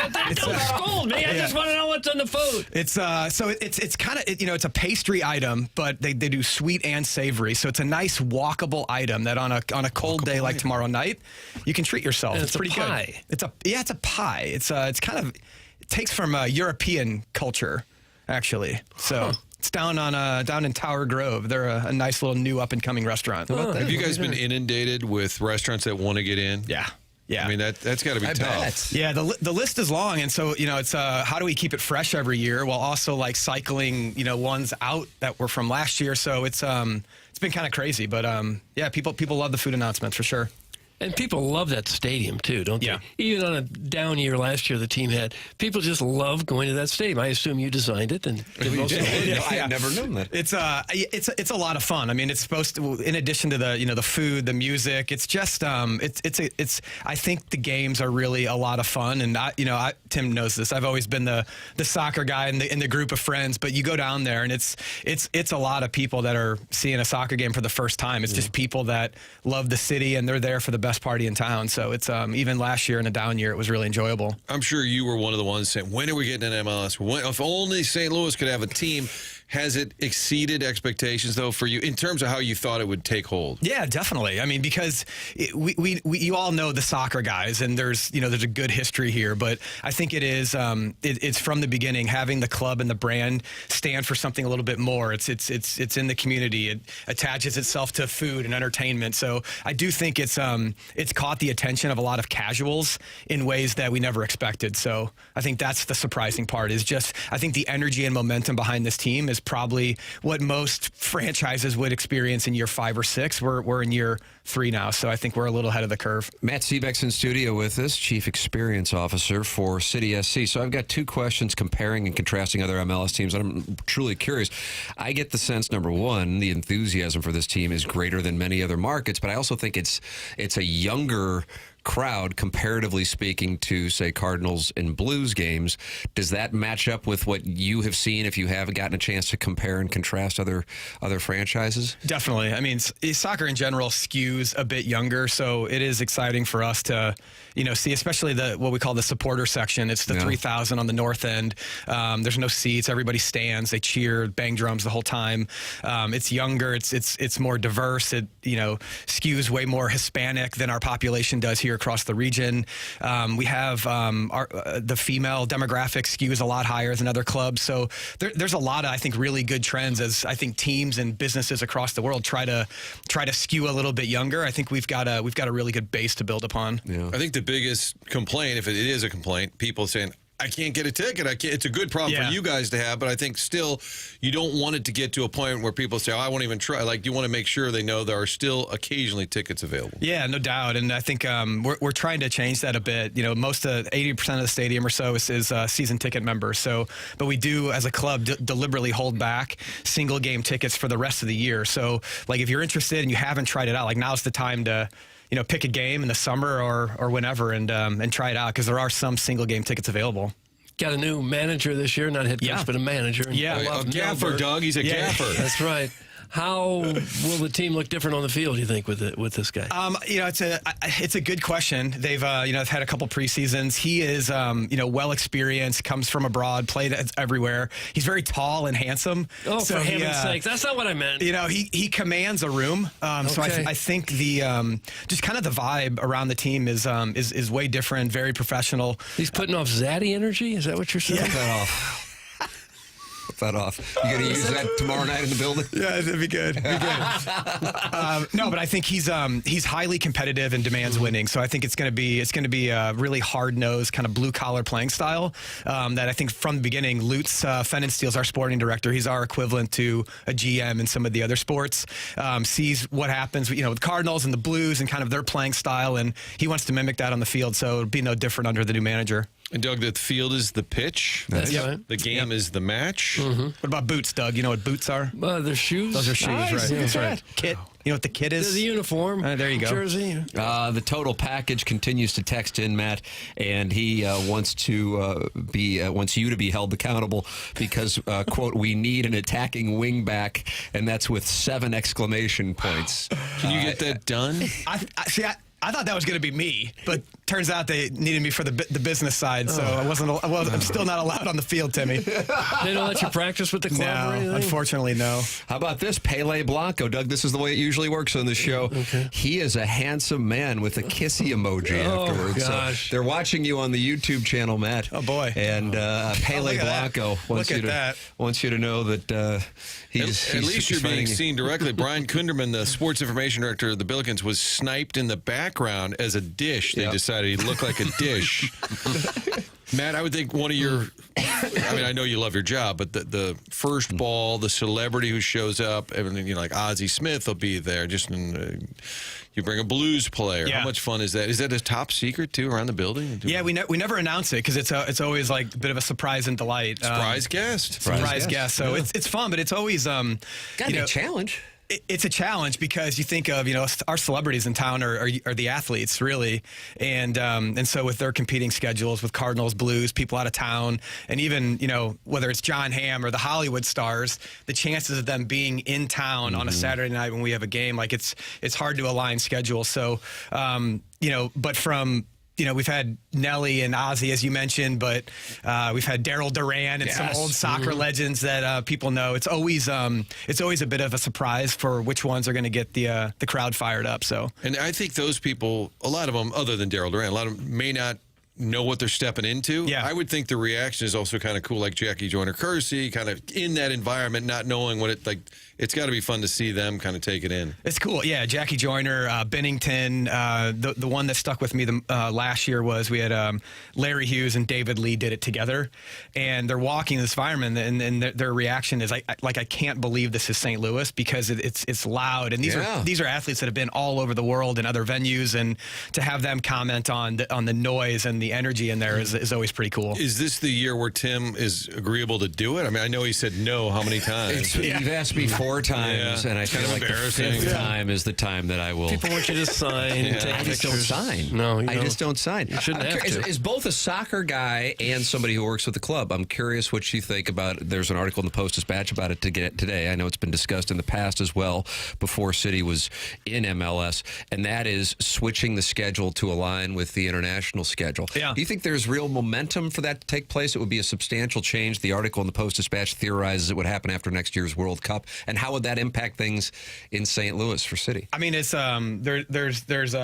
scold me. I just want to know what's on the food. It's it's kind of it's a pastry item, but they do sweet and savory. So it's a nice walkable item that on a cold day like tomorrow night, you can treat yourself. And it's it's a pretty pie. good. It's a pie. It's kind of it takes from European culture actually. So. It's down in Tower Grove. They're a nice little new up and coming restaurant. Have you guys been inundated with restaurants that want to get in? Yeah. Yeah. I mean, that's got to be tough. bet. Yeah, the list is long, and so it's how do we keep it fresh every year while also like cycling ones out that were from last year. So it's been kind of crazy, but yeah, people love the food announcements for sure. And people love that stadium, too, don't they? Even on a down year last year the team had, people just love going to that stadium. I assume you designed it. And I had never known that. It's a lot of fun. I mean, it's supposed to, in addition to the food, the music, it's just it's I think the games are really a lot of fun. And Tim knows this. I've always been the soccer guy in the group of friends, but you go down there and it's a lot of people that are seeing a soccer game for the first time. It's just people that love the city and they're there for the best party in town. So it's even last year in a down year, it was really enjoyable. I'm sure you were one of the ones saying, when are we getting an MLS? If only St. Louis could have a team. Has it exceeded expectations, though, for you in terms of how you thought it would take hold? Yeah, definitely. I mean, because you all know the soccer guys, and there's a good history here. But I think it is it's from the beginning having the club and the brand stand for something a little bit more. It's in the community. It attaches itself to food and entertainment. So I do think it's caught the attention of a lot of casuals in ways that we never expected. So I think that's the surprising part. Is just I think the energy and momentum behind this team is probably what most franchises would experience in year 5 or 6. We're in year 3 now, so I think we're a little ahead of the curve. Matt Seebeck's in studio with us, Chief Experience Officer for CIty SC. So I've got 2 questions comparing and contrasting other MLS teams, and I'm truly curious. I get the sense, number one, the enthusiasm for this team is greater than many other markets, but I also think it's a younger crowd, comparatively speaking, to, say, Cardinals and Blues games. Does that match up with what you have seen if you haven't gotten a chance to compare and contrast other franchises? Definitely. I mean, soccer in general skews a bit younger, so it is exciting for us to, see, especially what we call the supporter section. It's the 3,000 on the north end. There's no seats. Everybody stands. They cheer, bang drums the whole time. It's younger. It's more diverse. It skews way more Hispanic than our population does here here across the region. We have the female demographic skews a lot higher than other clubs. So there's a lot of, I think, really good trends as I think teams and businesses across the world try to skew a little bit younger. I think we've got a really good base to build upon. Yeah. I think the biggest complaint, if it is a complaint, people saying, I can't get a ticket. It's a good problem for you guys to have, but I think still you don't want it to get to a point where people say, I won't even try. Like, you want to make sure they know there are still occasionally tickets available. Yeah, no doubt. And I think we're trying to change that a bit. You know, most of 80% of the stadium or so is season ticket members. So, but we do, as a club, deliberately hold back single game tickets for the rest of the year. So, like, if you're interested and you haven't tried it out, like, now's the time to, you know, pick a game in the summer or whenever and try it out, because there are some single game tickets available. Got a new manager this year, not head coach, but a manager. A gaffer, Doug. He's a gaffer. That's right. How will the team look different on the field, you think, with this guy? You know, it's a good question. They've I've had a couple preseasons. He is well experienced, comes from abroad, played everywhere. He's very tall and handsome. Oh, so for heaven's sake, that's not what I meant. You know, he commands a room. So I think the just kind of the vibe around the team is way different, very professional. He's putting off Zaddy energy. Is that what you're saying? Yeah. That off. You going to use that tomorrow night in the building? Yeah, that'd be good. No, but I think he's highly competitive and demands winning. So I think it's going to be a really hard nosed kind of blue collar playing style that I think from the beginning. Lutz Fennensteel's our sporting director. He's our equivalent to a GM in some of the other sports. Sees what happens, with Cardinals and the Blues and kind of their playing style, and he wants to mimic that on the field. So it'll be no different under the new manager. And Doug, the field is the pitch. That's right. The game is the match. Mm-hmm. What about boots, Doug? You know what boots are? They're shoes. Those are shoes, nice. right? Yeah. That's right. Kit. You know what the kit is? The uniform. There you go. Jersey. The total package continues to text in, Matt, and he wants you to be held accountable because, quote, we need an attacking wing back, and that's with 7 exclamation points. Can you get that done? I thought that was going to be me, but turns out they needed me for the business side, so I'm still not allowed on the field, Timmy. They don't let you practice with the club or anything? Unfortunately, no. How about this? Pele Blanco. Doug, this is the way it usually works on the show. Okay. He is a handsome man with a kissy emoji afterwards. Gosh. So they're watching you on the YouTube channel, Matt. Oh, boy. And Pele Blanco wants you to know that he's at least you're being you. seen directly. Brian Kunderman, the sports information director of the Billikens, was sniped in the background as a dish. They decided he looked like a dish. Matt, I would think one of your, I know you love your job, but the first ball, the celebrity who shows up, everything, like Ozzie Smith will be there. Just you bring a blues player. Yeah. How much fun is that? Is that a top secret too around the building? Yeah, we never announce it because it's always like a bit of a surprise and delight. Surprise guest. Surprise guest. So it's fun, but it's always gotta be a challenge. It's a challenge because you think of, our celebrities in town are the athletes, really. And so with their competing schedules with Cardinals, Blues, people out of town, and even, whether it's Jon Hamm or the Hollywood stars, the chances of them being in town on a Saturday night when we have a game, like it's hard to align schedules. So, but from... we've had Nelly and Ozzy, as you mentioned, but we've had Daryl Duran and some old soccer legends that people know. It's always a bit of a surprise for which ones are going to get the crowd fired up. So, and I think those people, a lot of them, other than Daryl Duran, a lot of them may not know what they're stepping into. Yeah. I would think the reaction is also kind of cool, like Jackie Joyner-Kersee, kind of in that environment, not knowing what it like. It's got to be fun to see them kind of take it in. It's cool. Yeah, Jackie Joyner, Bennington. The one that stuck with me last year was we had Larry Hughes and David Lee did it together, and they're walking this environment, and their reaction is I can't believe this is St. Louis because it's loud, and these are athletes that have been all over the world in other venues, and to have them comment on the noise and the energy in there is always pretty cool. Is this the year where Tim is agreeable to do it? I mean, I know he said no how many times? You've asked me 4 times, and I feel like the 5th time is the time that I will. People want you to sign. I just don't sign. No, I just don't sign. You shouldn't have to. As both a soccer guy and somebody who works with the club, I'm curious what you think about. There's an article in the Post-Dispatch about it today. I know it's been discussed in the past as well before City was in MLS, and that is switching the schedule to align with the international schedule. Yeah. Do you think there's real momentum for that to take place? It would be a substantial change. The article in the Post-Dispatch theorizes it would happen after next year's World Cup, and how would that impact things in St. Louis for City? I mean, it's there's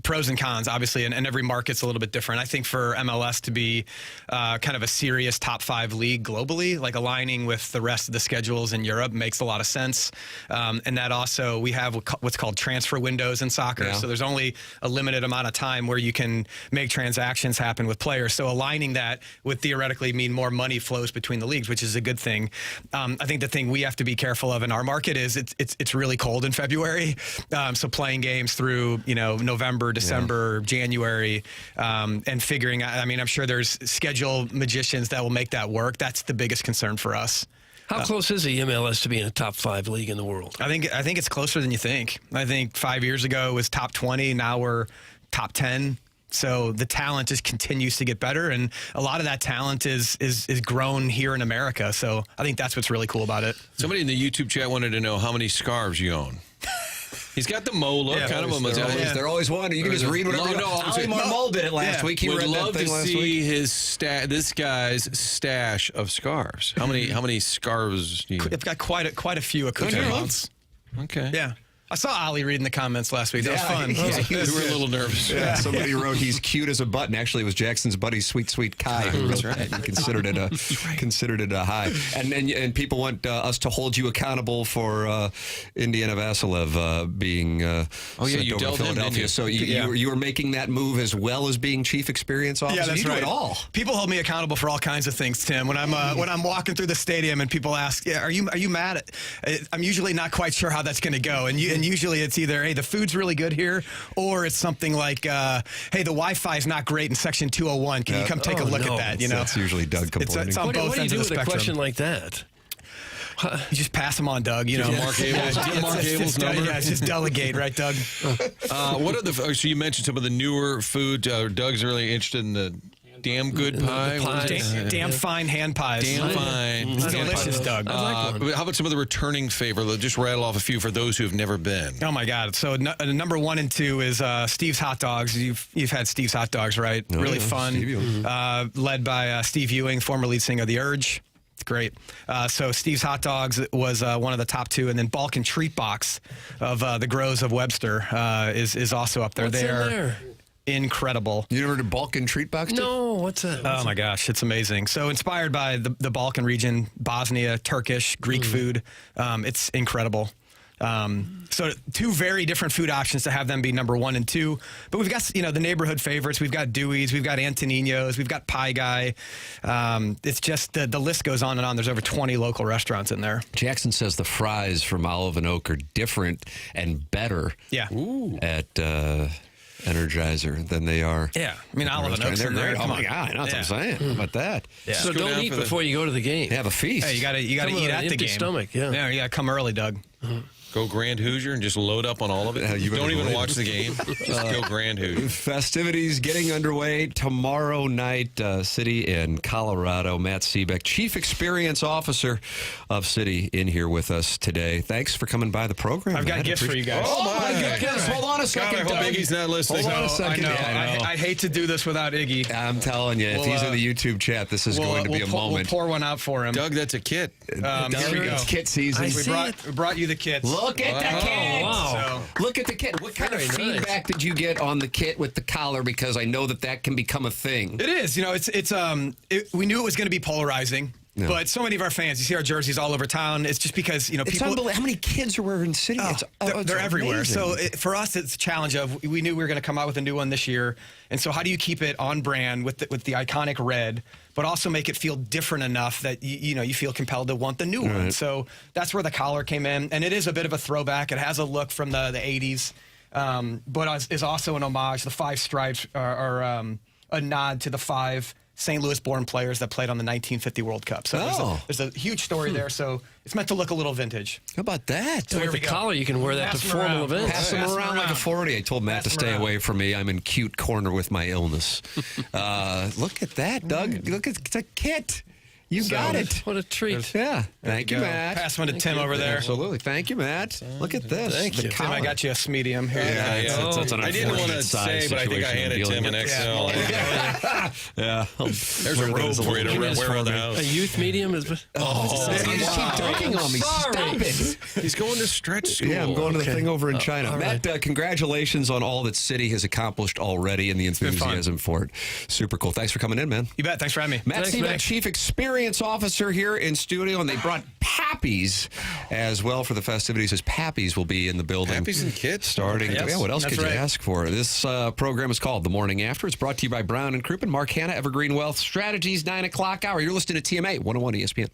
pros and cons, obviously, and every market's a little bit different. I think for MLS to be kind of a serious top 5 league globally, like aligning with the rest of the schedules in Europe makes a lot of sense. And that also, we have what's called transfer windows in soccer. Yeah. So there's only a limited amount of time where you can make transactions happen with players. So aligning that would theoretically mean more money flows between the leagues, which is a good thing. I think the thing we have to be careful of in our market is it's really cold in February. So playing games through, November, December, January, and figuring out, I'm sure there's schedule magicians that will make that work. That's the biggest concern for us. How close is the MLS to being a top 5 league in the world? I think it's closer than you think. I think 5 years ago it was top 20. Now we're top 10. So the talent just continues to get better, and a lot of that talent is grown here in America. So I think that's what's really cool about it. Somebody in the YouTube chat wanted to know how many scarves you own. He's got the Mo look, kind of a. They're always wondering. You can just read whatever. Ali Marmol did it last week. He would read love that thing to last see week. this guy's stash of scarves. How many scarves do you? I've got quite a few accoutrements. Okay. Yeah. I saw Ali reading the comments last week. That was fun. We were a little nervous. Yeah. Somebody wrote he's cute as a button. Actually, it was Jackson's buddy, Sweet Kai, who wrote that and considered it a high. And people want us to hold you accountable for Indiana Vasilev being you sent over dealt to him, Philadelphia. didn't you? So you were making that move as well as being chief experience officer. Yeah, that's you do right. it all. People hold me accountable for all kinds of things, Tim. When I'm walking through the stadium and people ask, "Are you mad?" I'm usually not quite sure how that's going to go, and usually it's either, "Hey, the food's really good here," or it's something like, "Hey, the Wi-Fi is not great in section 201. Can you come take a look at that?" That's usually Doug complaining. It's on What both do you ends do of the with a spectrum. question like that? You just pass them on, Doug. Mark Abel's number. Yeah, just delegate, right, Doug? What are so you mentioned some of the newer food. Doug's really interested in the damn good pie. Damn fine hand pies. Damn fine. It's delicious, Doug. How about some of the returning favorites? Just rattle off a few for those who have never been. Oh my God! So number 1 and 2 is Steve's Hot Dogs. You've had Steve's Hot Dogs, right? Really fun. Led by Steve Ewing, former lead singer of The Urge. It's great. So Steve's Hot Dogs was one of the top 2, and then Balkan Treat Box of the Groves of Webster is also up there. What's in there? Incredible. You never heard of Balkan Treat Box? No, what's that? Oh my gosh, it's amazing. So inspired by the Balkan region, Bosnia, Turkish, Greek food. It's incredible. So 2 very different food options to have them be number 1 and 2. But we've got, the neighborhood favorites. We've got Dewey's, we've got Antoninos, we've got Pie Guy. It's just the list goes on and on. There's over 20 local restaurants in there. Jackson says the fries from Olive and Oak are different and better at Energizer than they are. Yeah. Olive and Oak's in there. Oh my God, that's what I'm saying. How about that? Yeah. So don't eat before you go to the game. Have a feast. Hey, you gotta eat at the game. Stomach, yeah. Yeah, you gotta come early, Doug. Go Grand Hoosier and just load up on all of it. You don't even watch the game. Just go Grand Hoosier. Festivities getting underway tomorrow night. City in Colorado. Matt Seebeck, Chief Experience Officer of City, in here with us today. Thanks for coming by the program. I've got gifts for you guys. Oh my goodness! Hold on a second. God, I hope Iggy's not listening. Hold on a second. I know. I hate to do this without Iggy. I'm telling you, if he's in the YouTube chat, this is going to be a moment. We'll pour one out for him. Doug, that's a kit. Here we go. It's kit season. We brought you the kits. Look at the kit. Wow. Look at the kit. What kind of feedback did you get on the kit with the collar? Because I know that can become a thing. It is. We knew it was going to be polarizing. No. But so many of our fans, you see our jerseys all over town. It's just because, it's people. Unbelievable. How many kids are wearing City? They're everywhere. Amazing. So for us, it's a challenge of, we knew we were going to come out with a new one this year. And so how do you keep it on brand with the iconic red, but also make it feel different enough that, you feel compelled to want the new one. So that's where the collar came in. And it is a bit of a throwback. It has a look from the 80s, but is also an homage. The 5 stripes are a nod to the 5 St. Louis-born players that played on the 1950 World Cup. So there's a huge story there. So it's meant to look a little vintage. How about that? So with the collar, you can wear that to formal events. Pass them around like a 40. I told Matt to stay away from me. I'm in cute corner with my illness. Look at that, Doug. Look at the kit. You got it. What a treat. Yeah. Thank you, Matt. Pass one to Tim over there. Absolutely. Thank you, Matt. Look at this. Thank you. Tim, I got you a medium here. Yeah, It's an I didn't want to unfortunate say, size but I think I situation handed dealing Tim an with. XL. Yeah. There's a robe for you to wear around the house. A youth medium is. You just keep dunking on me. Sorry. Stop it. He's going to stretch school. Yeah, I'm going to the thing over in China. all Matt, congratulations on all that City has accomplished already and the enthusiasm for it. Super cool. Thanks for coming in, man. You bet. Thanks for having me. Matt Thanks, Seaback, Matt. Chief Experience Officer here in studio, and they brought Pappies as well for the festivities, as Pappies will be in the building. Pappies and kits. Starting. Yes, Yeah, what else that's could you right. ask for? This program is called The Morning After. It's brought to you by Brown and Crouppen, Mark Hanna, Evergreen Wealth Strategies, 9 o'clock hour. You're listening to TMA 101 ESPN.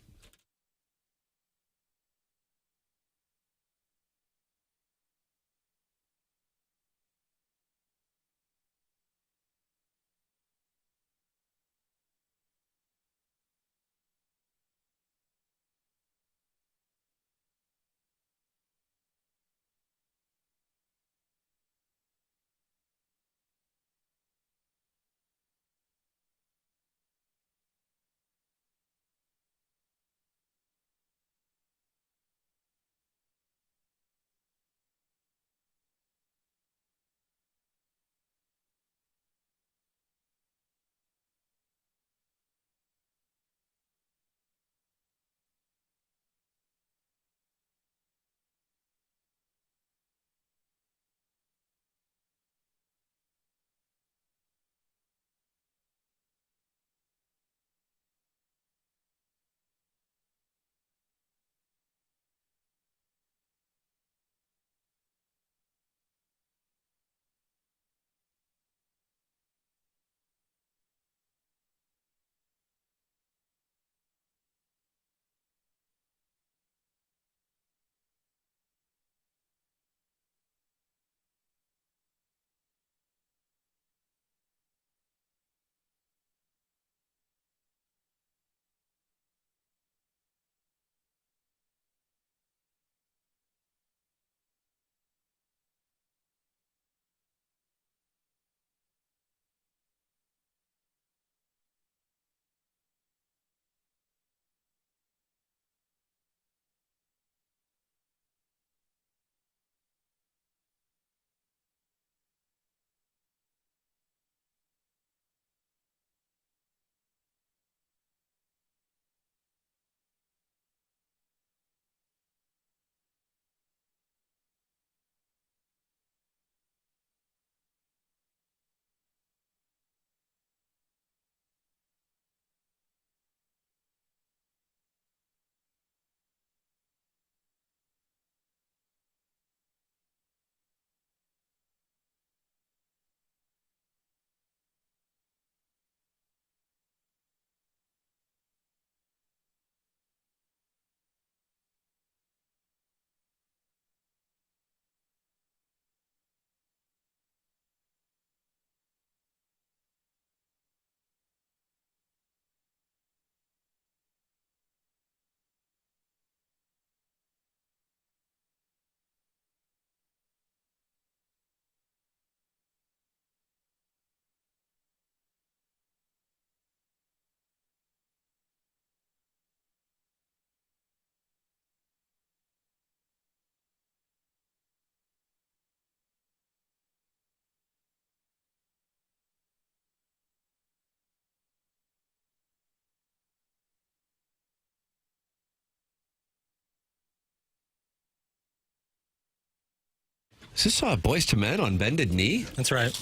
Is this Boys to Men on Bended Knee? That's right.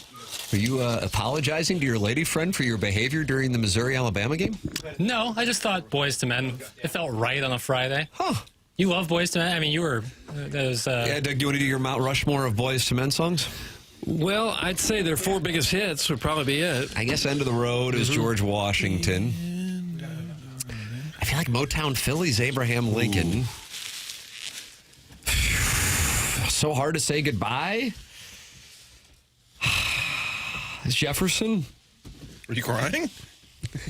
Are you apologizing to your lady friend for your behavior during the Missouri-Alabama game? No, I just thought Boys to Men. It felt right on a Friday. Huh. You love Boys to Men? I mean, you were. Those. Yeah, Doug, do you want to do your Mount Rushmore of Boys to Men songs? Well, I'd say their 4 biggest hits would probably be it. I guess End of the Road is George Washington. I feel like Motown Philly's Abraham Lincoln. So hard to say goodbye. Is Jefferson? Are you crying?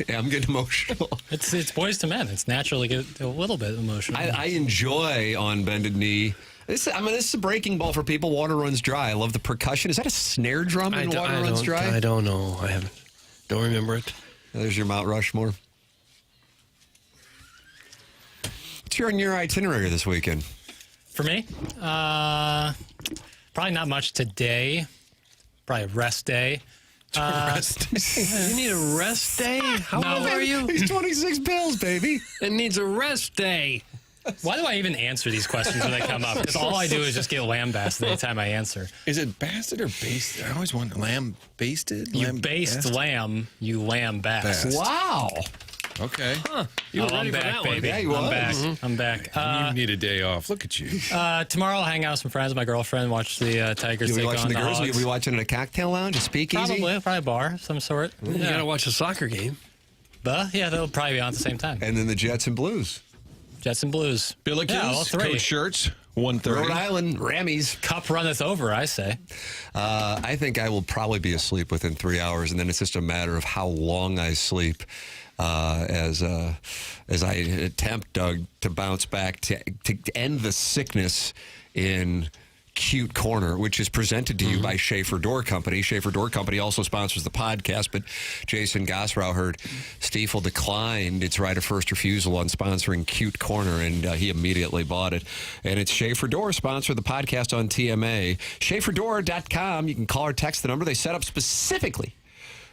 Yeah, I'm getting emotional. It's Boys to Men. It's naturally get a little bit emotional. I enjoy On Bended Knee. This is a breaking ball for people. Water Runs Dry. I love the percussion. Is that a snare drum in Water Runs Dry? I don't know. Don't remember it. There's your Mount Rushmore. What's on your itinerary this weekend? For me, probably not much today. Probably a rest day. You need a rest day? How old are you? He's 26 pills, baby. It needs a rest day. Why do I even answer these questions when they come up? Because all I do is just get lambasted anytime I answer. Is it basted or basted? I always wonder. Lamb basted? You baste lamb, you lambast. Wow. Okay. Huh. You were ready I'm for back, that baby. one. Yeah, you I'm was. back. I'm back. You need a day off. Look at you. Tomorrow I'll hang out with some friends, my girlfriend, watch the Tigers You'll be take watching on the the girls? Hogs. You'll be watching at a cocktail lounge, a speakeasy? Probably a bar of some sort. You got to watch a soccer game. Yeah, they'll probably be on at the same time. And then the Jets and Blues. Jets and Blues. Billikens, Yeah, all three. Coach Shirts, 1:30. Rhode Island, Rammies. Cup runneth over, I say. I think I will probably be asleep within 3 hours, and then it's just a matter of how long I sleep as I attempt, Doug, to bounce back to end the sickness in Cute Corner, which is presented to you by Schaefer Door Company. Schaefer Door Company also sponsors the podcast, but Jason Gosrow heard Stiefel declined its right of first refusal on sponsoring Cute Corner, and he immediately bought it. And it's Schaefer Door, sponsor the podcast on TMA. SchaeferDoor.com. You can call or text the number they set up specifically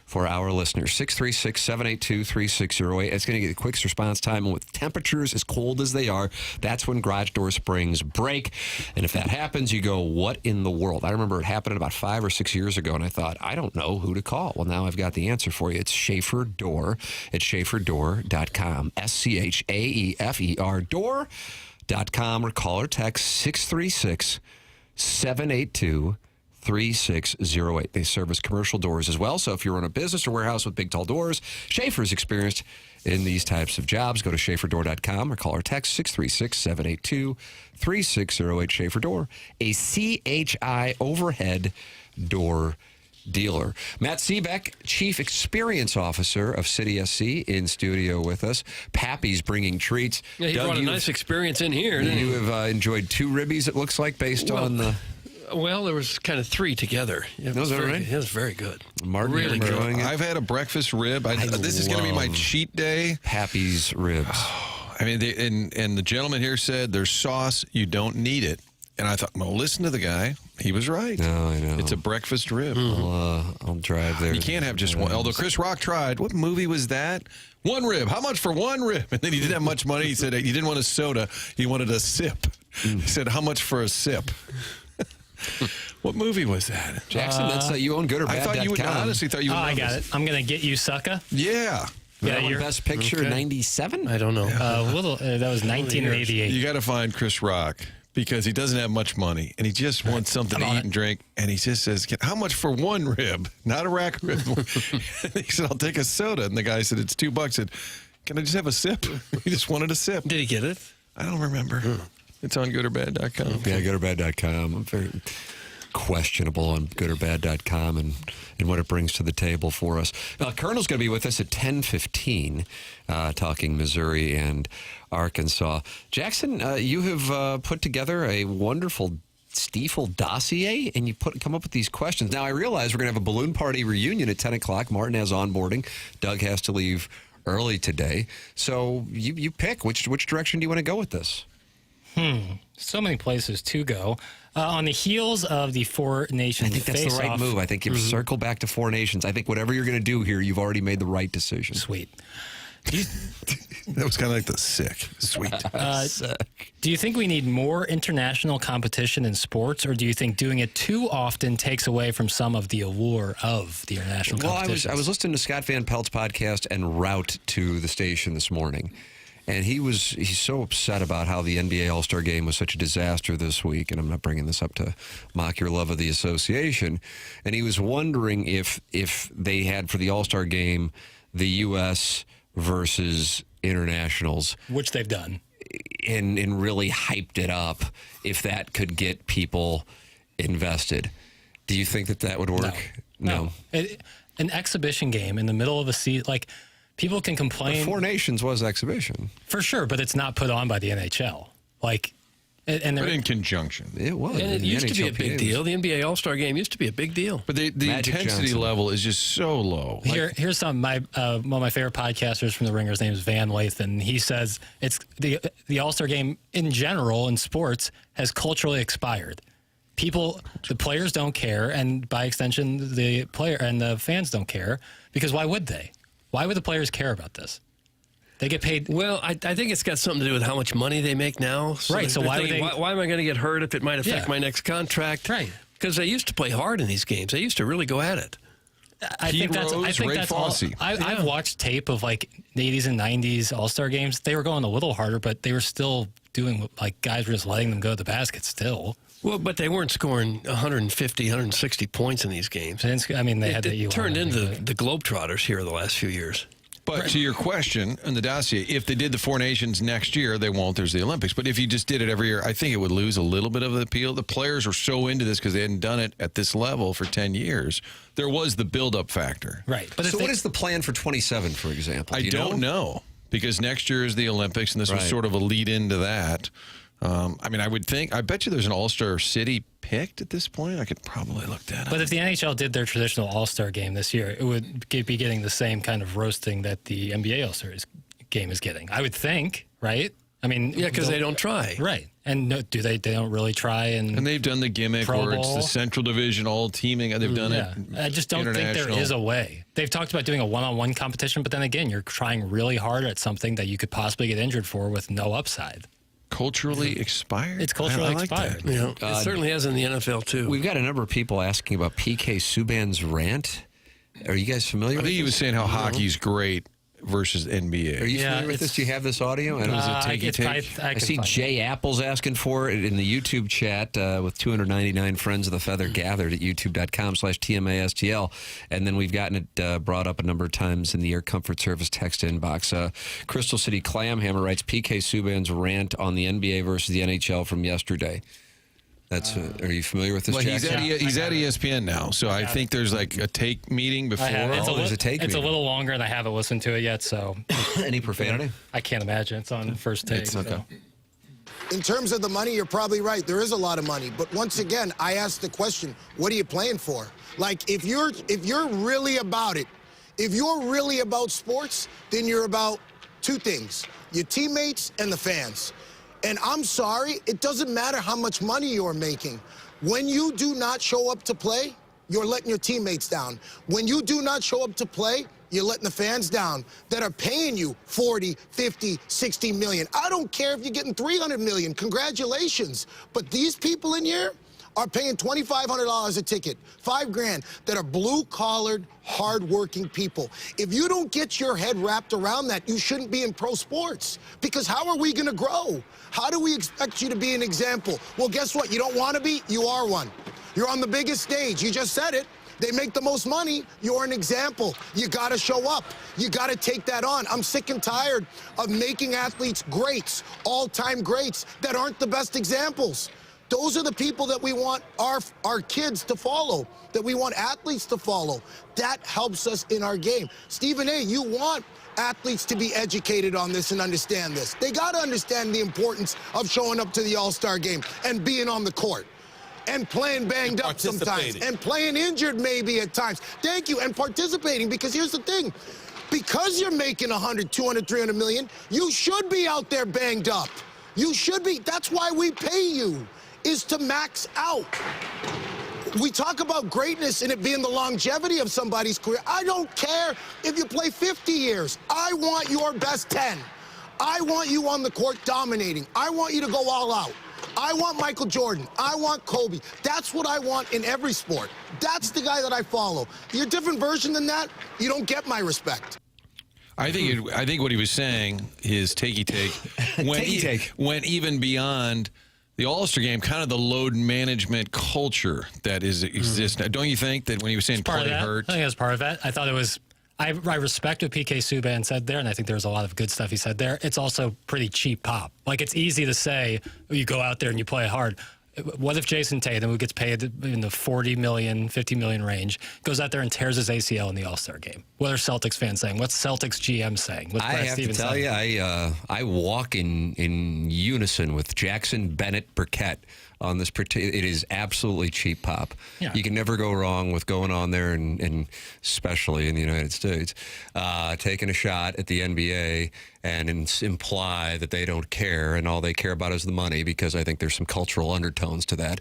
for our listeners, 636-782-3608. It's going to get a quick response time, and with temperatures as cold as they are, that's when garage door springs break. And if that happens, you go, what in the world? I remember it happened about 5 or 6 years ago, and I thought, I don't know who to call. Well, now I've got the answer for you. It's Schaefer Door at SchaeferDoor.com. SCHAEFER door.com, or call or text 636-782-3608. 3608. They service commercial doors as well. So if you're in a business or warehouse with big, tall doors, Schaefer's experienced in these types of jobs. Go to SchaeferDoor.com or call or text 636-782-3608. Schaefer Door, a CHI overhead door dealer. Matt Seebeck, Chief Experience Officer of CIty SC, in studio with us. Pappy's bringing treats. Yeah, he brought a nice experience in here. You have enjoyed 2 ribbies, it looks like, based on the... Well, there was kind of 3 together. It was right? It was very good. Martin, really enjoying it? I've had a breakfast rib. This is going to be my cheat day. Pappy's ribs. I mean, and the gentleman here said there's sauce. You don't need it. And I thought, well, listen to the guy. He was right. No, I know. It's a breakfast rib. I'll drive there. You can't have just one. Although Chris Rock tried. What movie was that? 1 rib. How much for 1 rib? And then he didn't have much money. He said he didn't want a soda. He wanted a sip. He said, how much for a sip? What movie was that? Jackson, that's you own goodorbad.com. I thought you would. I honestly thought you would. I got it. I'm going to get you, sucker. Yeah. Yeah, your Best Picture, 97? I don't know. That was 1988. You got to find Chris Rock because he doesn't have much money and he just wants something to eat and drink. And he just says, how much for 1 rib? Not a rack rib. He said, I'll take a soda. And the guy said, it's $2. I said, can I just have a sip? He just wanted a sip. Did he get it? I don't remember. It's on goodorbad.com. Yeah, goodorbad.com. I'm very questionable on goodorbad.com and what it brings to the table for us. Colonel's going to be with us at 10:15, talking Missouri and Arkansas. Jackson, you have put together a wonderful Stiefel dossier, and you come up with these questions. Now, I realize we're going to have a balloon party reunion at 10 o'clock. Martin has onboarding. Doug has to leave early today. So you pick. Which direction do you want to go with this? So many places to go. On the heels of the Four Nations I think that's the right move. I think you circle back to Four Nations. I think whatever you're going to do here, you've already made the right decision. Sweet. That was kind of like the sick. Sweet. Do you think we need more international competition in sports, or do you think doing it too often takes away from some of the allure of the international competition? I was listening to Scott Van Pelt's podcast en route to the station this morning. And he's so upset about how the NBA All-Star Game was such a disaster this week. And I'm not bringing this up to mock your love of the association. And he was wondering if they had for the All-Star Game the U.S. versus internationals, which they've done, and really hyped it up, if that could get people invested. Do you think that would work? No. An exhibition game in the middle of a season, like. People can complain. But Four Nations was exhibition. For sure, but it's not put on by the NHL. Like, And but in conjunction. It was. And it used to be a big deal. The NBA All-Star Game used to be a big deal. But the intensity level is just so low. Here's some one of my favorite podcasters from the Ringer. His name is Van Lathan. He says it's the All-Star Game in general in sports has culturally expired. The players don't care, and by extension, the player and the fans don't care, because why would they? Why would the players care about this? They get paid. Well, I think it's got something to do with how much money they make now. Right. So why am I going to get hurt if it might affect my next contract? Right. Because they used to play hard in these games. They used to really go at it. I think that's all. I've watched tape of like the 80s and 90s All-Star games. They were going a little harder, but they were still doing, like, guys were just letting them go to the basket still. Well, but they weren't scoring 150, 160 points in these games. I mean, it turned into the Globetrotters here the last few years. But to your question in the dossier, if they did the Four Nations next year, they won't. There's the Olympics. But if you just did it every year, I think it would lose a little bit of the appeal. The players are so into this because they hadn't done it at this level for 10 years. There was the build-up factor. Right. But so what is the plan for 27, for example? I don't know, because next year is the Olympics, and this was sort of a lead into that. I mean, I bet you there's an All-Star city picked at this point. I could probably look that up. But if the NHL did their traditional All-Star game this year, it would be getting the same kind of roasting that the NBA All-Star game is getting. I would think, right? I mean, yeah, because they don't try, right? And no, do they? They don't really try. And they've done the gimmick where it's the Central Division all teaming. They've done it. I just don't think there is a way. They've talked about doing a one-on-one competition, but then again, you're trying really hard at something that you could possibly get injured for with no upside. Culturally expired? It's culturally expired. Yeah, it certainly has in the NFL, too. We've got a number of people asking about PK Subban's rant. Are you guys familiar with this? I think he was saying how hockey's great versus NBA. Are you familiar with this? Do you have this audio? I see Jay Apple's asking for it in the YouTube chat with 299 friends of the Feather gathered at youtube.com/TMASTL. And then we've gotten it brought up a number of times in the Air Comfort Service text inbox. Crystal City Clamhammer writes, PK Subban's rant on the NBA versus the NHL from yesterday. Are you familiar with this? Well, he's at ESPN now, so I think there's like a take meeting before. There's a take. It's a little longer, and I haven't listened to it yet. So, any profanity? I can't imagine. It's on first take. Okay. In terms of the money, you're probably right. There is a lot of money, but once again, I ask the question: what are you playing for? Like, if you're really about it, if you're really about sports, then you're about two things: your teammates and the fans. And I'm sorry, it doesn't matter how much money you're making. When you do not show up to play, you're letting your teammates down. When you do not show up to play, you're letting the fans down that are paying you 40, 50, 60 million. I don't care if you're getting 300 million. Congratulations. But these people in here are paying $2,500 a ticket, $5,000, that are blue-collared, hard-working people. If you don't get your head wrapped around that, you shouldn't be in pro sports. Because how are we going to grow? How do we expect you to be an example? Well, guess what? You don't want to be? You are one. You're on the biggest stage. You just said it. They make the most money. You're an example. You got to show up. You got to take that on. I'm sick and tired of making athletes greats, all-time greats, that aren't the best examples. Those are the people that we want our kids to follow, that we want athletes to follow. That helps us in our game. Stephen A., you want athletes to be educated on this and understand this. They got to understand the importance of showing up to the All-Star game and being on the court and playing banged up sometimes and playing injured maybe at times. Thank you. And participating, because here's the thing. Because you're making 100, 200, 300 million, you should be out there banged up. You should be. That's why we pay you, is to max out. We talk about greatness and it being the longevity of somebody's career. I don't care if you play 50 years. I want your best 10. I want you on the court dominating. I want you to go all out. I want Michael Jordan. I want Kobe. That's what I want in every sport. That's the guy that I follow. You're a different version than that, you don't get my respect. I think what he was saying, his takey take, went even beyond the All-Star game, kind of the load management culture that exists now. Don't you think that when he was saying play hurt? I think that's part of that. I thought it was, I respect what PK Subban said there, and I think there was a lot of good stuff he said there. It's also pretty cheap pop. Like, it's easy to say, you go out there and you play hard. What if Jason Tatum, who gets paid in the $40 million, $50 million range, goes out there and tears his ACL in the All-Star game? What are Celtics fans saying? What's Celtics GM saying? What's I Brad have Stevens to tell saying? you, I walk in unison with Jackson Burkett on this particular. It is absolutely cheap pop. Yeah. You can never go wrong with going on there, and especially in the United States, taking a shot at the NBA and imply that they don't care and all they care about is the money, because I think there's some cultural undertones to that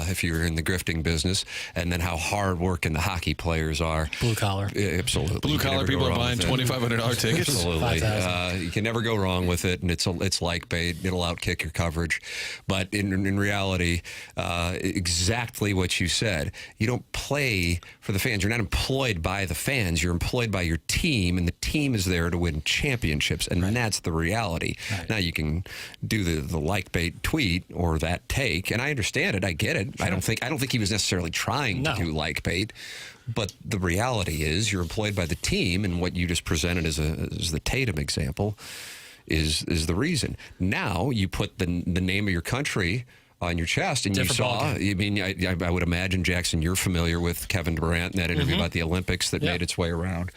if you're in the grifting business, and then how hard working the hockey players are. Blue collar. Absolutely. Blue collar people are buying $2,500 tickets. Absolutely. You can never go wrong with it, and it's like bait. It'll outkick your coverage. But in reality, exactly what you said. You don't play for the fans. You're not employed by the fans. You're employed by your team, and the team is there to win championships, and that's the reality. Right. Now, you can do the like bait tweet or that take, and I understand it. I get it. Sure. I don't think he was necessarily trying to do like bait. But the reality is you're employed by the team, and what you just presented as the Tatum example is the reason. Now you put the name of your country on your chest, and Different you saw, I mean, I would imagine, Jackson, you're familiar with Kevin Durant and that interview about the Olympics that made its way around.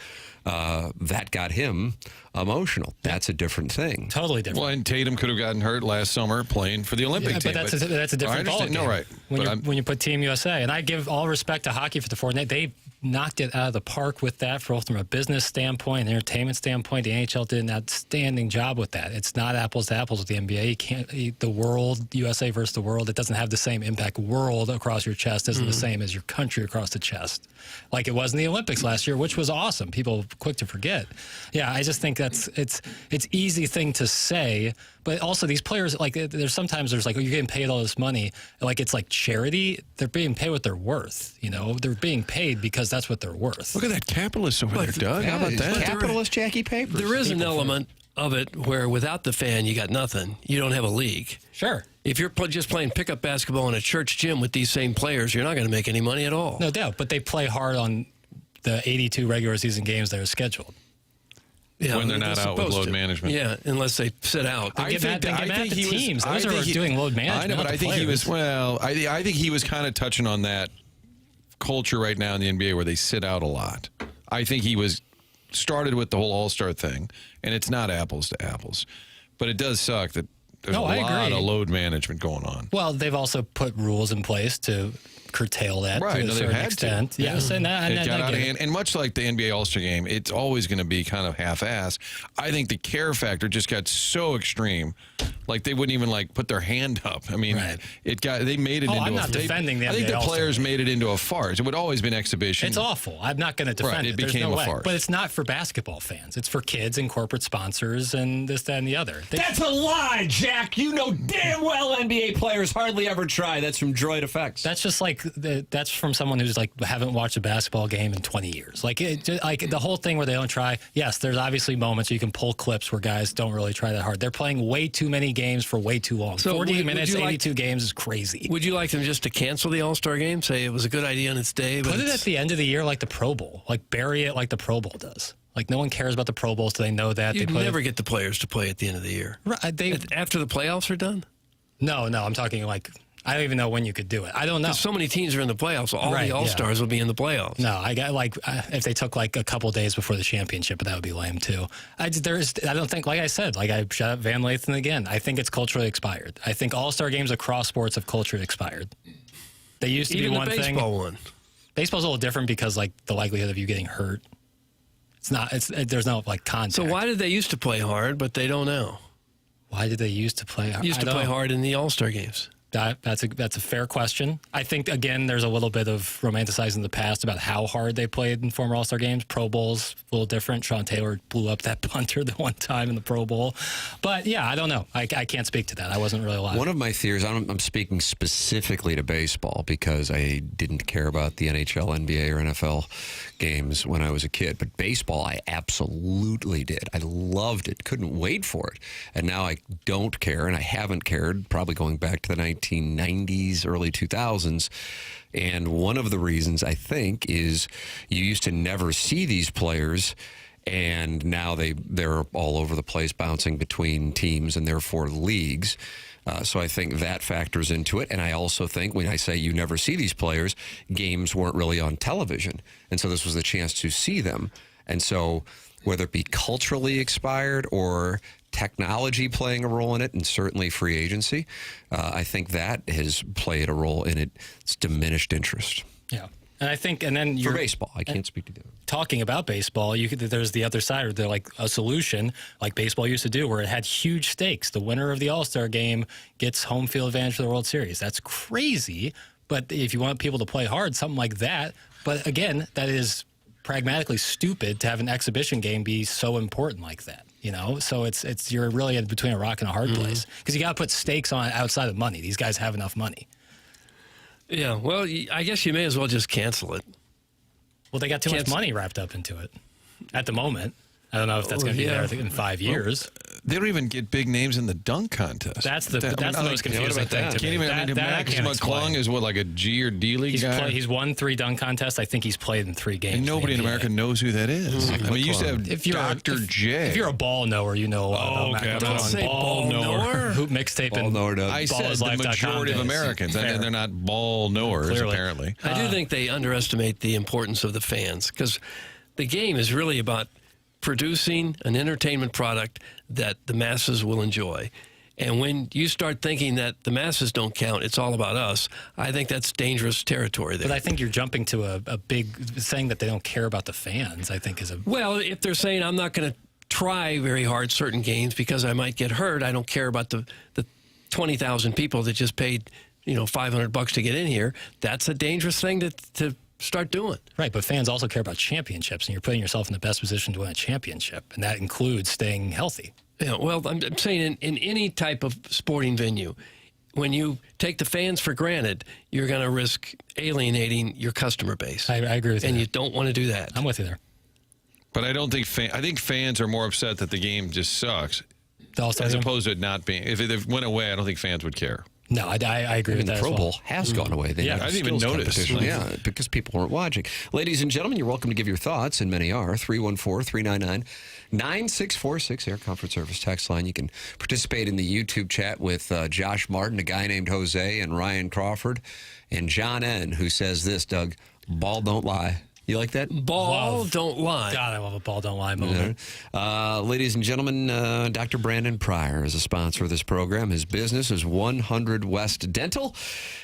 That got him emotional. That's a different thing. Totally different. Well, and Tatum could have gotten hurt last summer playing for the Olympic team. But that's a different ballgame. No, right. When you put Team USA, and I give all respect to hockey for the Fortnite, they knocked it out of the park with that, from a business standpoint, an entertainment standpoint. The NHL did an outstanding job with that. It's not apples to apples with the NBA. You can't, the world, USA versus the world, it doesn't have the same impact. World across your chest isn't the same as your country across the chest, like it was in the Olympics last year, which was awesome. People quick to forget. Yeah, I just think it's easy thing to say, but also these players, like there's like, oh, you're getting paid all this money, like it's like charity. They're being paid what they're worth. You know, they're being paid because that's what they're worth. Look at that capitalist over there, Doug. How about that? Capitalist Jackie Papers. There is an element of it where without the fan, you got nothing. You don't have a league. Sure. If you're just playing pickup basketball in a church gym with these same players, you're not going to make any money at all. No doubt, but they play hard on the 82 regular season games that are scheduled. Yeah, when they're not out with load management. Yeah, unless they sit out. I think the teams. Those are doing load management. I know, but I think he was, I think he was kind of touching on that culture right now in the NBA where they sit out a lot. I think he was started with the whole All-Star thing, and it's not apples to apples. But it does suck that there's a lot of load management going on. Well, they've also put rules in place to curtail that to a certain extent. Yes, and it got out of hand. And much like the NBA All-Star Game, it's always going to be kind of half-assed. I think the care factor just got so extreme, like they wouldn't even like put their hand up. I mean, they made it into I'm not defending the NBA I think the All-Star players made it into a farce. It would always be an exhibition. It's awful. I'm not going to defend it. It became a farce. But it's not for basketball fans. It's for kids and corporate sponsors and this, that, and the other. That's a lie, Jack. You know damn well NBA players hardly ever try. That's from Droid Effects. That's just like that's from someone who's like haven't watched a basketball game in 20 years. Like the whole thing where they don't try. Yes, there's obviously moments you can pull clips where guys don't really try that hard. They're playing way too many games for way too long. So 40 minutes, 82 games is crazy. Would you like them just to cancel the All-Star Game? Say it was a good idea on its day. But put it at the end of the year like the Pro Bowl. Like bury it like the Pro Bowl does. Like no one cares about the Pro Bowls, so they know that. You'd never get the players to play at the end of the year. Right, after the playoffs are done? No, I'm talking like I don't even know when you could do it. I don't know. So many teams are in the playoffs. So all the All-Stars will be in the playoffs. No, I got if they took like a couple days before the championship, but that would be lame too. I don't think, like I said, like I shut up Van Lathan again. I think it's culturally expired. I think All-Star games across sports have culturally expired. They used to Even be one the baseball one. Baseball's a little different because like the likelihood of you getting hurt. It's not. There's no like contact. So why did they used to play hard, but they don't now? Why did they used to play hard? Used to play hard in the All-Star games. That's a fair question. I think, again, there's a little bit of romanticizing the past about how hard they played in former All-Star games. Pro Bowls, a little different. Sean Taylor blew up that punter the one time in the Pro Bowl. But, yeah, I don't know. I can't speak to that. I wasn't really alive. One of my theories, I'm speaking specifically to baseball because I didn't care about the NHL, NBA, or NFL games when I was a kid. But baseball, I absolutely did. I loved it. Couldn't wait for it. And now I don't care, and I haven't cared, probably going back to the 1990s, early 2000s. And one of the reasons, I think, is you used to never see these players, and now they're all over the place bouncing between teams and therefore leagues. So I think that factors into it. And I also think when I say you never see these players, games weren't really on television. And so this was the chance to see them. And so whether it be culturally expired or technology playing a role in it, and certainly free agency, I think that has played a role in its diminished interest. Yeah. And I think, and then you're for baseball, I can't speak to that. Talking about baseball, there's the other side, or they're like a solution, like baseball used to do, where it had huge stakes. The winner of the All-Star game gets home field advantage for the World Series. That's crazy, but if you want people to play hard, something like that. But again, that is pragmatically stupid to have an exhibition game be so important like that. You know, so it's you're really in between a rock and a hard place because you got to put stakes on it outside of money. These guys have enough money. Yeah, well, I guess you may as well just cancel it. Well, they got too much money wrapped up into it at the moment. I don't know if that's going to be there in 5 years. They don't even get big names in the dunk contest. That's the most confusing thing to me. Max McClung is what, like a G or D League guy? He's won 3 dunk contests. I think he's played in 3 games. And nobody in America knows who that is. I mean, you used to have Dr. J. If you're a ball knower, you know about Max McClung. Ball knower. Hoop mixtape and I said the majority of Americans, and they're not ball knowers, apparently. I do think they underestimate the importance of the fans because the game is really about producing an entertainment product that the masses will enjoy. And when you start thinking that the masses don't count, it's all about us, I think that's dangerous territory there. But I think you're jumping to a big, saying that they don't care about the fans, I think is a... Well, if they're saying I'm not going to try very hard certain games because I might get hurt, I don't care about the 20,000 people that just paid, $500 to get in here, that's a dangerous thing to start doing. Right, but fans also care about championships, and you're putting yourself in the best position to win a championship, and that includes staying healthy. Yeah, well, I'm saying in any type of sporting venue, when you take the fans for granted, you're going to risk alienating your customer base. I agree with you. And you don't want to do that. I'm with you there. But I don't think I think fans are more upset that the game just sucks, as opposed to it not being. If it went away, I don't think fans would care. No, I agree with that. The Pro Bowl has gone away. They I didn't even notice. Yeah, because people weren't watching. Ladies and gentlemen, you're welcome to give your thoughts, and many are. 314-399-9646, Air Comfort Service text line. You can participate in the YouTube chat with Josh Martin, a guy named Jose, and Ryan Crawford, and John N., who says this, Doug, ball don't lie. You like that? Ball don't lie. God, I love a ball don't lie moment. Ladies and gentlemen, Dr. Brandon Pryor is a sponsor of this program. His business is 100 West Dental.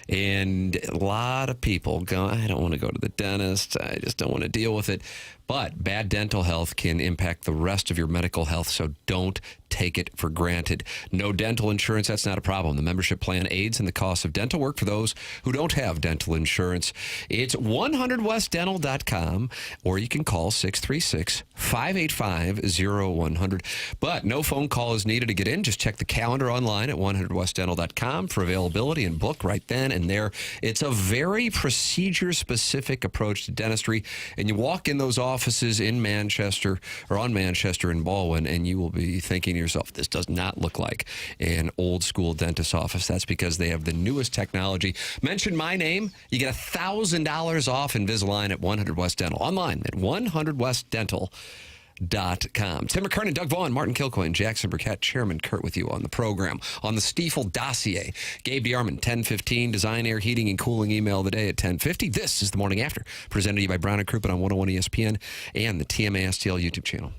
And a lot of people go, I don't want to go to the dentist. I just don't want to deal with it. But bad dental health can impact the rest of your medical health, so don't take it for granted. No dental insurance, that's not a problem. The membership plan aids in the cost of dental work for those who don't have dental insurance. It's 100westdental.com, or you can call 636-585-0100. But no phone call is needed to get in. Just check the calendar online at 100westdental.com for availability and book right then and there. It's a very procedure-specific approach to dentistry, and you walk in those offices in Manchester or on Manchester and Baldwin, and you will be thinking to yourself, this does not look like an old school dentist office. That's because they have the newest technology. Mention my name, you get $1,000 off Invisalign at 100 West Dental. Online at 100westdental.com. Tim McKernan, Doug Vaughn, Martin Kilcoyne, Jackson Burkett, Chairman Kurt with you on the program. On the Stiefel dossier, Gabe DeArmond, 10:15, Design, Air, Heating, and Cooling email of the day at 10:50. This is the Morning After, presented to you by Brown and Crouppen on 101 ESPN and the TMA STL YouTube channel.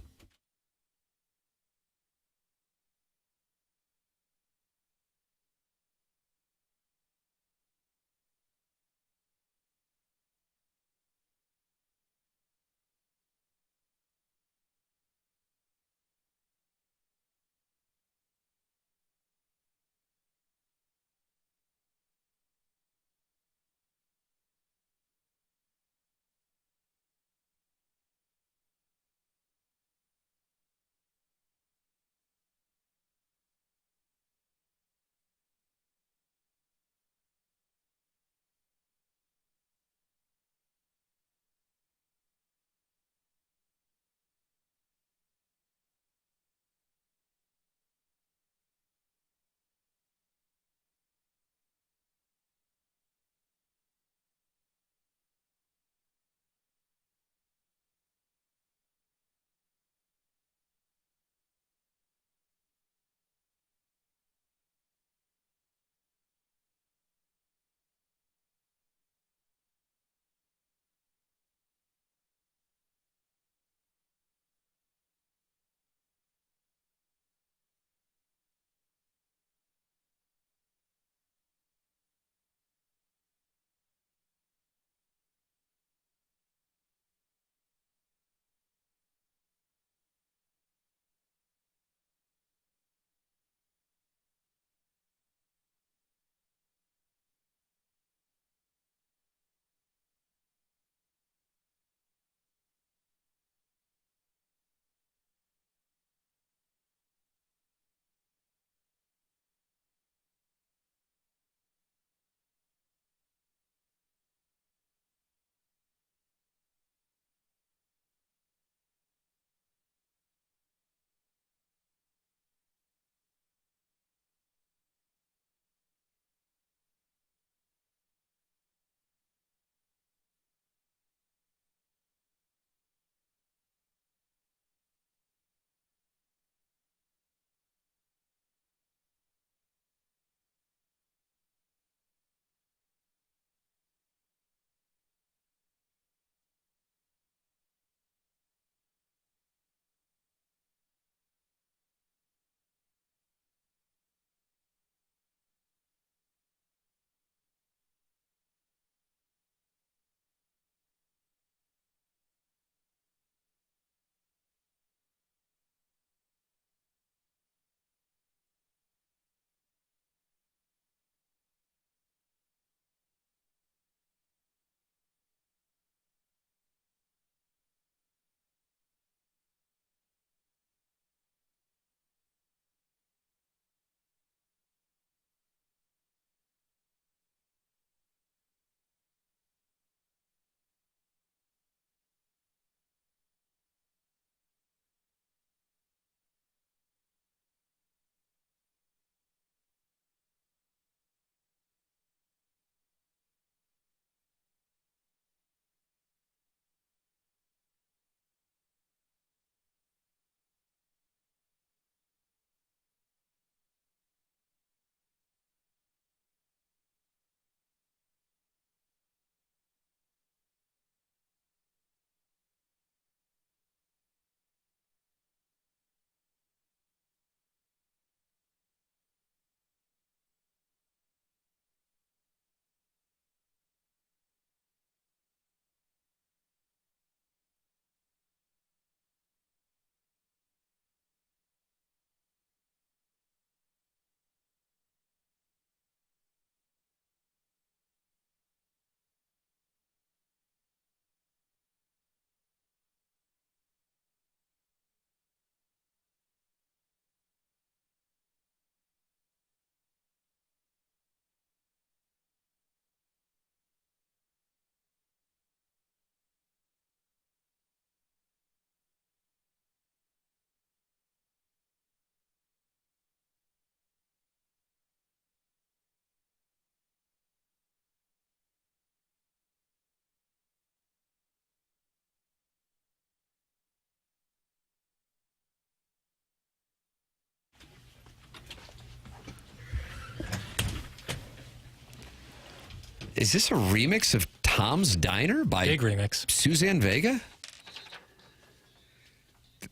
Is this a remix of Tom's Diner by Big remix. Suzanne Vega?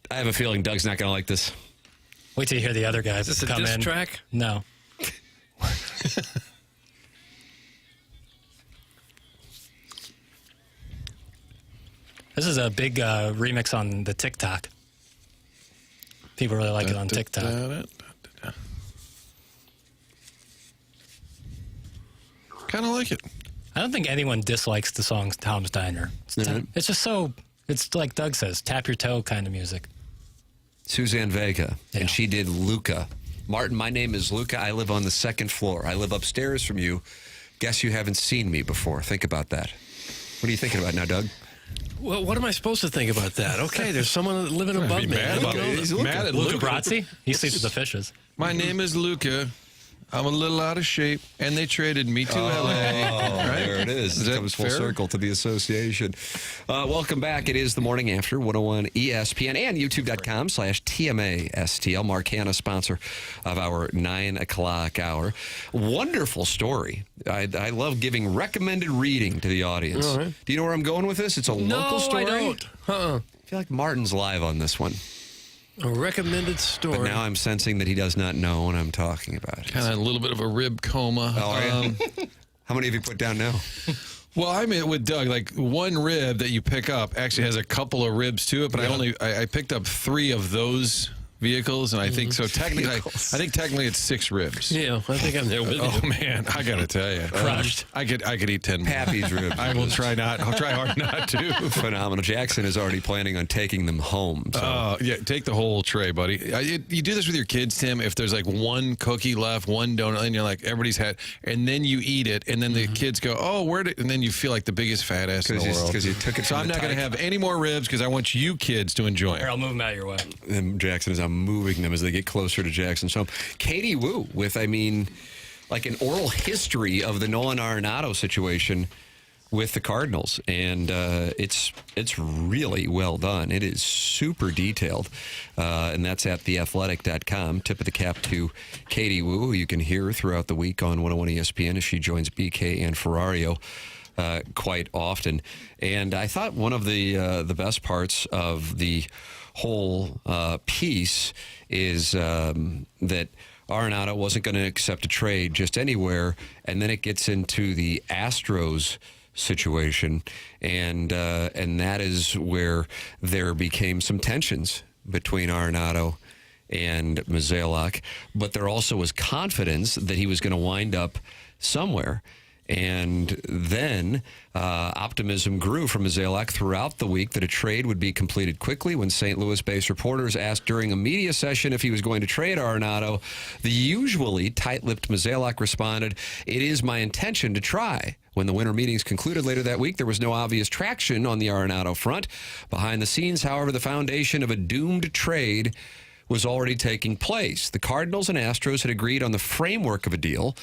I have a feeling Doug's not going to like this. Wait till you hear the other guys Is this a come diss in. track? No. This is a big remix on the TikTok. People really like it on TikTok. Kind of like it. I don't think anyone dislikes the song Tom's Diner. It's just so, it's like Doug says, tap your toe kind of music. Suzanne Vega, and she did Luca. Martin, my name is Luca. I live on the second floor. I live upstairs from you. Guess you haven't seen me before. Think about that. What are you thinking about now, Doug? Well, what am I supposed to think about that? Okay, there's someone living above me. Mad about it. He's mad at Luca Brazzi? He sleeps with the fishes. My name is Luca. I'm a little out of shape, and they traded me to LA. Right? There it is. It comes full circle to the association. Welcome back. It is the Morning After 101 ESPN and YouTube.com/TMA STL. Mark Hanna, sponsor of our 9 o'clock hour. Wonderful story. I love giving recommended reading to the audience. All right. Do you know where I'm going with this? It's a local story. No, I don't. I feel like Martin's live on this one. A recommended story. But now I'm sensing that he does not know what I'm talking about. Kind of a little bit of a rib coma. Oh, yeah? How many have you put down now? Well, I'm with Doug. Like, one rib that you pick up actually has a couple of ribs to it, but I picked up 3 of those vehicles, and I think so. Technically, I think technically it's 6 ribs. Yeah, I think I'm there with you. Oh man, I gotta tell you, Crushed. I could eat 10 more. Pappy's ribs. I will try not. I'll try hard not to. Phenomenal. Jackson is already planning on taking them home. So. Yeah, take the whole tray, buddy. You do this with your kids, Tim. If there's like one cookie left, one donut, and you're like, everybody's had, and then you eat it, and then the kids go, oh, where did, and then you feel like the biggest fat ass in the world. Because you took it. So I'm not going to have any more ribs because I want you kids to enjoy Here, it. I'll move them out of your way. And Jackson is moving them as they get closer to Jackson's home. Katie Wu with, like an oral history of the Nolan Arenado situation with the Cardinals, and it's really well done. It is super detailed, and that's at theathletic.com. Tip of the cap to Katie Wu, who you can hear throughout the week on 101 ESPN as she joins BK and Ferrario quite often. And I thought one of the best parts of the whole piece is that Arenado wasn't going to accept a trade just anywhere, and then it gets into the Astros situation, and that is where there became some tensions between Arenado and Mozeliak, but there also was confidence that he was going to wind up somewhere. And then optimism grew from Mozeliak throughout the week that a trade would be completed quickly. When St. Louis-based reporters asked during a media session if he was going to trade Arenado, the usually tight-lipped Mozeliak responded, "It is my intention to try." When the winter meetings concluded later that week, there was no obvious traction on the Arenado front. Behind the scenes, however, the foundation of a doomed trade was already taking place. The Cardinals and Astros had agreed on the framework of a deal,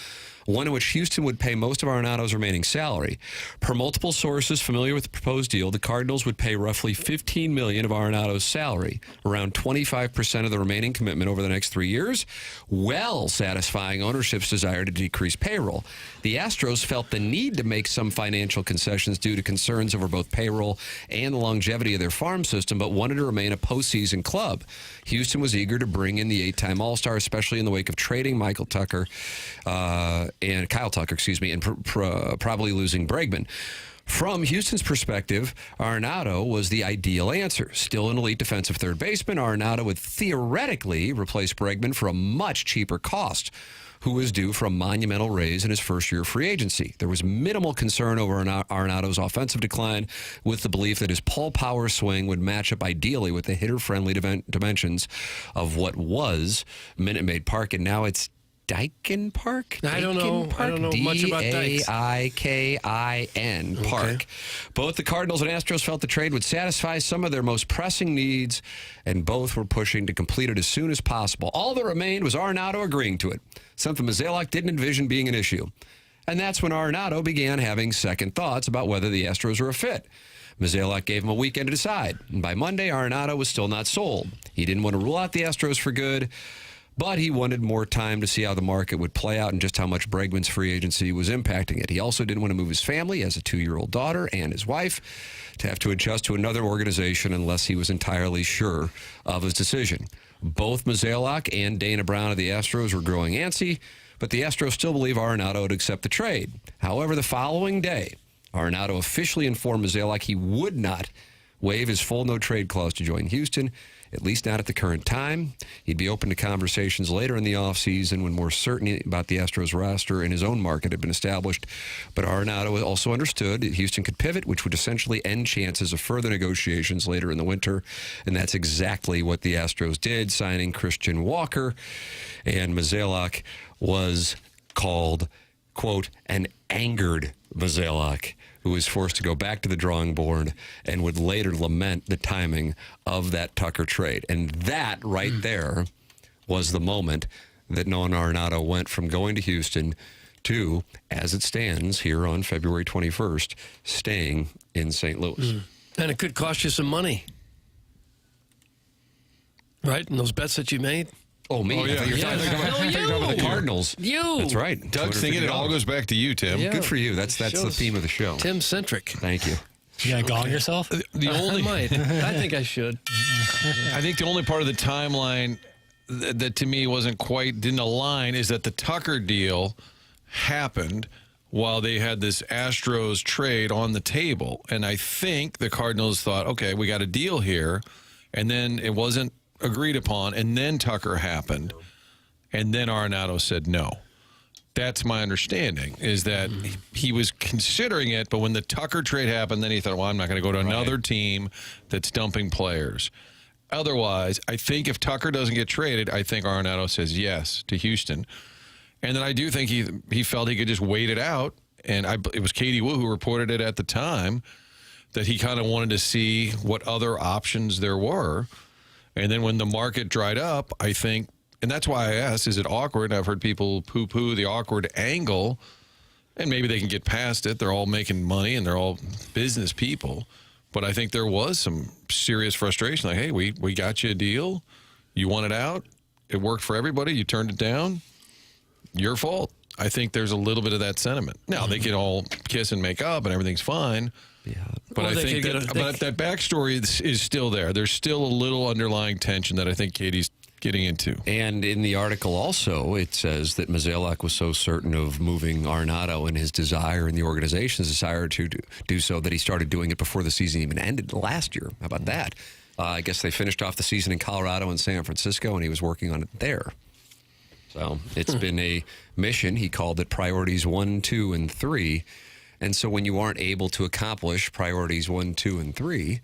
one in which Houston would pay most of Arenado's remaining salary. Per multiple sources familiar with the proposed deal, the Cardinals would pay roughly $15 million of Arenado's salary, around 25% of the remaining commitment over the next 3 years, well satisfying ownership's desire to decrease payroll. The Astros felt the need to make some financial concessions due to concerns over both payroll and the longevity of their farm system, but wanted to remain a postseason club. Houston was eager to bring in the 8-time All-Star, especially in the wake of trading Kyle Tucker, and probably losing Bregman. From Houston's perspective, Arenado was the ideal answer. Still an elite defensive third baseman, Arenado would theoretically replace Bregman for a much cheaper cost, who was due for a monumental raise in his first year of free agency. There was minimal concern over Arenado's offensive decline, with the belief that his pull power swing would match up ideally with the hitter-friendly dimensions of what was Minute Maid Park, and now it's Daikin Park? I don't know much about Dikes. Daikin Park. Both the Cardinals and Astros felt the trade would satisfy some of their most pressing needs, and both were pushing to complete it as soon as possible. All that remained was Arenado agreeing to it, something Mozeliak didn't envision being an issue. And that's when Arenado began having second thoughts about whether the Astros were a fit. Mozeliak gave him a weekend to decide, and by Monday, Arenado was still not sold. He didn't want to rule out the Astros for good, But he wanted more time to see how the market would play out and just how much Bregman's free agency was impacting it. He also didn't want to move his family, as a 2-year-old daughter and his wife, to have to adjust to another organization unless he was entirely sure of his decision. Both Mozeliak and Dana Brown of the Astros were growing antsy, but the Astros still believe Arenado would accept the trade. However, the following day, Arenado officially informed Mozeliak he would not waive his full no-trade clause to join Houston, at least not at the current time. He'd be open to conversations later in the offseason when more certainty about the Astros roster and his own market had been established. But Arenado also understood that Houston could pivot, which would essentially end chances of further negotiations later in the winter. And that's exactly what the Astros did, signing Christian Walker. And Mozeliak was called, quote, an angered Mozeliak, who was forced to go back to the drawing board and would later lament the timing of that Tucker trade. And that right there was the moment that Nolan Arenado went from going to Houston to, as it stands here on February 21st, staying in St. Louis. And it could cost you some money. Right? And those bets that you made? Oh, me? Oh, yeah. You're talking about the Cardinals. You. That's right. Doug's thinking it all goes back to you, Tim. Yeah. Good Good for you. That's the theme of the show. Tim-centric. Thank you. You gonna gong yourself? The only, I might. I think I should. I think the only part of the timeline that to me didn't align is that the Tucker deal happened while they had this Astros trade on the table. And I think the Cardinals thought, okay, we got a deal here. And then it wasn't agreed upon. And then Tucker happened. And then Arenado said no. That's my understanding, is that he was considering it, but when the Tucker trade happened, then he thought, well, I'm not going to go to another team that's dumping players. Otherwise, I think if Tucker doesn't get traded, I think Arenado says yes to Houston. And then I do think he felt he could just wait it out. And it was Katie Wu who reported it at the time, that he kind of wanted to see what other options there were. And then when the market dried up, I think, and that's why I asked, is it awkward? I've heard people poo-poo the awkward angle, and maybe they can get past it. They're all making money, and they're all business people. But I think there was some serious frustration. Like, hey, we got you a deal. You wanted out. It worked for everybody. You turned it down. Your fault. I think there's a little bit of that sentiment. Now, they can all kiss and make up, and everything's fine. Yeah. But I think that backstory is still there. There's still a little underlying tension that I think Katie's getting into. And in the article also, it says that Mozeliak was so certain of moving Arenado and his desire and the organization's desire to do so that he started doing it before the season even ended last year. How about that? I guess they finished off the season in Colorado and San Francisco, and he was working on it there. So it's been a mission. He called it priorities 1, 2, and 3. And so when you aren't able to accomplish priorities 1, 2, and 3,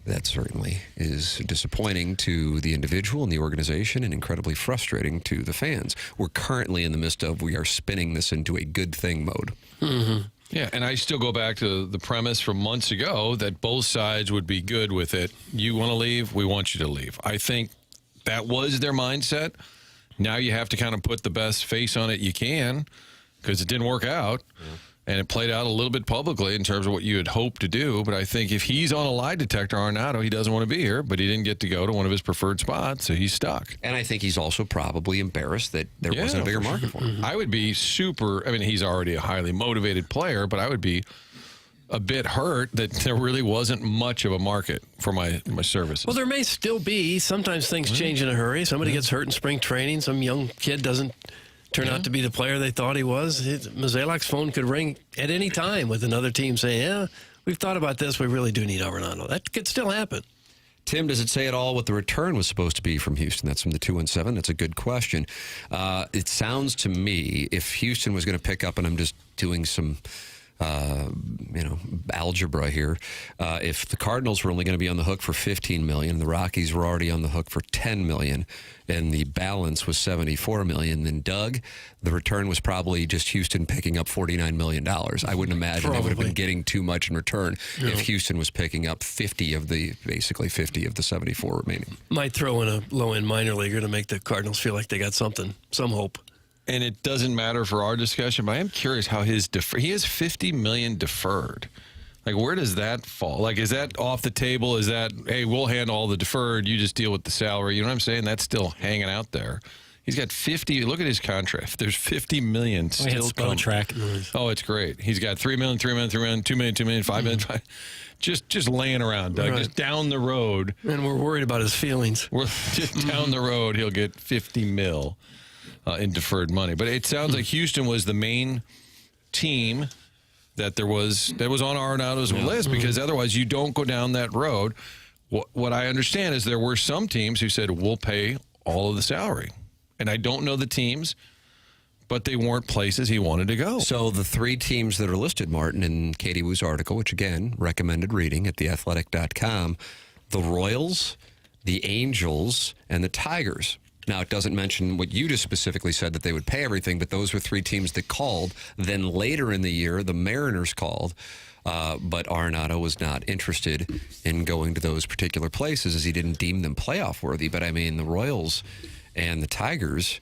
that certainly is disappointing to the individual and the organization, and incredibly frustrating to the fans. We're currently in the midst of, we are spinning this into a good thing mode. Mm-hmm. Yeah, and I still go back to the premise from months ago that both sides would be good with it. You want to leave, we want you to leave. I think that was their mindset. Now you have to kind of put the best face on it you can, because it didn't work out. Yeah. And it played out a little bit publicly in terms of what you had hoped to do. But I think if he's on a lie detector, Arenado, he doesn't want to be here, but he didn't get to go to one of his preferred spots, so he's stuck. And I think he's also probably embarrassed that there wasn't a bigger market for him. I would be he's already a highly motivated player, but I would be a bit hurt that there really wasn't much of a market for my services. Well, there may still be. Sometimes things change in a hurry. Somebody gets hurt in spring training. Some young kid doesn't turn out to be the player they thought he was. Mozeliak's phone could ring at any time with another team saying, yeah, we've thought about this. We really do need Arenado. That could still happen. Tim, does it say at all what the return was supposed to be from Houston? That's from the 217. That's a good question. It sounds to me, if Houston was going to pick up, and I'm just doing some algebra here. If the Cardinals were only going to be on the hook for $15 million, the Rockies were already on the hook for $10 million, and the balance was $74 million, then Doug, the return was probably just Houston picking up $49 million. I wouldn't imagine they would have been getting too much in return if Houston was picking up 50 of the 74 remaining. Might throw in a low-end minor leaguer to make the Cardinals feel like they got something, some hope. And it doesn't matter for our discussion, but I am curious how he has $50 million deferred. Like, where does that fall? Like, is that off the table? Is that, hey, we'll handle all the deferred, you just deal with the salary? You know what I'm saying? That's still hanging out there. He's got 50. Look at his contract. There's 50 million still coming. Track. Oh, it's great. He's got 3 million, 3 million, 3 million, 2 million, 2 million, 5 million. Just laying around, Doug. Right. Just down the road. And we're worried about his feelings. We're just down the road. He'll get 50 mil in deferred money. But it sounds like Houston was the main team that was on Arenado's list, because otherwise you don't go down that road. What I understand is there were some teams who said, we'll pay all of the salary. And I don't know the teams, but they weren't places he wanted to go. So the 3 teams that are listed, Martin, in Katie Wu's article, which again, recommended reading at theathletic.com, the Royals, the Angels, and the Tigers. Now, it doesn't mention what you just specifically said, that they would pay everything, but those were 3 teams that called. Then later in the year, the Mariners called, but Arenado was not interested in going to those particular places as he didn't deem them playoff worthy. But, I mean, the Royals and the Tigers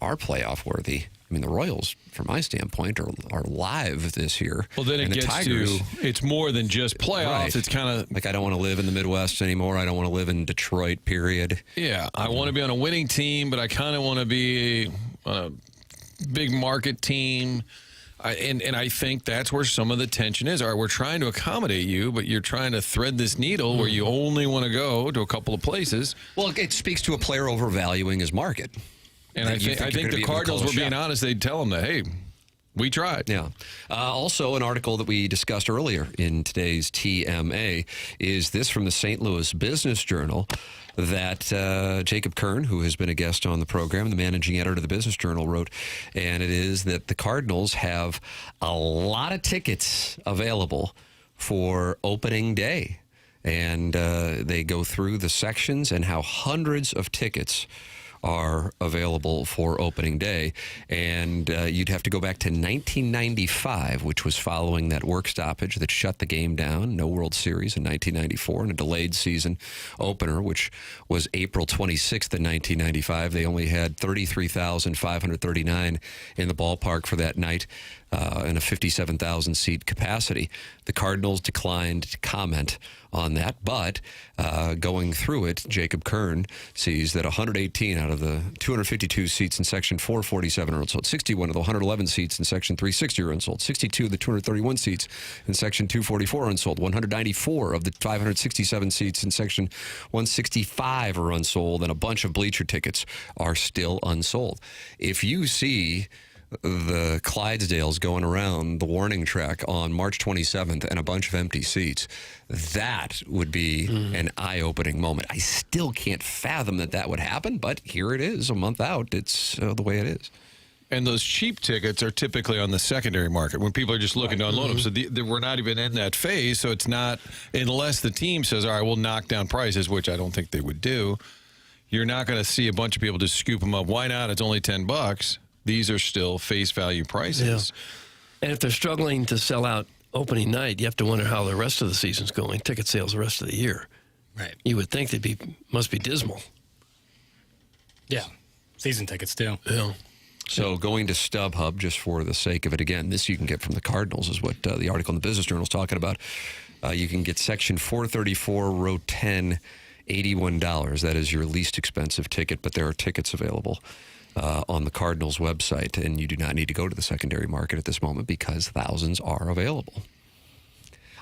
are playoff worthy. I mean, the Royals, from my standpoint, are live this year. Well, then it gets to, it's more than just playoffs. Right. It's kind of like, I don't want to live in the Midwest anymore. I don't want to live in Detroit, period. Yeah, I want to be on a winning team, but I kind of want to be on a big market team. And I think that's where some of the tension is. All right, we're trying to accommodate you, but you're trying to thread this needle where you only want to go to a couple of places. Well, it speaks to a player overvaluing his market. And I think the Cardinals were being honest. They'd tell him that, hey, we tried. Yeah. Also, an article that we discussed earlier in today's TMA is this from the St. Louis Business Journal, that Jacob Kern, who has been a guest on the program, the managing editor of the Business Journal, wrote, and it is that the Cardinals have a lot of tickets available for opening day. And they go through the sections and how hundreds of tickets are available for opening day. And you'd have to go back to 1995, which was following that work stoppage that shut the game down. No World Series in 1994, and a delayed season opener, which was April 26th in 1995. They only had 33,539 in the ballpark for that night, and a 57,000-seat capacity. The Cardinals declined to comment on that, but going through it, Jacob Kern sees that 118 out of the 252 seats in Section 447 are unsold, 61 of the 111 seats in Section 360 are unsold, 62 of the 231 seats in Section 244 are unsold, 194 of the 567 seats in Section 165 are unsold, and a bunch of bleacher tickets are still unsold. If you see the Clydesdales going around the warning track on March 27th and a bunch of empty seats, that would be an eye-opening moment. I still can't fathom that would happen, but here it is, a month out. It's the way it is. And those cheap tickets are typically on the secondary market when people are just looking to unload them. So we're not even in that phase. So it's not, unless the team says, all right, we'll knock down prices, which I don't think they would do. You're not going to see a bunch of people just scoop them up. Why not? It's only $10. These are still face value prices. Yeah. And if they're struggling to sell out opening night, you have to wonder how the rest of the season's going, ticket sales the rest of the year. Right. You would think must be dismal. Yeah. Season tickets, too. Yeah. So going to StubHub, just for the sake of it, again, this you can get from the Cardinals, is what the article in the Business Journal is talking about. You can get Section 434, row 10, $81. That is your least expensive ticket, but there are tickets available on the Cardinals website, and you do not need to go to the secondary market at this moment because thousands are available.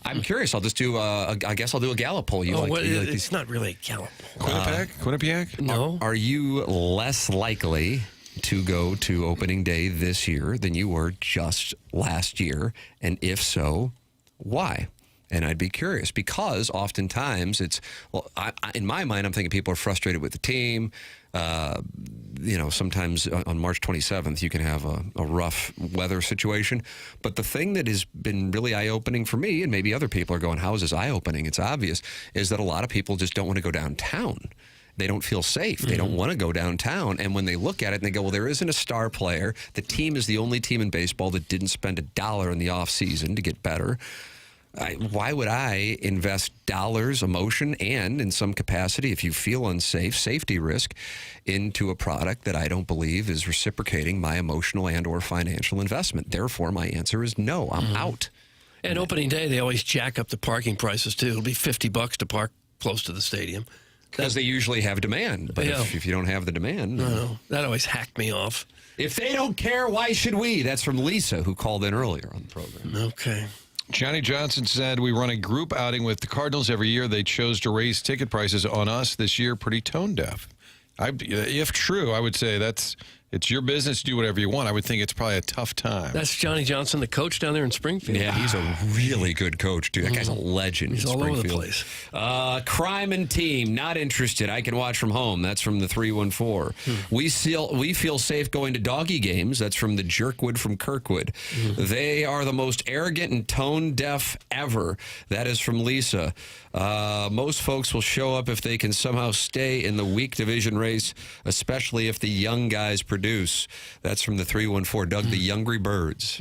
I'm curious. I'll just do. I guess I'll do a Gallup poll. It's not really a Gallup. Quinnipiac? No. Are you less likely to go to opening day this year than you were just last year? And if so, why? And I'd be curious because oftentimes it's, in my mind, I'm thinking people are frustrated with the team. Sometimes on March 27th, you can have a rough weather situation. But the thing that has been really eye-opening for me, and maybe other people are going, how is this eye-opening? It's obvious, is that a lot of people just don't want to go downtown. They don't feel safe. They don't want to go downtown. And when they look at it and they go, well, there isn't a star player. The team is the only team in baseball that didn't spend $1 in the offseason to get better. Why would I invest dollars, emotion, and in some capacity, if you feel unsafe, safety risk, into a product that I don't believe is reciprocating my emotional and or financial investment? Therefore, my answer is no. I'm out. And opening day, they always jack up the parking prices, too. It'll be $50 to park close to the stadium. Because they usually have demand. But if you don't have the demand. No, that always hacked me off. If they don't care, why should we? That's from Lisa, who called in earlier on the program. Okay. Johnny Johnson said, we run a group outing with the Cardinals every year. They chose to raise ticket prices on us this year. Pretty tone deaf. If true, I would say it's your business. Do whatever you want. I would think it's probably a tough time. That's Johnny Johnson, the coach down there in Springfield. Yeah, he's a really good coach, dude. That guy's a legend. He's in all Springfield. over the place. Crime and Team, not interested. I can watch from home. That's from the 314. We feel safe going to doggy games. That's from the Jerkwood from Kirkwood. They are the most arrogant and tone deaf ever. That is from Lisa. Most folks will show up if they can somehow stay in the weak division race, especially if the young guys produce. That's from the 314. Doug, the Youngry Birds.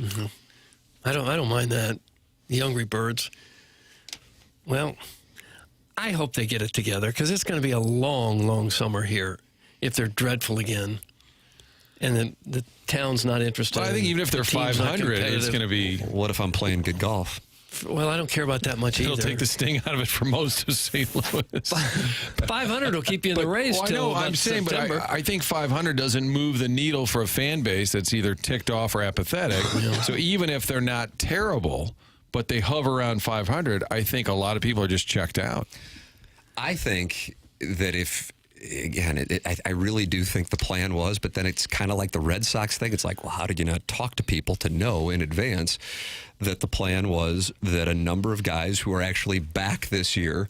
I don't mind that. The Youngry Birds. Well, I hope they get it together because it's going to be a long, long summer here if they're dreadful again. And the town's not interested. Well, I think even if they're 500, it's going to be. What if I'm playing good golf? Well, I don't care about that much either. It'll take the sting out of it for most of St. Louis. 500 will keep you in the race. I know, I'm saying, September. but I think 500 doesn't move the needle for a fan base that's either ticked off or apathetic. So even if they're not terrible, but they hover around 500, I think a lot of people are just checked out. I think that again, I really do think the plan was, but then it's kind of like the Red Sox thing. It's like, well, how did you not talk to people to know in advance that the plan was that a number of guys who are actually back this year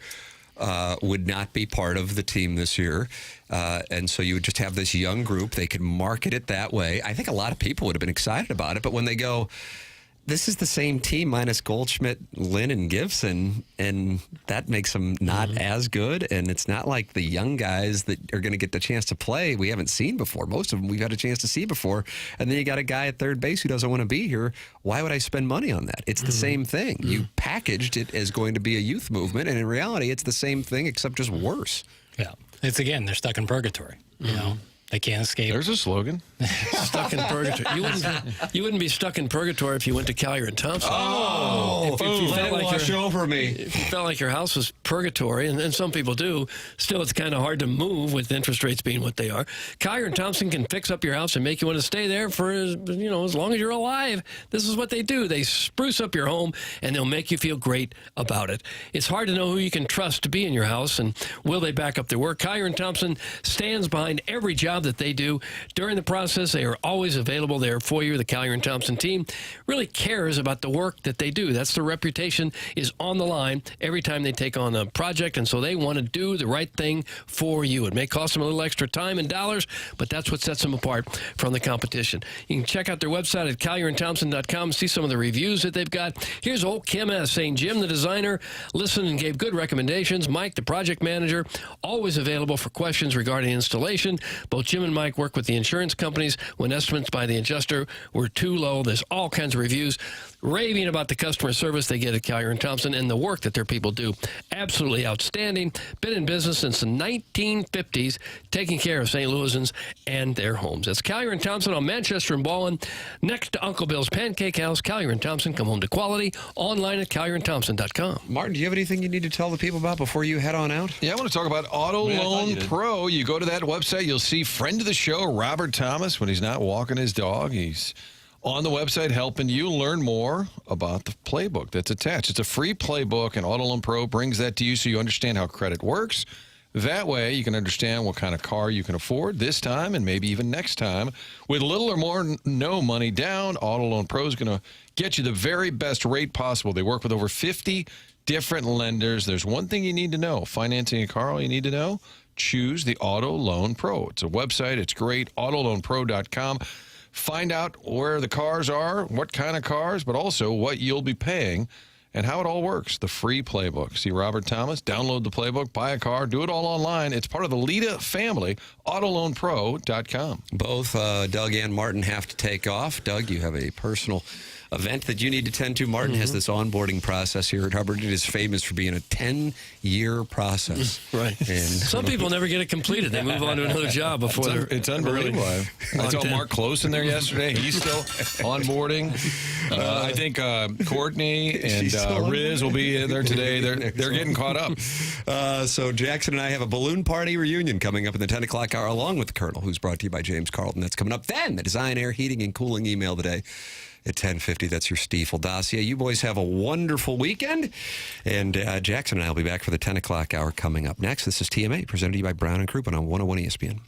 would not be part of the team this year. And so you would just have this young group. They could market it that way. I think a lot of people would have been excited about it. But when they go, this is the same team minus Goldschmidt, Lynn, and Gibson, and that makes them not as good. And it's not like the young guys that are going to get the chance to play we haven't seen before. Most of them we've had a chance to see before. And then you got a guy at third base who doesn't want to be here. Why would I spend money on that? It's the same thing. You packaged it as going to be a youth movement, and in reality, it's the same thing except just worse. Yeah. It's, again, they're stuck in purgatory. You know? They can't escape. There's a slogan. Stuck in purgatory. You wouldn't be stuck in purgatory if you went to Collier and Thompson. Oh, if you let it wash over me. If you felt like your house was purgatory, and some people do, still it's kind of hard to move with interest rates being what they are. Collier and Thompson can fix up your house and make you want to stay there for as long as you're alive. This is what they do. They spruce up your home, and they'll make you feel great about it. It's hard to know who you can trust to be in your house, and will they back up their work. Collier and Thompson stands behind every job that they do. During the process, they are always available there for you. The Collier and Thompson team really cares about the work that they do. That's their reputation is on the line every time they take on a project, and so they want to do the right thing for you. It may cost them a little extra time and dollars, but that's what sets them apart from the competition. You can check out their website at collierandthompson.com, see some of the reviews that they've got. Here's old Kim S. saying, Jim, the designer, listened and gave good recommendations. Mike, the project manager, always available for questions regarding installation. Both Jim and Mike work with the insurance companies when estimates by the adjuster were too low. There's all kinds of reviews raving about the customer service they get at Collier and Thompson and the work that their people do. Absolutely outstanding. Been in business since the 1950s, taking care of St. Louisans and their homes. That's Collier and Thompson on Manchester and Ballin, next to Uncle Bill's Pancake House. Collier and Thompson, come home to quality. Online at collierandthompson.com. Martin, do you have anything you need to tell the people about before you head on out? Yeah, I want to talk about Auto Loan Pro. You go to that website, you'll see friend of the show, Robert Thomas, when he's not walking his dog. He's on the website helping you learn more about the playbook that's attached. It's a free playbook, and Auto Loan Pro brings that to you so you understand how credit works. That way, you can understand what kind of car you can afford this time and maybe even next time. With little or more no money down, Auto Loan Pro is going to get you the very best rate possible. They work with over 50 different lenders. There's one thing you need to know. Financing a car, all you need to know, choose the Auto Loan Pro. It's a website. It's great. Autoloanpro.com. Find out where the cars are, what kind of cars, but also what you'll be paying and how it all works. The free playbook. See Robert Thomas, download the playbook, buy a car, do it all online. It's part of the Lita family, Autoloanpro.com. Both Doug and Martin have to take off. Doug, you have a personal event that you need to tend to. Martin has this onboarding process here at Hubbard. It is famous for being a 10-year process. Right. And some people never get it completed. They move on to another job before it's unbelievable. I saw Mark Close in there yesterday. He's still onboarding. I think Courtney and Riz will be there today. They're getting caught up. So Jackson and I have a balloon party reunion coming up in the 10 o'clock hour, along with the Colonel, who's brought to you by James Carlton. That's coming up. Then the Design, Air, Heating, and Cooling email today at 10:50. That's your Stiefel dossier. You boys have a wonderful weekend. And Jackson and I will be back for the 10 o'clock hour coming up next. This is TMA, presented to you by Brown and Crouppen on 101 ESPN.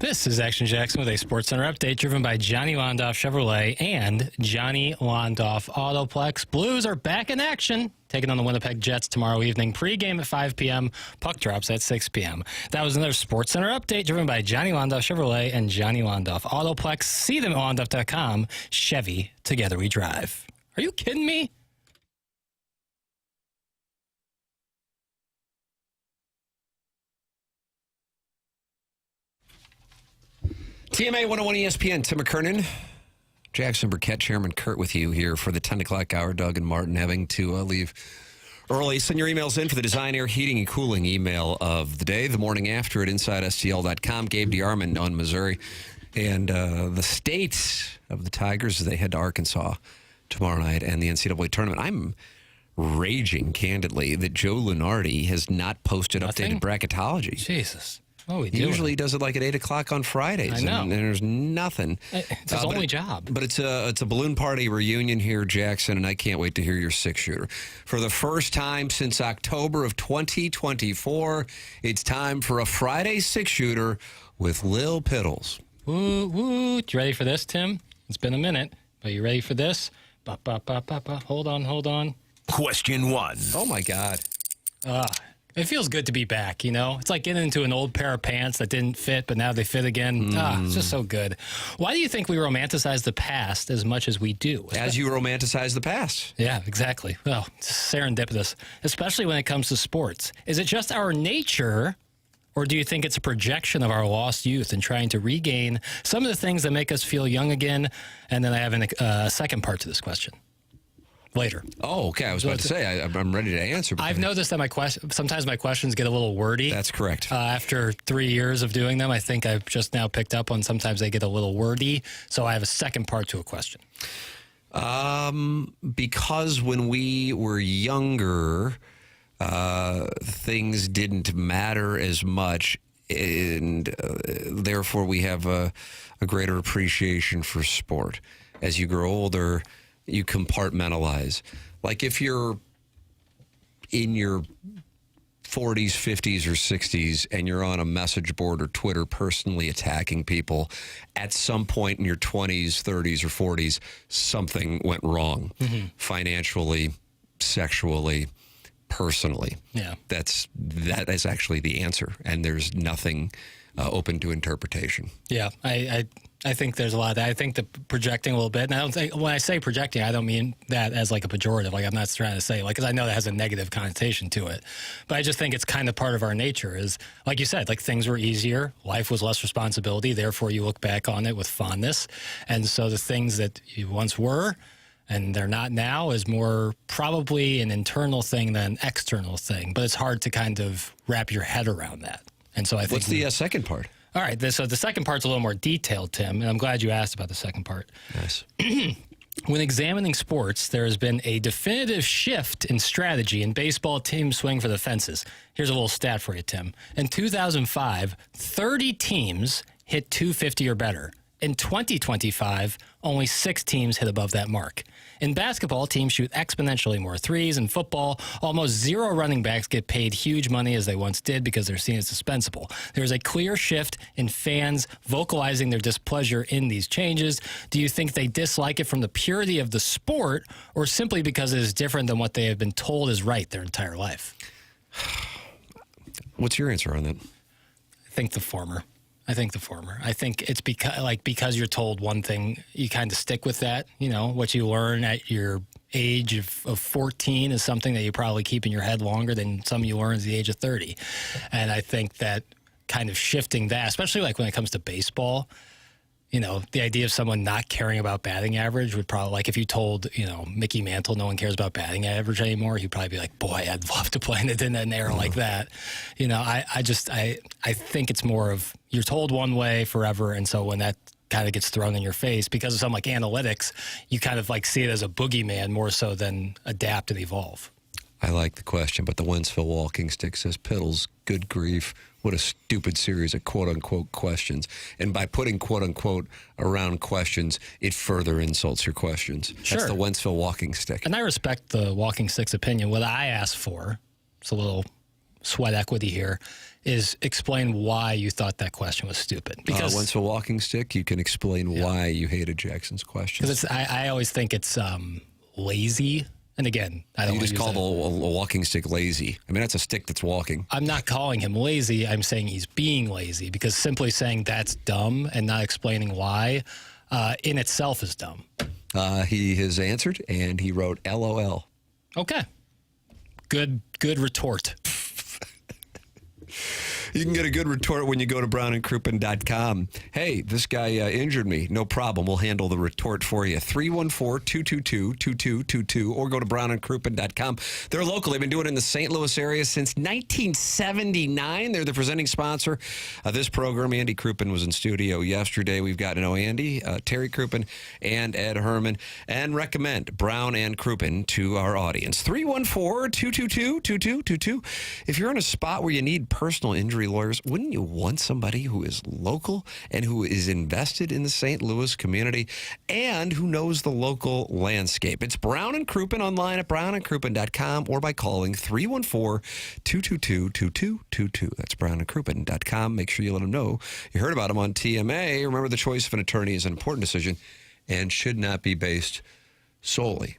This is Action Jackson with a Sports Center update driven by Johnny Londoff Chevrolet and Johnny Londoff Autoplex. Blues are back in action, taking on the Winnipeg Jets tomorrow evening. Pre-game at 5 p.m., puck drops at 6 p.m. That was another Sports Center update driven by Johnny Londoff Chevrolet and Johnny Londoff Autoplex. See them at Londoff.com. Chevy, together we drive. Are you kidding me? TMA 101 ESPN, Tim McKernan, Jackson Burkett, Chairman Kurt with you here for the 10 o'clock hour. Doug and Martin having to leave early. Send your emails in for the Design, Air, Heating, and Cooling email of the day. The morning after at InsideSTL.com. Gabe, DeArmond on Missouri. And the states of the Tigers as they head to Arkansas tomorrow night and the NCAA tournament. I'm raging, candidly, that Joe Lunardi has not posted updated bracketology. Jesus. Oh, he usually does it like at 8 o'clock on Fridays. I know. And there's nothing. It's his only job. But it's a balloon party reunion here, Jackson, and I can't wait to hear your six-shooter. For the first time since October of 2024, it's time for a Friday six-shooter with Lil Piddles. Woo, woo. You ready for this, Tim? It's been a minute. Are you ready for this? Hold on. Question 1. Oh, my God. It feels good to be back, you know? It's like getting into an old pair of pants that didn't fit, but now they fit again. It's just so good. Why do you think we romanticize the past as much as we do? As you romanticize the past. Yeah, exactly. Well, it's serendipitous, especially when it comes to sports. Is it just our nature, or do you think it's a projection of our lost youth and trying to regain some of the things that make us feel young again? And then I have a second part to this question. Later. Oh, okay. I was about to say, I'm ready to answer. I've noticed that sometimes my questions get a little wordy. That's correct. After 3 years of doing them, I think I've just now picked up on sometimes they get a little wordy. So I have a second part to a question. Because when we were younger, things didn't matter as much, and therefore we have a greater appreciation for sport. As you grow older, you compartmentalize. Like if you're in your 40s, 50s, or 60s and you're on a message board or Twitter personally attacking people, at some point in your 20s, 30s, or 40s, something went wrong financially, sexually, personally. Yeah. That is actually the answer, and there's nothing open to interpretation. Yeah, I think there's a lot of that. I think the projecting a little bit, and I don't think, when I say projecting, I don't mean that as like a pejorative. Like I'm not trying to say, like, because I know that has a negative connotation to it. But I just think it's kind of part of our nature is, like you said, like things were easier, life was less responsibility, therefore you look back on it with fondness. And so the things that you once were and they're not now is more probably an internal thing than an external thing. But it's hard to kind of wrap your head around that. And so I think what's the second part? All right, so the second part's a little more detailed, Tim, and I'm glad you asked about the second part. Yes. When examining sports, there has been a definitive shift in strategy in baseball. Teams swing for the fences. Here's a little stat for you, Tim. In 2005, 30 teams hit .250 or better. In 2025, only 6 teams hit above that mark. In basketball, teams shoot exponentially more threes. In football, almost 0 running backs get paid huge money as they once did because they're seen as dispensable. There's a clear shift in fans vocalizing their displeasure in these changes. Do you think they dislike it from the purity of the sport or simply because it is different than what they have been told is right their entire life? What's your answer on that? I think the former. I think it's because you're told one thing, you kind of stick with that. You know, what you learn at your age of 14 is something that you probably keep in your head longer than some you learn at the age of 30. And I think that kind of shifting that, especially like when it comes to baseball, you know, the idea of someone not caring about batting average would probably, like if you told, you know, Mickey Mantle no one cares about batting average anymore, he'd probably be like, boy, I'd love to play in an era like that. You know, I think it's more of you're told one way forever, and so when that kind of gets thrown in your face because of something like analytics, you kind of like see it as a boogeyman more so than adapt and evolve. I like the question, but the Wentzville Walking Stick says, Piddles, good grief, what a stupid series of quote-unquote questions. And by putting quote-unquote around questions, it further insults your questions. Sure. That's the Wentzville Walking Stick. And I respect the Walking Stick's opinion. What I asked for, it's a little sweat equity here, is explain why you thought that question was stupid. Because once a walking stick, you can explain why you hated Jackson's question. Because I always think it's lazy. And again, I don't. You just called a walking stick lazy. I mean, that's a stick that's walking. I'm not calling him lazy. I'm saying he's being lazy, because simply saying that's dumb and not explaining why in itself is dumb. He has answered, and he wrote LOL. Okay. Good retort. You can get a good retort when you go to brownandcruppen.com. Hey, this guy injured me. No problem. We'll handle the retort for you. 314-222-2222 or go to brownandcruppen.com. They're local. They've been doing it in the St. Louis area since 1979. They're the presenting sponsor of this program. Andy Crouppen was in studio yesterday. We've got to know Andy, Terry Crouppen, and Ed Herman, and recommend Brown and Crouppen to our audience. 314-222-2222. If you're in a spot where you need personal injury lawyers, wouldn't you want somebody who is local and who is invested in the St. Louis community and who knows the local landscape? It's Brown and Crouppen, online at brownandcruppen.com or by calling 314-222-2222. That's brownandcruppen.com. Make sure you let them know you heard about them on TMA. Remember, the choice of an attorney is an important decision and should not be based solely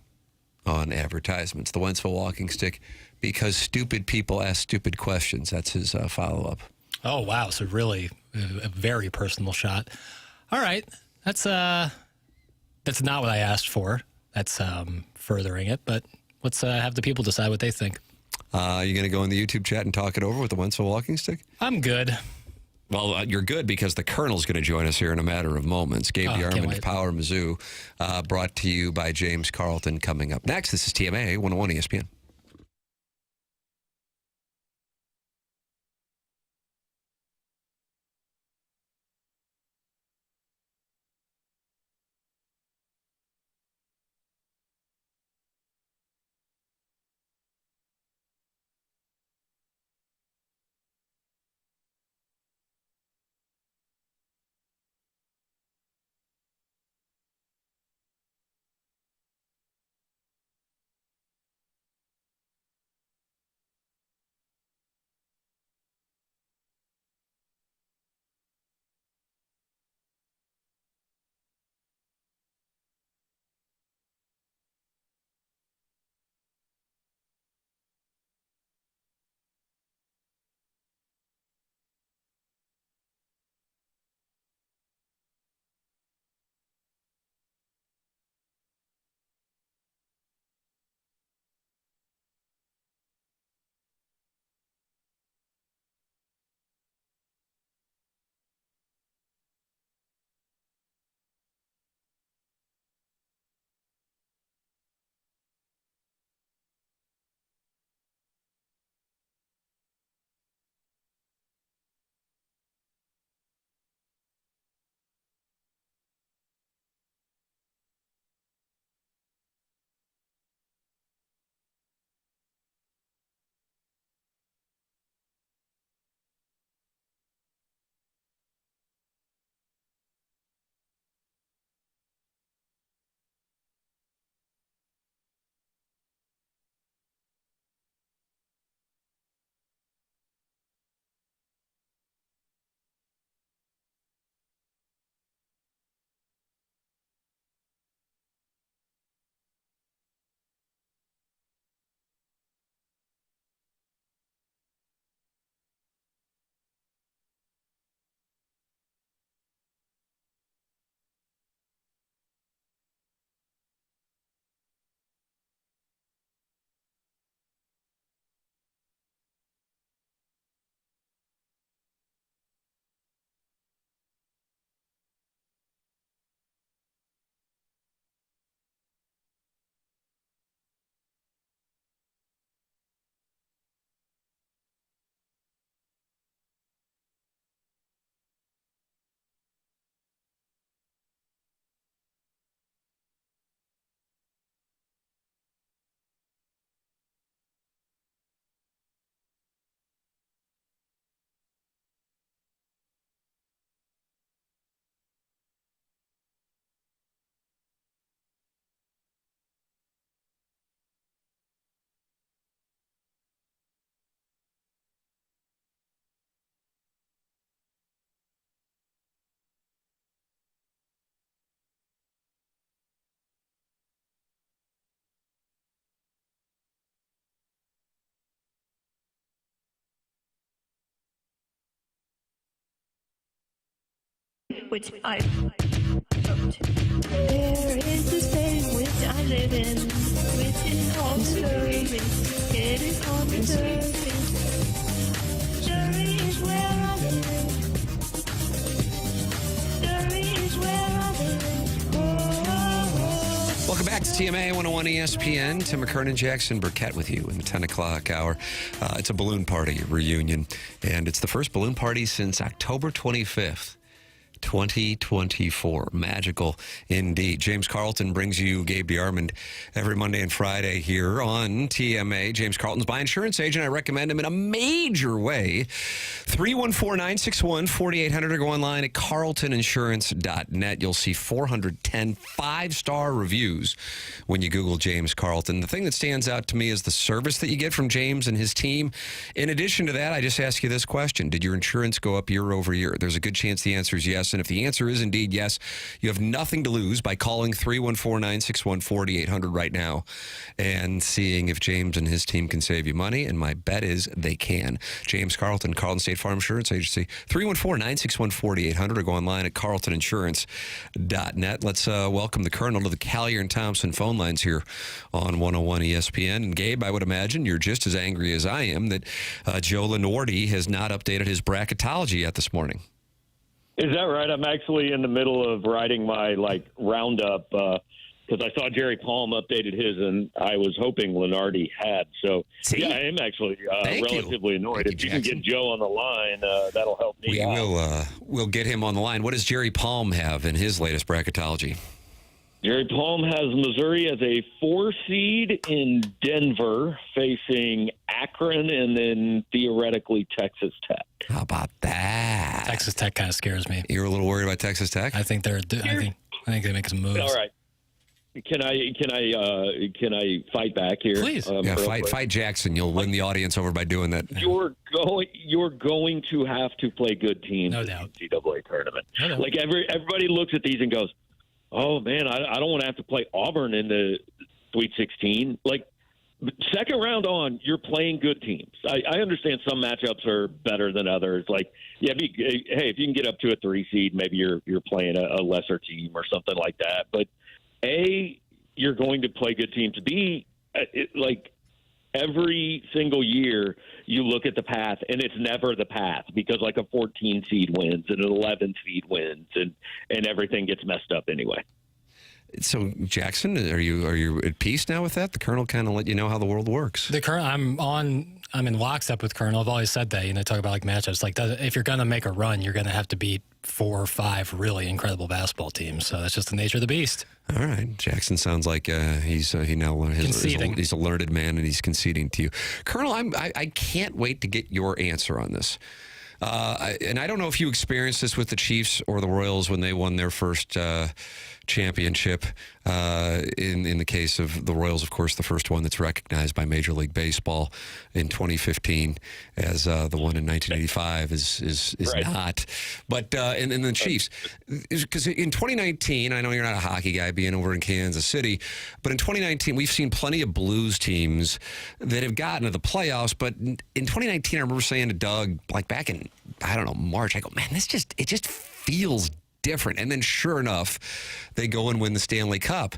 on advertisements. The Wentzville walking stick, because stupid people ask stupid questions. That's his follow-up. Oh, wow. So really a very personal shot. All right. That's not what I asked for. That's furthering it. But let's have the people decide what they think. You going to go in the YouTube chat and talk it over with the Wentzville walking stick? I'm good. Well, you're good because the Colonel's going to join us here in a matter of moments. Gabe DeArmond, Power Mizzou, brought to you by James Carlton, coming up next. This is TMA 101 ESPN. which I wrote. There is the state which I live in, which is on Missouri. It is on Missouri. Missouri is where I live. Missouri is where I live. Oh. Welcome back to TMA 101 ESPN. Tim McKernan, Jackson Burkett with you in the 10 o'clock hour. It's a balloon party reunion, and it's the first balloon party since October 25th. 2024. Magical indeed. James Carlton brings you Gabe DeArmond every Monday and Friday here on TMA. James Carlton's my insurance agent. I recommend him in a major way. 314-961-4800 or go online at carltoninsurance.net. You'll see 410 five-star reviews when you Google James Carlton. The thing that stands out to me is the service that you get from James and his team. In addition to that, I just ask you this question. Did your insurance go up year over year? There's a good chance the answer is yes. And if the answer is indeed yes, you have nothing to lose by calling 314-961-4800 right now and seeing if James and his team can save you money. And my bet is they can. James Carlton, Carlton State Farm Insurance Agency, 314-961-4800 or go online at carltoninsurance.net. Let's welcome the Colonel to the Collier and Thompson phone lines here on 101 ESPN. And Gabe, I would imagine you're just as angry as I am that Joe Lunardi has not updated his bracketology yet this morning. Is that right? I'm actually in the middle of writing my roundup because I saw Jerry Palm updated his, and I was hoping Lunardi had. So yeah, I am actually relatively annoyed. If you can get Joe on the line, that'll help me. We'll get him on the line. What does Jerry Palm have in his latest bracketology? Jerry Palm has Missouri as a 4 seed in Denver, facing Akron and then theoretically Texas Tech. How about that? Texas Tech kind of scares me. You're a little worried about Texas Tech? I think I think they make some moves. All right. Can I fight back here? Please. Fight Jackson. You'll win the audience over by doing that. You're going to have to play good teams in the NCAA tournament. No doubt. Like everybody looks at these and goes, "Oh man, I don't want to have to play Auburn in the Sweet 16." Like second round on, you're playing good teams. I understand some matchups are better than others. Like hey, if you can get up to a 3 seed, maybe you're playing a lesser team or something like that. But A, you're going to play good teams. B, every single year you look at the path, and it's never the path because like a 14 seed wins and an 11 seed wins, and everything gets messed up anyway. So, Jackson, are you at peace now with that? The Colonel kind of let you know how the world works. The Colonel, I'm in lockstep with Colonel. I've always said that. Talk about matchups. If you're going to make a run, you're going to have to beat 4 or 5 really incredible basketball teams. So that's just the nature of the beast. All right, Jackson sounds like he's a learned man, and he's conceding to you, Colonel. I can't wait to get your answer on this. And I don't know if you experienced this with the Chiefs or the Royals when they won their first championship. In the case of the Royals, of course, the first one that's recognized by Major League Baseball in 2015 as the one in 1985 is right. Not. But in the Chiefs, because in 2019, I know you're not a hockey guy being over in Kansas City, but in 2019, we've seen plenty of Blues teams that have gotten to the playoffs. But in 2019, I remember saying to Doug, like back in, I don't know, March, I go, man, it just feels different. And then sure enough, they go and win the Stanley Cup.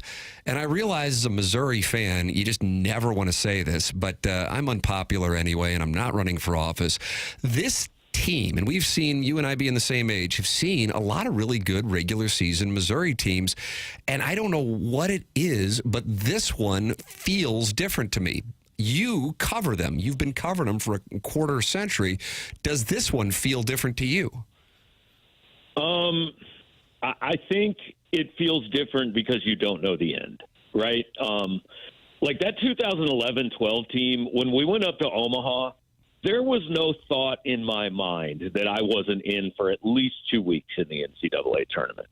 And I realize as a Missouri fan, you just never want to say this, but I'm unpopular anyway, and I'm not running for office. This team, and we've seen, you and I being the same age, have seen a lot of really good regular season Missouri teams. And I don't know what it is, but this one feels different to me. You cover them. You've been covering them for a quarter century. Does this one feel different to you? I think it feels different because you don't know the end, right? Like that 2011-12 team, when we went up to Omaha, there was no thought in my mind that I wasn't in for at least 2 weeks in the NCAA tournament.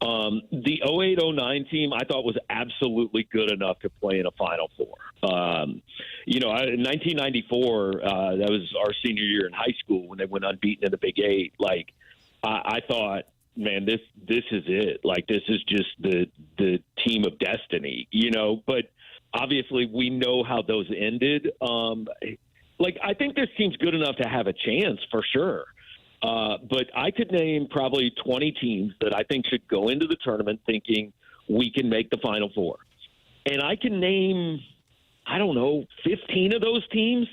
The 08-09 team I thought was absolutely good enough to play in a Final Four. In 1994, that was our senior year in high school when they went unbeaten in the Big Eight. Like, I thought, man, this is it. Like, this is just the team of destiny, But obviously, we know how those ended. I think this team's good enough to have a chance for sure. But I could name probably 20 teams that I think should go into the tournament thinking we can make the Final Four. And I can name, 15 of those teams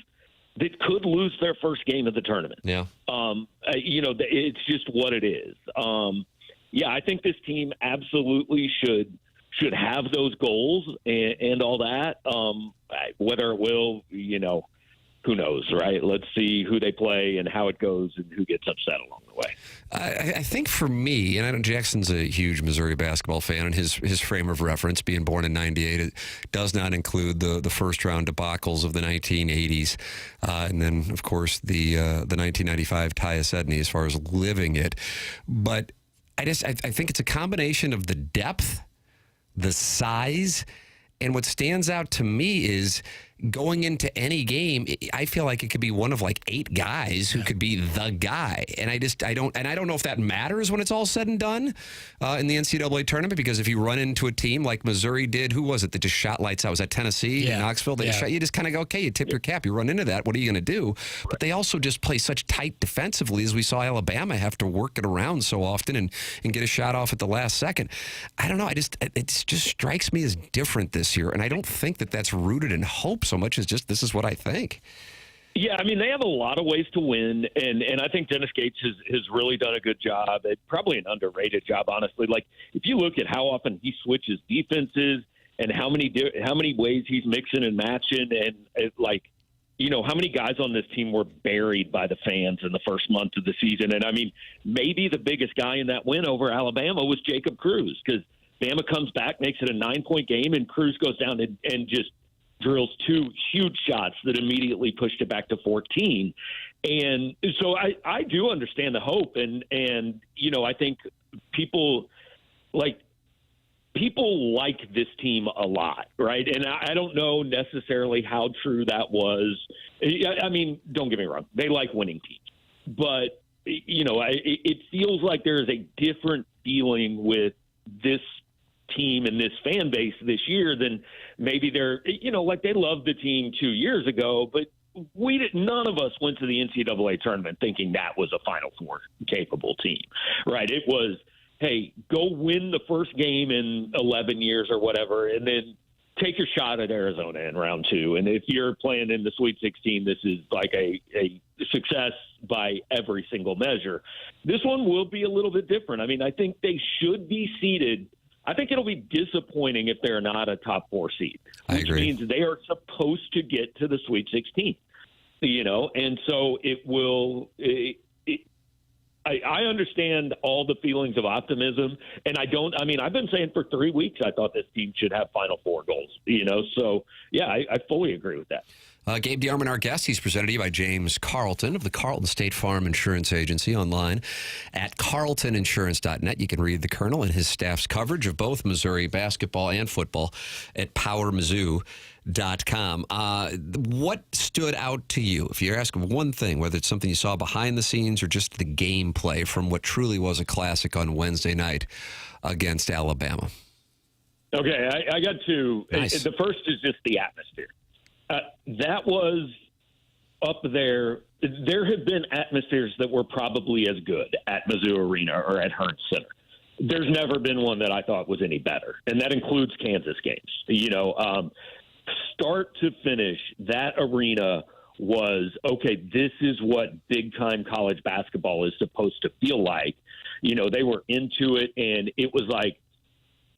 that could lose their first game of the tournament. Yeah. It's just what it is. I think this team absolutely should have those goals and all that. Whether it will, who knows, right? Let's see who they play and how it goes and who gets upset along the way. I think for me, and I know Jackson's a huge Missouri basketball fan, and his frame of reference, being born in '98, it does not include the first-round debacles of the 1980s, and then, of course, the 1995 Tyus Edney as far as living it. But I think it's a combination of the depth, the size, and what stands out to me is going into any game, I feel like it could be one of like 8 guys who could be the guy. And I don't know if that matters when it's all said and done in the NCAA tournament, because if you run into a team like Missouri did, who was it that just shot lights out? Was that Tennessee, Knoxville? They you just kind of go, okay, you tip your cap, you run into that. What are you going to do? But they also just play such tight defensively, as we saw Alabama have to work it around so often and get a shot off at the last second. I don't know. It just strikes me as different this year. And I don't think that that's rooted in hope so much as just this is what I think. Yeah, I mean, they have a lot of ways to win, and I think Dennis Gates has really done a good job. Probably an underrated job, honestly. Like, if you look at how often he switches defenses and how many ways he's mixing and matching, and how many guys on this team were buried by the fans in the first month of the season. And, I mean, maybe the biggest guy in that win over Alabama was Jacob Cruz, because Bama comes back, makes it a 9-point game, and Cruz goes down and just drills 2 huge shots that immediately pushed it back to 14. And so I do understand the hope. And I think people like this team a lot, right? And I don't know necessarily how true that was. I mean, don't get me wrong. They like winning teams. But, it feels like there is a different feeling with this team and this fan base this year than maybe they're, they loved the team 2 years ago, but none of us went to the NCAA tournament thinking that was a Final Four capable team, right? It was, hey, go win the first game in 11 years or whatever, and then take your shot at Arizona in round 2. And if you're playing in the Sweet 16, this is like a success by every single measure. This one will be a little bit different. I mean, I think they should be seeded. I think it'll be disappointing if they're not a top 4 seed, which means they are supposed to get to the Sweet 16, and so it will. I understand all the feelings of optimism, and I've been saying for 3 weeks I thought this team should have Final Four goals, so yeah, I fully agree with that. Gabe DeArmond, our guest. He's presented to you by James Carlton of the Carlton State Farm Insurance Agency, online at carltoninsurance.net. You can read the Colonel and his staff's coverage of both Missouri basketball and football at powermizzou.com. What stood out to you, if you're asking one thing, whether it's something you saw behind the scenes or just the gameplay from what truly was a classic on Wednesday night against Alabama? Okay, I got 2. Nice. The first is just the atmosphere. That was up there. There have been atmospheres that were probably as good at Mizzou Arena or at Hearns Center. There's never been one that I thought was any better, and that includes Kansas games. Start to finish, that arena was, okay, this is what big-time college basketball is supposed to feel like. They were into it, and it was like,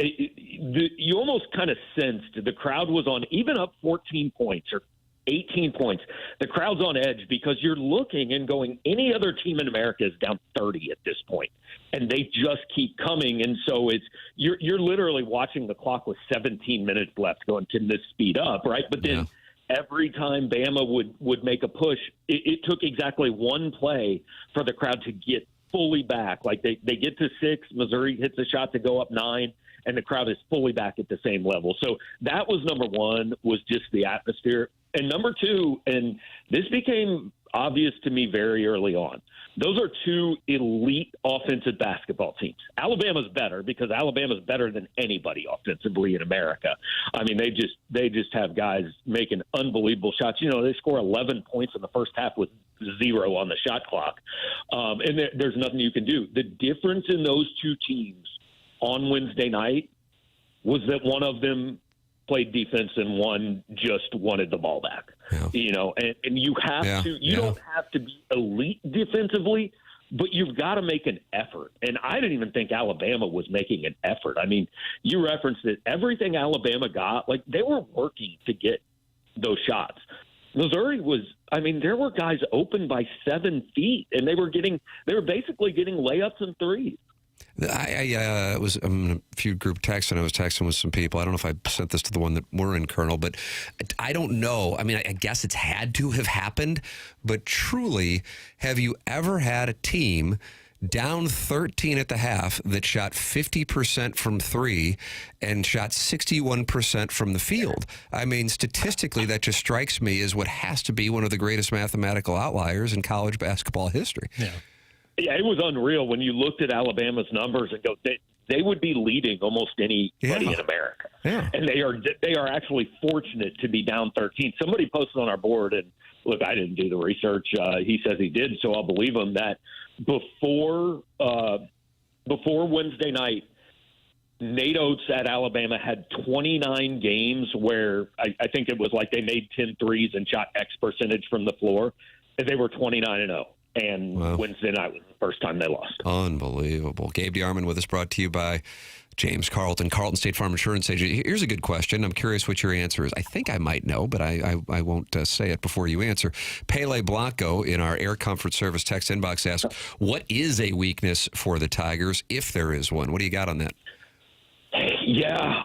you almost kind of sensed the crowd was on, even up 14 points or 18 points. The crowd's on edge because you're looking and going, any other team in America is down 30 at this point, and they just keep coming. And so you're literally watching the clock with 17 minutes left going, can this speed up, right? But then every time Bama would make a push, it took exactly one play for the crowd to get fully back. Like they get to 6, Missouri hits a shot to go up 9, and the crowd is fully back at the same level. So that was number 1, was just the atmosphere. And number 2, and this became obvious to me very early on, those are 2 elite offensive basketball teams. Alabama's better because Alabama's better than anybody offensively in America. I mean, they just have guys making unbelievable shots. They score 11 points in the first half with 0 on the shot clock. And there's nothing you can do. The difference in those two teams on Wednesday night was that one of them played defense and one just wanted the ball back. Yeah. And you have to, you don't have to be elite defensively, but you've got to make an effort. And I didn't even think Alabama was making an effort. I mean, you referenced it. Everything Alabama got, like, they were working to get those shots. Missouri was, I mean, there were guys open by 7 feet, and they were basically getting layups and threes. I was in a few group texts, and I was texting with some people. I don't know if I sent this to the one that we're in, Colonel, but I don't know. I mean, I guess it's had to have happened, but truly, have you ever had a team down 13 at the half that shot 50% from 3 and shot 61% from the field? I mean, statistically, that just strikes me as what has to be one of the greatest mathematical outliers in college basketball history. Yeah. Yeah, it was unreal when you looked at Alabama's numbers and go, they would be leading almost anybody in America. Yeah. And they are actually fortunate to be down 13. Somebody posted on our board, and look, I didn't do the research. He says he did, so I'll believe him, that before Wednesday night, Nate Oates at Alabama had 29 games where I think it was like they made 10 threes and shot X percentage from the floor, and they were 29-0. And Wednesday night was the first time they lost. Unbelievable. Gabe DeArmond with us, brought to you by James Carlton State Farm Insurance Agent. Here's a good question. I'm curious what your answer is. I think I might know, but I won't say it before you answer. Pele Blanco in our Air Comfort Service text inbox asks, what is a weakness for the Tigers, if there is one? What do you got on that? Yeah.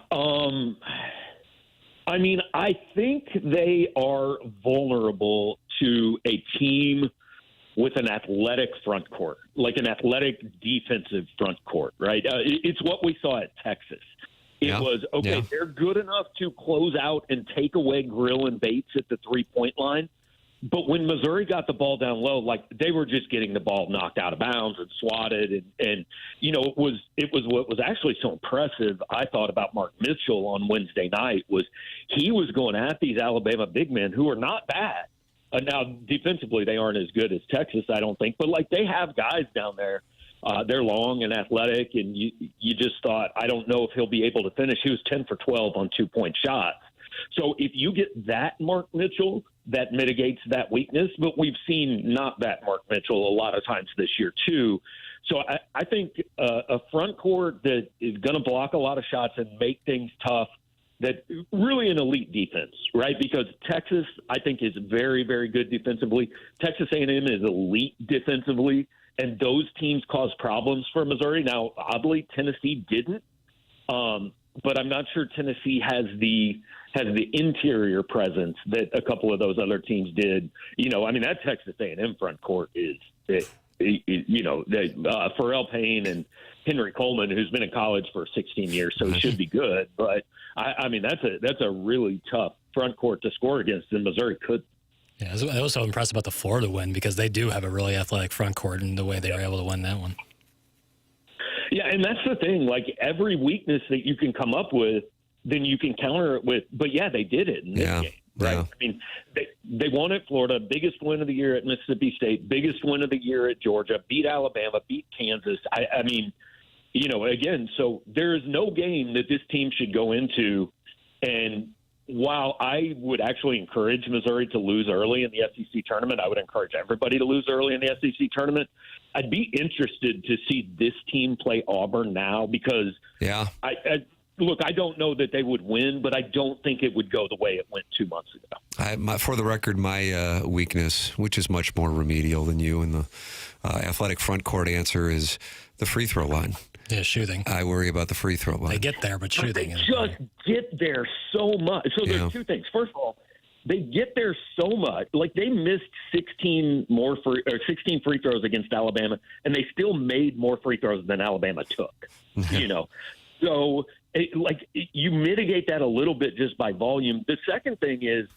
I mean, I think they are vulnerable to a team with an athletic front court, like an athletic defensive front court, right? It's what we saw at Texas. It was, they're good enough to close out and take away Grill and Bates at the three-point line. But when Missouri got the ball down low, like, they were just getting the ball knocked out of bounds and swatted. And it was what was actually so impressive, I thought, about Mark Mitchell on Wednesday night was he was going at these Alabama big men who are not bad. Now, defensively, they aren't as good as Texas, I don't think. But, like, they have guys down there. They're long and athletic, and you just thought, I don't know if he'll be able to finish. He was 10 for 12 on 2-point shots. So if you get that Mark Mitchell, that mitigates that weakness. But we've seen not that Mark Mitchell a lot of times this year, too. So I think a front court that is going to block a lot of shots and make things tough, that really an elite defense, right? Because Texas, I think, is very, very good defensively. Texas A&M is elite defensively, and those teams cause problems for Missouri. Now, oddly, Tennessee didn't, but I'm not sure Tennessee has the interior presence that a couple of those other teams did. I mean, that Texas A&M front court is, Pharrell Payne and Henry Coleman, who's been in college for 16 years, so he should be good. But I mean, that's a really tough front court to score against, and Missouri could. Yeah, I was so impressed about the Florida win because they do have a really athletic front court and the way they were able to win that one. Yeah, and that's the thing. Like, every weakness that you can come up with, then you can counter it with. But yeah, they did it in this game, right? I mean, they won at Florida, biggest win of the year at Mississippi State, biggest win of the year at Georgia, beat Alabama, beat Kansas. I mean, again, so there is no game that this team should go into. And while I would actually encourage Missouri to lose early in the SEC tournament, I would encourage everybody to lose early in the SEC tournament. I'd be interested to see this team play Auburn now because look, I don't know that they would win, but I don't think it would go the way it went 2 months ago. For the record, my weakness, which is much more remedial than you, and the athletic front court answer is the free throw line. Yeah, shooting. I worry about the free throw line. They get there, but shooting. They just get there so much. So there's two things. First of all, they get there so much. Like, they missed 16 free throws against Alabama, and they still made more free throws than Alabama took. So you mitigate that a little bit just by volume. The second thing is,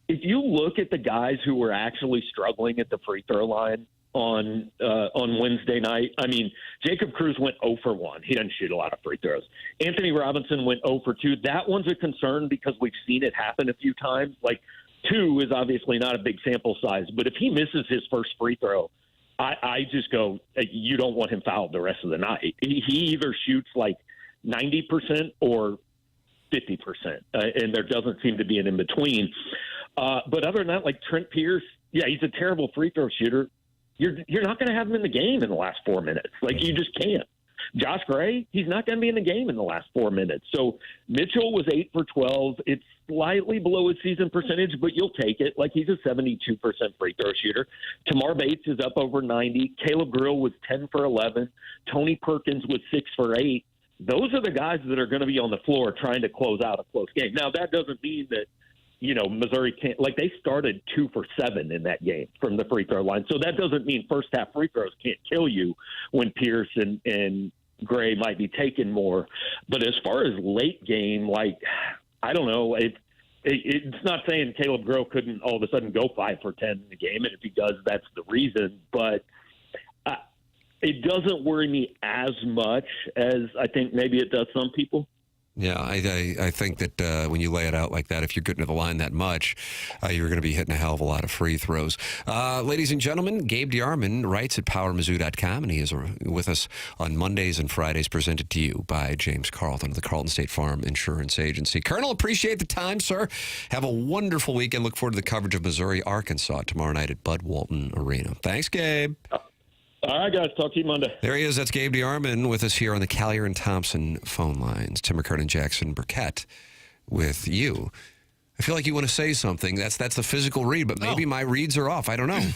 if you look at the guys who were actually struggling at the free throw line on Wednesday night, I mean, Jacob Cruz went 0 for 1. He doesn't shoot a lot of free throws. Anthony Robinson went 0 for 2. That one's a concern because we've seen it happen a few times. Like, 2 is obviously not a big sample size, but if he misses his first free throw, I just go, you don't want him fouled the rest of the night. He either shoots like 90% or 50%, and there doesn't seem to be an in-between. But other than that, like Trent Pierce, yeah, he's a terrible free throw shooter. You're not going to have him in the game in the last 4 minutes. Like, you just can't. Josh Gray, he's not going to be in the game in the last 4 minutes. So Mitchell was 8 for 12. It's slightly below his season percentage, but you'll take it. Like, he's a 72% free throw shooter. Tamar Bates is up over 90. Caleb Grill was 10 for 11. Tony Perkins was 6 for 8. Those are the guys that are going to be on the floor trying to close out a close game. Now, that doesn't mean that, Missouri can't, like, they started 2 for 7 in that game from the free throw line. So that doesn't mean first half free throws can't kill you when Pierce and Gray might be taking more. But as far as late game, like, I don't know. It's not saying Caleb Grill couldn't all of a sudden go 5 for 10 in the game. And if he does, that's the reason. But it doesn't worry me as much as I think maybe it does some people. Yeah, I think that when you lay it out like that, if you're getting to the line that much, you're going to be hitting a hell of a lot of free throws. Ladies and gentlemen, Gabe DeArmond writes at PowerMizzou.com, and he is with us on Mondays and Fridays, presented to you by James Carlton of the Carlton State Farm Insurance Agency. Colonel, appreciate the time, sir. Have a wonderful weekend. Look forward to the coverage of Missouri-Arkansas tomorrow night at Bud Walton Arena. Thanks, Gabe. All right, guys. Talk to you Monday. There he is. That's Gabe DeArmond with us here on the Callier and Thompson phone lines. Tim McKernan, Jackson Burkett with you. I feel like you want to say something. That's the physical read, but maybe my reads are off. I don't know.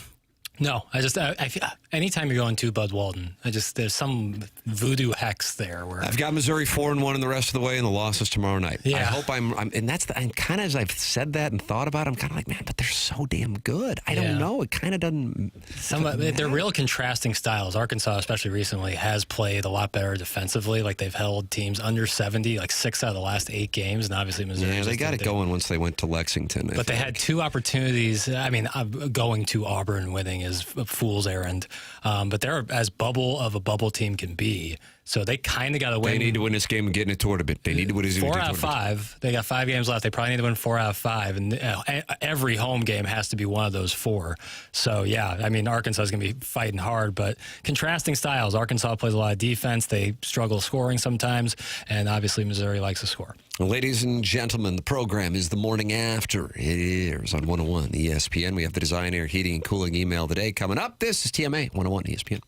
No, I feel, anytime you're going to Bud Walton, there's some voodoo hex there. Where I've got Missouri 4-1 in the rest of the way, and the loss is tomorrow night. Yeah. I hope and that's I'm kind of, as I've said that and thought about it, I'm kind of like, man, but they're so damn good. I don't know. It kind of doesn't. They're real contrasting styles. Arkansas, especially recently, has played a lot better defensively. Like, they've held teams under 70, like 6 out of the last 8 games, and obviously Missouri. Yeah, they got it going once they went to Lexington. But they had 2 opportunities. I mean, going to Auburn winning is a fool's errand. But they're as bubble of a bubble team can be. So they kind of got to win. They need to win this game and get in a tournament. They need to win 4 out of 5. They got 5 games left. They probably need to win 4 out of 5. And every home game has to be one of those 4. So, yeah, I mean, Arkansas is going to be fighting hard. But contrasting styles. Arkansas plays a lot of defense. They struggle scoring sometimes. And obviously Missouri likes to score. Well, ladies and gentlemen, the program is The Morning After. It airs on 101 ESPN. We have the Design, Air, Heating, and Cooling email today coming up. This is TMA 101 ESPN.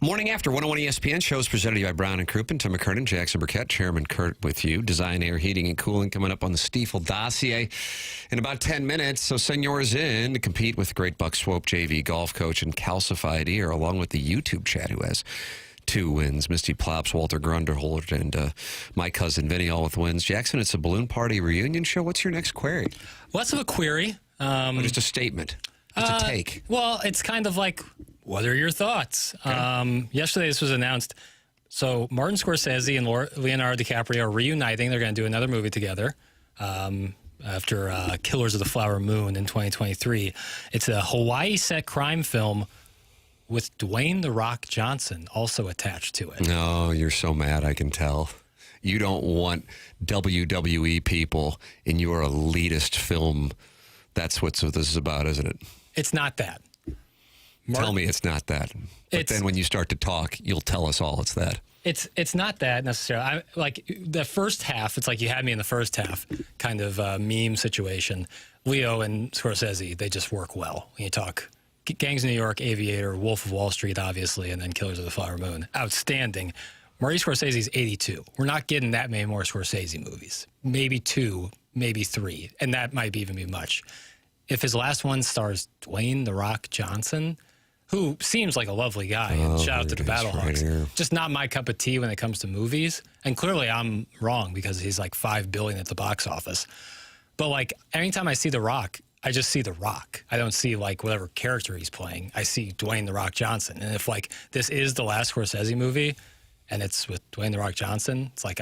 Morning After 101 ESPN shows presented to you by Brown and Crouppen. Tim McKernan, Jackson Burkett, Chairman Kurt with you. Design, Air, Heating, and Cooling coming up on the Stiefel dossier in about 10 minutes. So send yours in to compete with Great Buck Swope, JV golf coach, and Calcified Ear, along with the YouTube chat, who has 2 wins. Misty Plops, Walter Grunderholt, and my cousin Vinny, all with wins. Jackson, it's a balloon party reunion show. What's your next query? Less of a query. Just a statement. It's a take. Well, it's kind of like, what are your thoughts? Okay. Yesterday, this was announced. So Martin Scorsese and Leonardo DiCaprio are reuniting. They're going to do another movie together after Killers of the Flower Moon in 2023. It's a Hawaii-set crime film with Dwayne "The Rock" Johnson also attached to it. No, you're so mad, I can tell. You don't want WWE people in your elitist film. That's what this is about, isn't it? It's not that. Tell me it's not that. But then when you start to talk, you'll tell us all it's that. It's not that necessarily. Like the first half, it's like you had me in the first half, kind of meme situation. Leo and Scorsese, they just work well. When you talk Gangs of New York, Aviator, Wolf of Wall Street, obviously, and then Killers of the Flower Moon. Outstanding. Marty Scorsese's 82. We're not getting that many more Scorsese movies. Maybe 2, maybe 3, and that might even be much. If his last one stars Dwayne "The Rock" Johnson, who seems like a lovely guy, and shout out to the Battlehawks, just not my cup of tea when it comes to movies. And clearly I'm wrong because he's like $5 billion at the box office. But like anytime I see The Rock, I just see The Rock. I don't see like whatever character he's playing. I see Dwayne "The Rock" Johnson. And if like this is the last Scorsese movie and it's with Dwayne "The Rock" Johnson, it's like,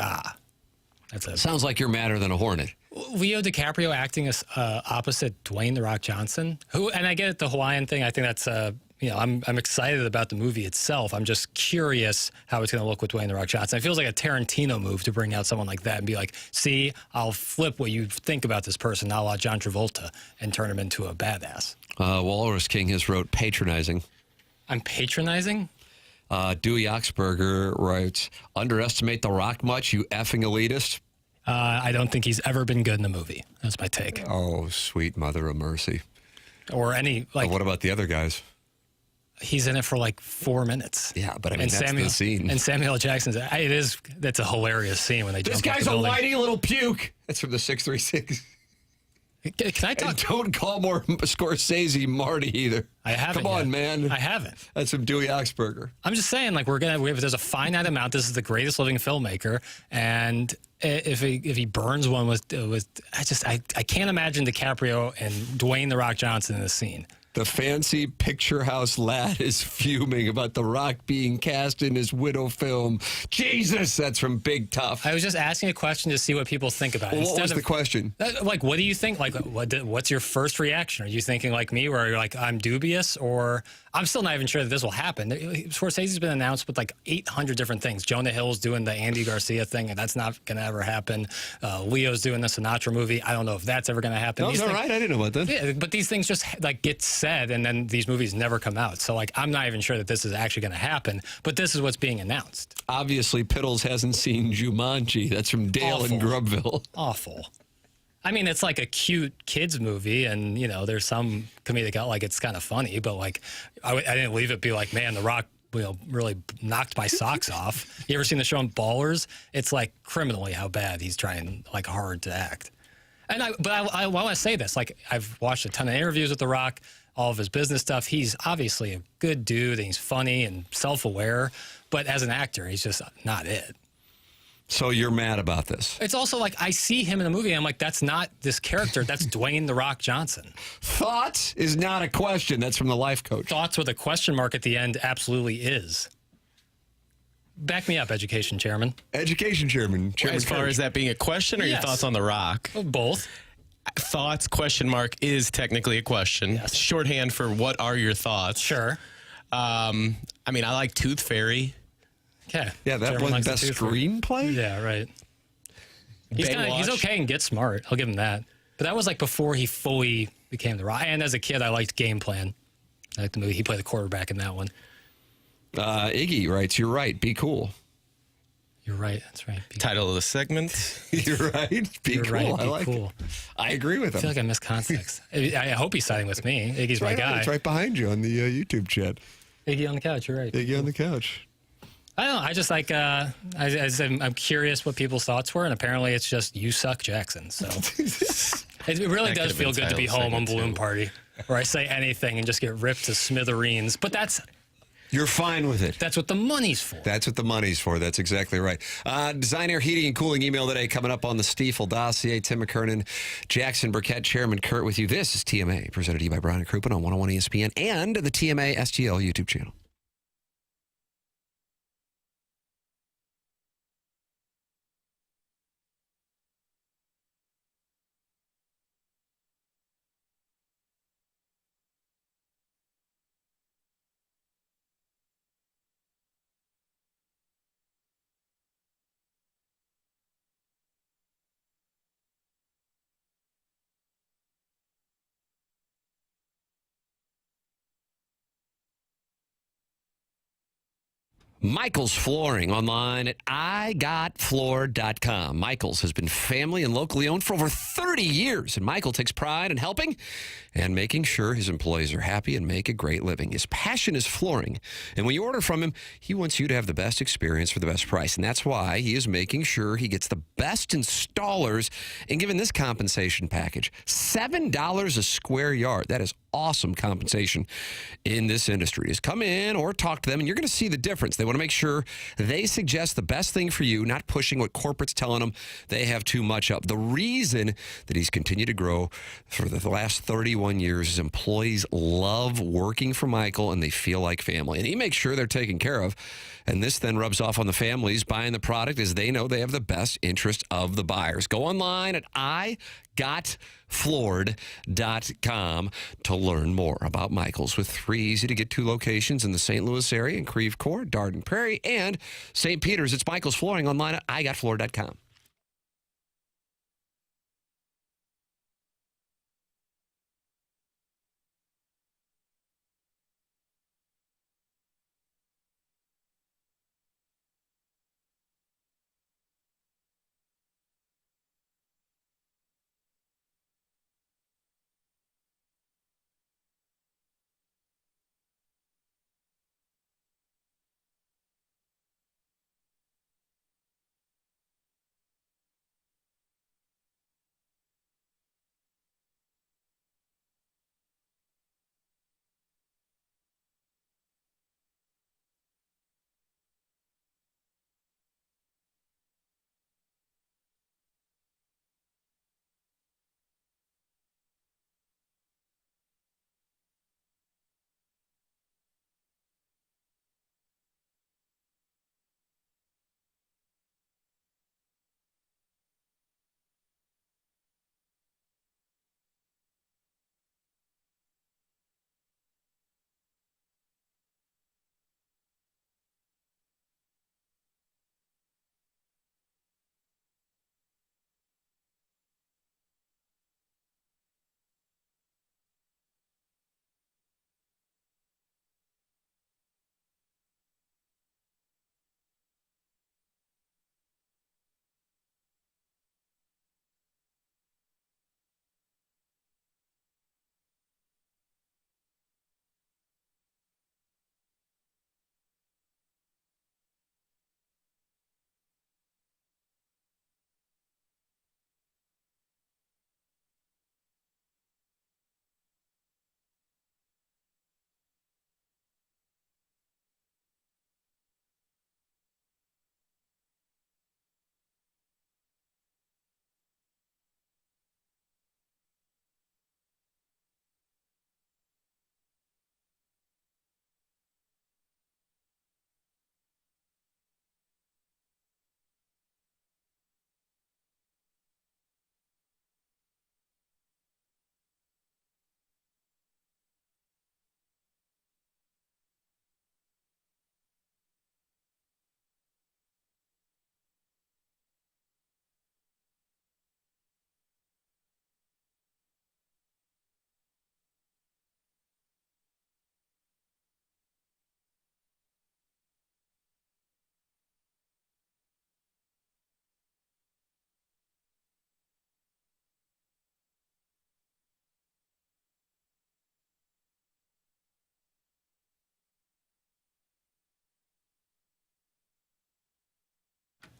sounds like you're madder than a hornet. Leo DiCaprio acting as opposite Dwayne "The Rock" Johnson, and I get it, the Hawaiian thing. I think that's I'm excited about the movie itself. I'm just curious how it's going to look with Dwayne "The Rock" Johnson. It feels like a Tarantino move to bring out someone like that and be like, see, I'll flip what you think about this person, a la John Travolta, and turn him into a badass. Walrus King has wrote patronizing. I'm patronizing? Dewey Oxberger writes, underestimate The Rock much, you effing elitist? I don't think he's ever been good in a movie. That's my take. Oh, sweet mother of mercy. Or any, like... what about the other guys? He's in it for like 4 minutes. Yeah, but I mean, that's the scene. And Samuel L. Jackson's, that's a hilarious scene when they jump This guy's a whitey little puke. That's from the 636. Can I talk? And don't call more Scorsese Marty either. I haven't. Come on, man. I haven't. That's from Dewey Oxberger. I'm just saying, like, there's a finite amount. This is the greatest living filmmaker, and if he burns one with I can't imagine DiCaprio and Dwayne "The Rock" Johnson in the scene. The fancy picture house lad is fuming about The Rock being cast in his Widow film. Jesus, that's from Big Tough. I was just asking a question to see what people think about it. Well, what was the question? Like, what do you think? Like, what's your first reaction? Are you thinking like me, where you're like, I'm dubious, or I'm still not even sure that this will happen? Scorsese's been announced with like 800 different things. Jonah Hill's doing the Andy Garcia thing, and that's not going to ever happen. Leo's doing the Sinatra movie. I don't know if that's ever going to happen. No, is that right? I didn't know about that. Yeah, but these things just like get said, and then these movies never come out. So like, I'm not even sure that this is actually going to happen. But this is what's being announced. Obviously, Piddles hasn't seen Jumanji. That's from Dale in Grubville. Awful. I mean, it's like a cute kids movie, and there's some comedic out, like it's kind of funny, but like I didn't leave it be like, man, The Rock, really knocked my socks off. You ever seen the show on Ballers? It's like criminally how bad he's trying like hard to act. And I want to say this, like I've watched a ton of interviews with The Rock, all of his business stuff. He's obviously a good dude, and he's funny and self-aware, but as an actor, he's just not it. So you're mad about this? It's also like I see him in the movie, and I'm like, that's not this character. That's Dwayne "The Rock" Johnson. Thoughts is not a question. That's from the life coach. Thoughts with a question mark at the end absolutely is. Back me up, Education Chairman. Education Chairman. As far as that being a question, or your thoughts on The Rock? Both. Thoughts question mark is technically a question. Yes. Shorthand for what are your thoughts? Sure. I mean, I like Tooth Fairy. Okay. Yeah, that won best screenplay? Yeah, right. He's okay and Get Smart. I'll give him that. But that was like before he fully became The Rock. And as a kid, I liked Game Plan. I liked the movie. He played the quarterback in that one. Iggy writes, you're right. Be cool. You're right. That's right. Title of the segment. You're right. Be You're cool. Right. Be I like cool. it. I agree with him. I feel like I missed context. I hope he's siding with me. Iggy's my guy. It's right behind you on the YouTube chat. Iggy on the couch. You're right. Iggy on the couch. I don't know. I just like. I'm curious what people's thoughts were, and apparently it's just you suck, Jackson. So it really does feel good to be home on Balloon Party, where I say anything and just get ripped to smithereens. But you're fine with it. That's what the money's for. That's what the money's for. That's exactly right. Design Air Heating and Cooling email today coming up on the Stiefel dossier. Tim McKernan, Jackson Burkett, Chairman Kurt with you. This is TMA, presented to you by Brown and Crouppen on 101 ESPN and the TMA STL YouTube channel. Michael's Flooring online at igotfloor.com. Michael's has been family and locally owned for over 30 years, and Michael takes pride in helping and making sure his employees are happy and make a great living. His passion is flooring, and when you order from him, he wants you to have the best experience for the best price, and that's why he is making sure he gets the best installers and giving this compensation package, $7 a square yard. That is awesome compensation in this industry. Just come in or talk to them, and you're going to see the difference. They want to make sure they suggest the best thing for you, not pushing what corporate's telling them they have too much of. The reason that he's continued to grow for the last 31 years is employees love working for Michael, and they feel like family. And he makes sure they're taken care of. And this then rubs off on the families buying the product, as they know they have the best interest of the buyers. Go online at igotfloored.com to learn more about Michael's, with 3 easy-to-get-to locations in the St. Louis area, in Creve Coeur, Darden Prairie, and St. Peter's. It's Michael's Flooring online at igotfloored.com.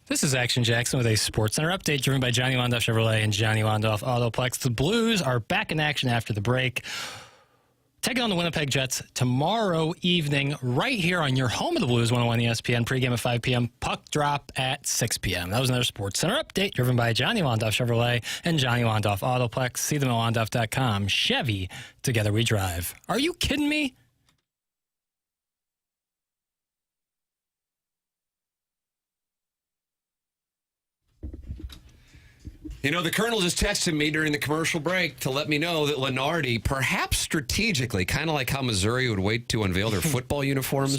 This is Action Jackson with a Sports Center update driven by Johnny Londoff Chevrolet and Johnny Londoff Autoplex. The Blues are back in action after the break, taking on the Winnipeg Jets tomorrow evening right here on your home of the Blues, 101 ESPN, pregame at 5 p.m., puck drop at 6 p.m. That was another Sports Center update driven by Johnny Londoff Chevrolet and Johnny Londoff Autoplex. See them at londoff.com. Chevy, together we drive. Are you kidding me? You know, the Colonel just texted me during the commercial break to let me know that Lunardi, perhaps strategically, kind of like how Missouri would wait to unveil their football uniforms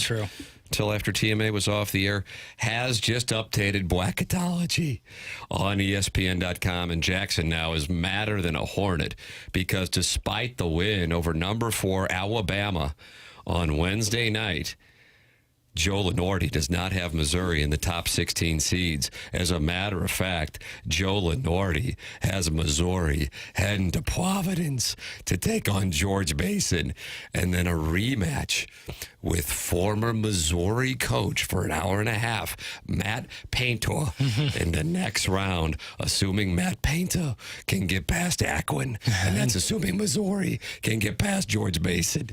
until after TMA was off the air, has just updated bracketology on ESPN.com. And Jackson now is madder than a hornet because despite the win over number 4 Alabama on Wednesday night, Joe Lunardi does not have Missouri in the top 16 seeds. As a matter of fact, Joe Lunardi has Missouri heading to Providence to take on George Mason, and then a rematch with former Missouri coach for an hour and a half, Matt Painter, in the next round, assuming Matt Painter can get past Aquin, and that's assuming Missouri can get past George Mason.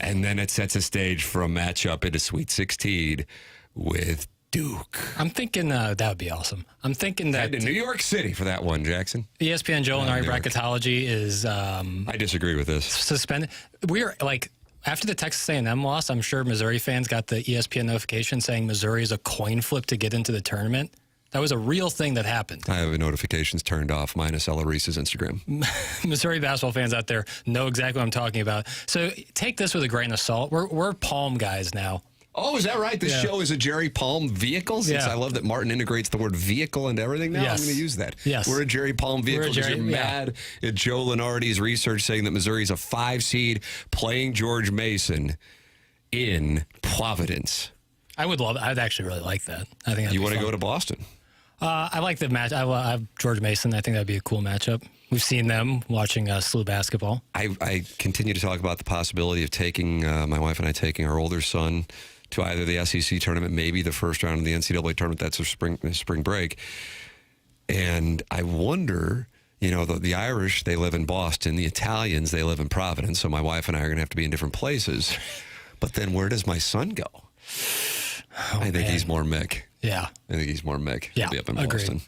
And then it sets a stage for a matchup in a Sweet 16 with Duke. I'm thinking that would be awesome. I'm thinking that... Head to New York City for that one, Jackson. ESPN Joe Lunardi bracketology is... I disagree with this. Suspended. We're like... After the Texas A&M loss, I'm sure Missouri fans got the ESPN notification saying Missouri is a coin flip to get into the tournament. That was a real thing that happened. I have the notifications turned off, minus Ella Reese's Instagram. Missouri basketball fans out there know exactly what I'm talking about. So take this with a grain of salt. We're Palm guys now. Oh, is that right? This show is a Jerry Palm vehicle? Since I love that Martin integrates the word vehicle into everything now, I'm going to use that. Yes. We're a Jerry Palm vehicle because you're mad at Joe Lunardi's research saying that Missouri's a 5 seed playing George Mason in Providence. I would love it. I'd actually really like that. I think you want to go to Boston? I like the match. I have George Mason. I think that'd be a cool matchup. We've seen them watching SLU basketball. I continue to talk about the possibility of taking, my wife and I taking our older son to either the SEC tournament, maybe the first round of the NCAA tournament. That's a spring break. And I wonder, you know, the Irish, they live in Boston. The Italians, they live in Providence. So my wife and I are going to have to be in different places. But then where does my son go? I think he's more Mick. Yeah. I think he's more Mick. Yeah, He'll be up in agreed. Boston.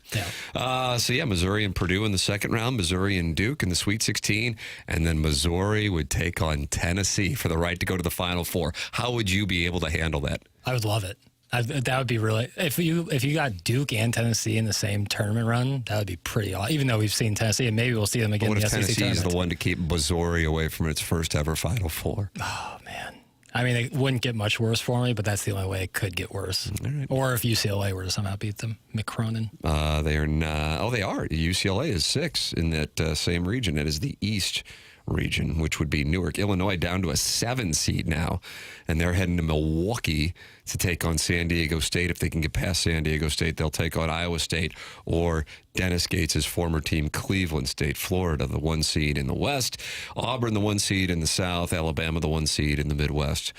Yeah. Missouri and Purdue in the second round, Missouri and Duke in the Sweet 16, and then Missouri would take on Tennessee for the right to go to the Final Four. How would you be able to handle that? I would love it. That would be really... If you got Duke and Tennessee in the same tournament run, that would be pretty awesome. Even though we've seen Tennessee, and maybe we'll see them again in the SEC tournament. Tennessee is the one to keep Missouri away from its first ever Final Four? Oh, man. I mean, it wouldn't get much worse for me, but that's the only way it could get worse. Right. Or if UCLA were to somehow beat them. McKernan. They are not. Oh, they are. UCLA is 6 in that same region. It is the East region, which would be Newark. Illinois down to a 7 seed now, and they're heading to Milwaukee to take on San Diego State. If they can get past San Diego State, they'll take on Iowa State or Dennis Gates' former team, Cleveland State. Florida, the 1 seed in the West. Auburn, the 1 seed in the South. Alabama, the 1 seed in the Midwest.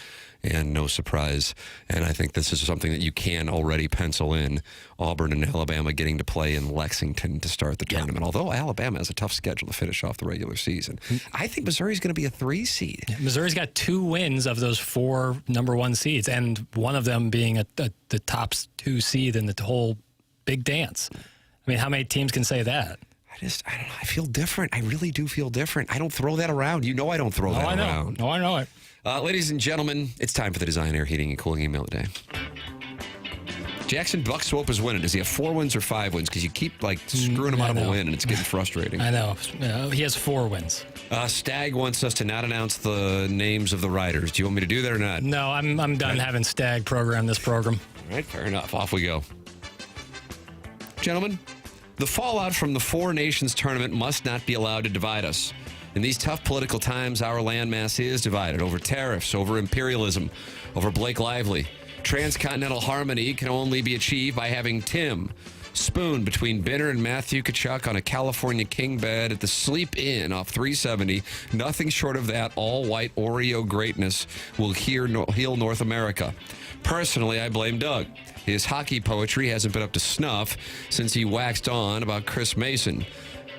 And no surprise. And I think this is something that you can already pencil in. Auburn and Alabama getting to play in Lexington to start the tournament. Although Alabama has a tough schedule to finish off the regular season. I think Missouri's going to be a 3 seed. Missouri's got 2 wins of those 4 number 1 seeds, and one of them being the top 2 seed in the whole big dance. I mean, how many teams can say that? I don't know. I feel different. I really do feel different. I don't throw that around. You know I don't throw that around. No, I know it. Ladies and gentlemen, it's time for the Design Air Heating and Cooling email of the day. Jackson Buck Swope is winning. Does he have 4 wins or 5 wins? Because you keep screwing him out of a win, and it's getting frustrating. I know. He has 4 wins. Stag wants us to not announce the names of the writers. Do you want me to do that or not? No, I'm done having Stag program this program. All right, fair enough. Off we go. Gentlemen, the fallout from the 4 Nations tournament must not be allowed to divide us. In these tough political times, our landmass is divided over tariffs, over imperialism, over Blake Lively. Transcontinental harmony can only be achieved by having Tim, Spoon between Binner and Matthew Tkachuk on a California king bed at the Sleep Inn off 370. Nothing short of that all-white Oreo greatness will heal North America. Personally, I blame Doug. His hockey poetry hasn't been up to snuff since he waxed on about Chris Mason.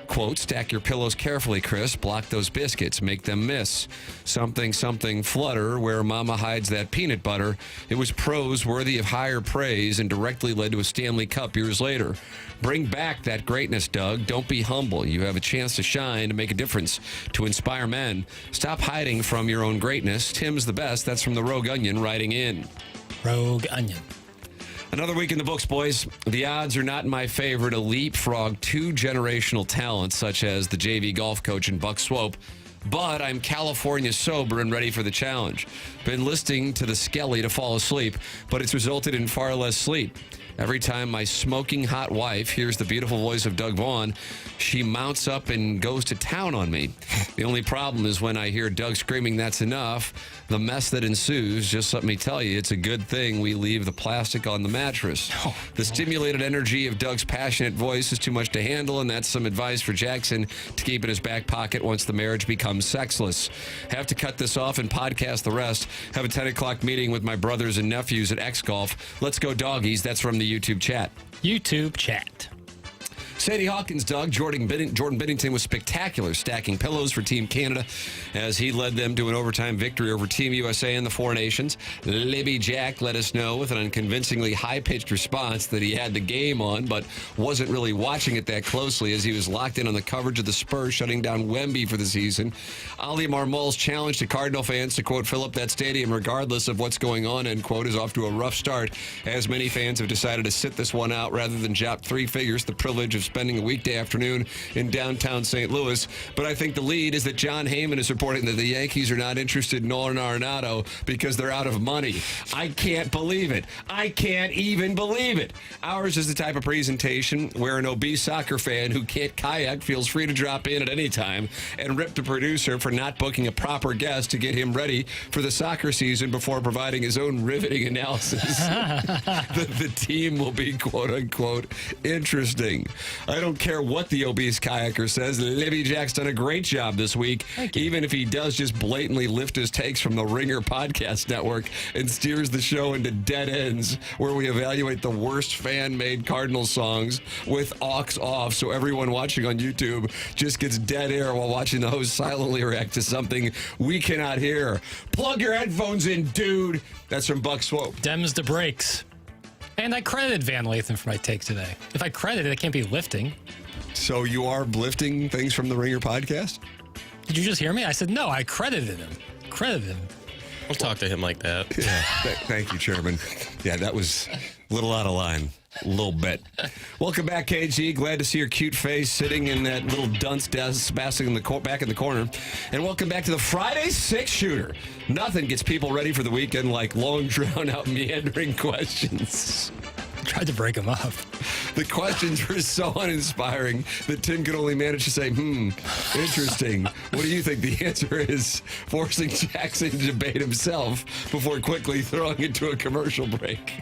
Quote, stack your pillows carefully, Chris. Block those biscuits. Make them miss. Something, something, flutter, where mama hides that peanut butter. It was prose worthy of higher praise and directly led to a Stanley Cup years later. Bring back that greatness, Doug. Don't be humble. You have a chance to shine, to make a difference, to inspire men. Stop hiding from your own greatness. Tim's the best. That's from the Rogue Onion writing in. Rogue Onion. Another week in the books, boys. The odds are not in my favor to leapfrog two generational talents such as the JV golf coach and Buck Swope, but I'm California sober and ready for the challenge. Been listening to the Skelly to fall asleep, but it's resulted in far less sleep. Every time my smoking hot wife hears the beautiful voice of Doug Vaughn, she mounts up and goes to town on me. The only problem is when I hear Doug screaming, "That's enough," the mess that ensues. Just let me tell you, it's a good thing we leave the plastic on the mattress. The stimulated energy of Doug's passionate voice is too much to handle, and that's some advice for Jackson to keep in his back pocket once the marriage becomes sexless. Have to cut this off and podcast the rest. Have a 10 o'clock meeting with my brothers and nephews at X Golf. Let's go doggies. That's from the YouTube chat. YouTube chat. Sadie Hawkins, Doug. Jordan Binnington was spectacular, stacking pillows for Team Canada as he led them to an overtime victory over Team USA and the Four Nations. Libby Jack let us know with an unconvincingly high-pitched response that he had the game on, but wasn't really watching it that closely as he was locked in on the coverage of the Spurs shutting down Wemby for the season. Ali Marmol's challenge to Cardinal fans to, quote, fill up that stadium regardless of what's going on, end quote, is off to a rough start as many fans have decided to sit this one out rather than drop three figures, the privilege of spending a weekday afternoon in downtown St. Louis. But I think the lead is that Jon Heyman is reporting that the Yankees are not interested in Nolan Arenado because they're out of money. I can't believe it. I can't even believe it. Ours is the type of presentation where an obese soccer fan who can't kayak feels free to drop in at any time and rip the producer for not booking a proper guest to get him ready for the soccer season before providing his own riveting analysis. The team will be, quote unquote, interesting. I don't care what the obese kayaker says. Libby Jack's done a great job this week, even if he does just blatantly lift his takes from the Ringer Podcast Network and steers the show into dead ends where we evaluate the worst fan-made Cardinals songs with aux off, so everyone watching on YouTube just gets dead air while watching the host silently react to something we cannot hear. Plug your headphones in, dude. That's from Buck Swope. Dems the brakes. And I credited Van Lathan for my take today. If I credit it, I can't be lifting. So you are lifting things from the Ringer podcast? Did you just hear me? I said, no, I credited him. Don't talk to him like that. Yeah. Thank you, Chairman. Yeah, that was a little out of line. A little bit. Welcome back, KG. Glad to see your cute face sitting in that little dunce desk, basking in the back in the corner. And welcome back to the Friday six-shooter. Nothing gets people ready for the weekend like long, drawn-out, meandering questions. Tried to break them up. The questions were so uninspiring that Tim could only manage to say, interesting. What do you think the answer is? Forcing Jackson to debate himself before quickly throwing it to a commercial break.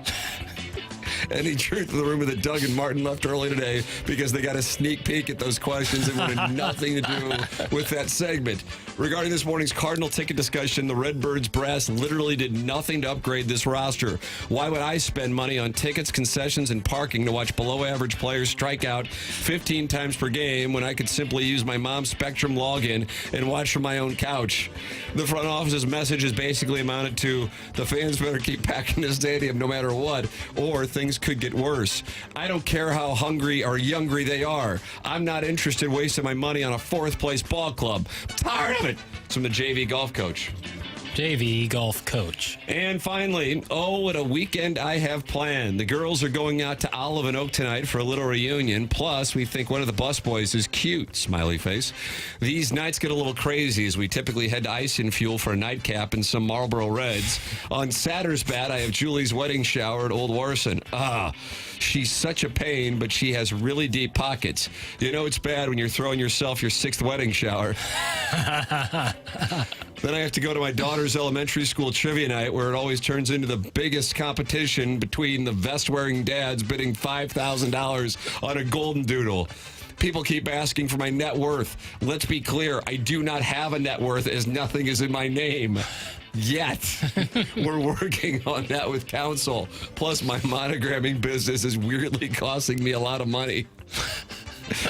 Any truth in the rumor that Doug and Martin left early today because they got a sneak peek at those questions and wanted nothing to do with that segment? Regarding this morning's Cardinal ticket discussion, the Redbirds brass literally did nothing to upgrade this roster. Why would I spend money on tickets, concessions, and parking to watch below-average players strike out 15 times per game when I could simply use my mom's Spectrum login and watch from my own couch? The front office's message is basically amounted to the fans better keep packing the stadium no matter what, or things could get worse. I don't care how hungry or youngry they are. I'm not interested in wasting my money on a fourth-place ball club. I'm tired of it. It's from the JV golf coach. JV golf coach. And finally, what a weekend I have planned. The girls are going out to Olive and Oak tonight for a little reunion. Plus, we think one of the busboys is cute, smiley face. These nights get a little crazy as we typically head to Ice and Fuel for a nightcap and some Marlboro Reds. On Sattersbat, I have Julie's wedding shower at Old Warson. She's such a pain, but she has really deep pockets. You know it's bad when you're throwing yourself your 6th wedding shower. Then I have to go to my daughter's elementary school trivia night where it always turns into the biggest competition between the vest-wearing dads bidding $5,000 on a golden doodle. People keep asking for my net worth. Let's be clear, I do not have a net worth as nothing is in my name. Yet. We're working on that with counsel. Plus, my monogramming business is weirdly costing me a lot of money.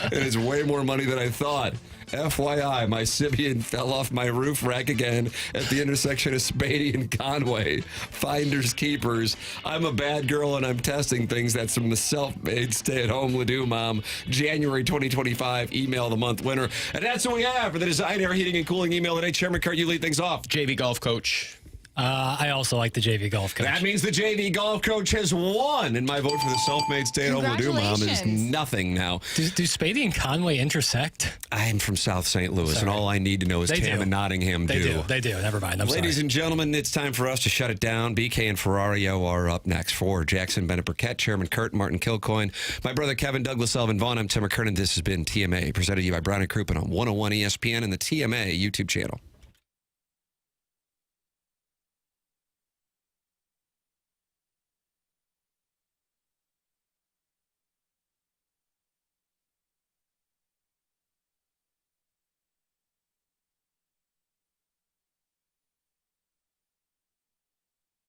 And it's way more money than I thought. FYI, my Sibian fell off my roof rack again at the intersection of Spady and Conway. Finders keepers. I'm a bad girl and I'm testing things. That's from the self-made stay-at-home Ladue mom. January 2025, email of the month winner. And that's what we have for the Design Air Heating and Cooling email today. Chairman Kurt, you lead things off. JV golf coach. I also like the JV golf coach. That means the JV golf coach has won, and my vote for the self-made stay-at-home Ladue mom is nothing now. Do Spady and Conway intersect? I am from South St. Louis, and all I need to know is Tam and Nottingham do. They do. Never mind. Ladies and gentlemen, it's time for us to shut it down. BK and Ferrario are up next for Jackson Burkett, Chairman Kurt, Martin Kilcoyne, my brother Kevin, Douglas Elvin Vaughn. I'm Tim McKernan. This has been TMA, presented to you by Brown and Crouppen on 101 ESPN and the TMA YouTube channel.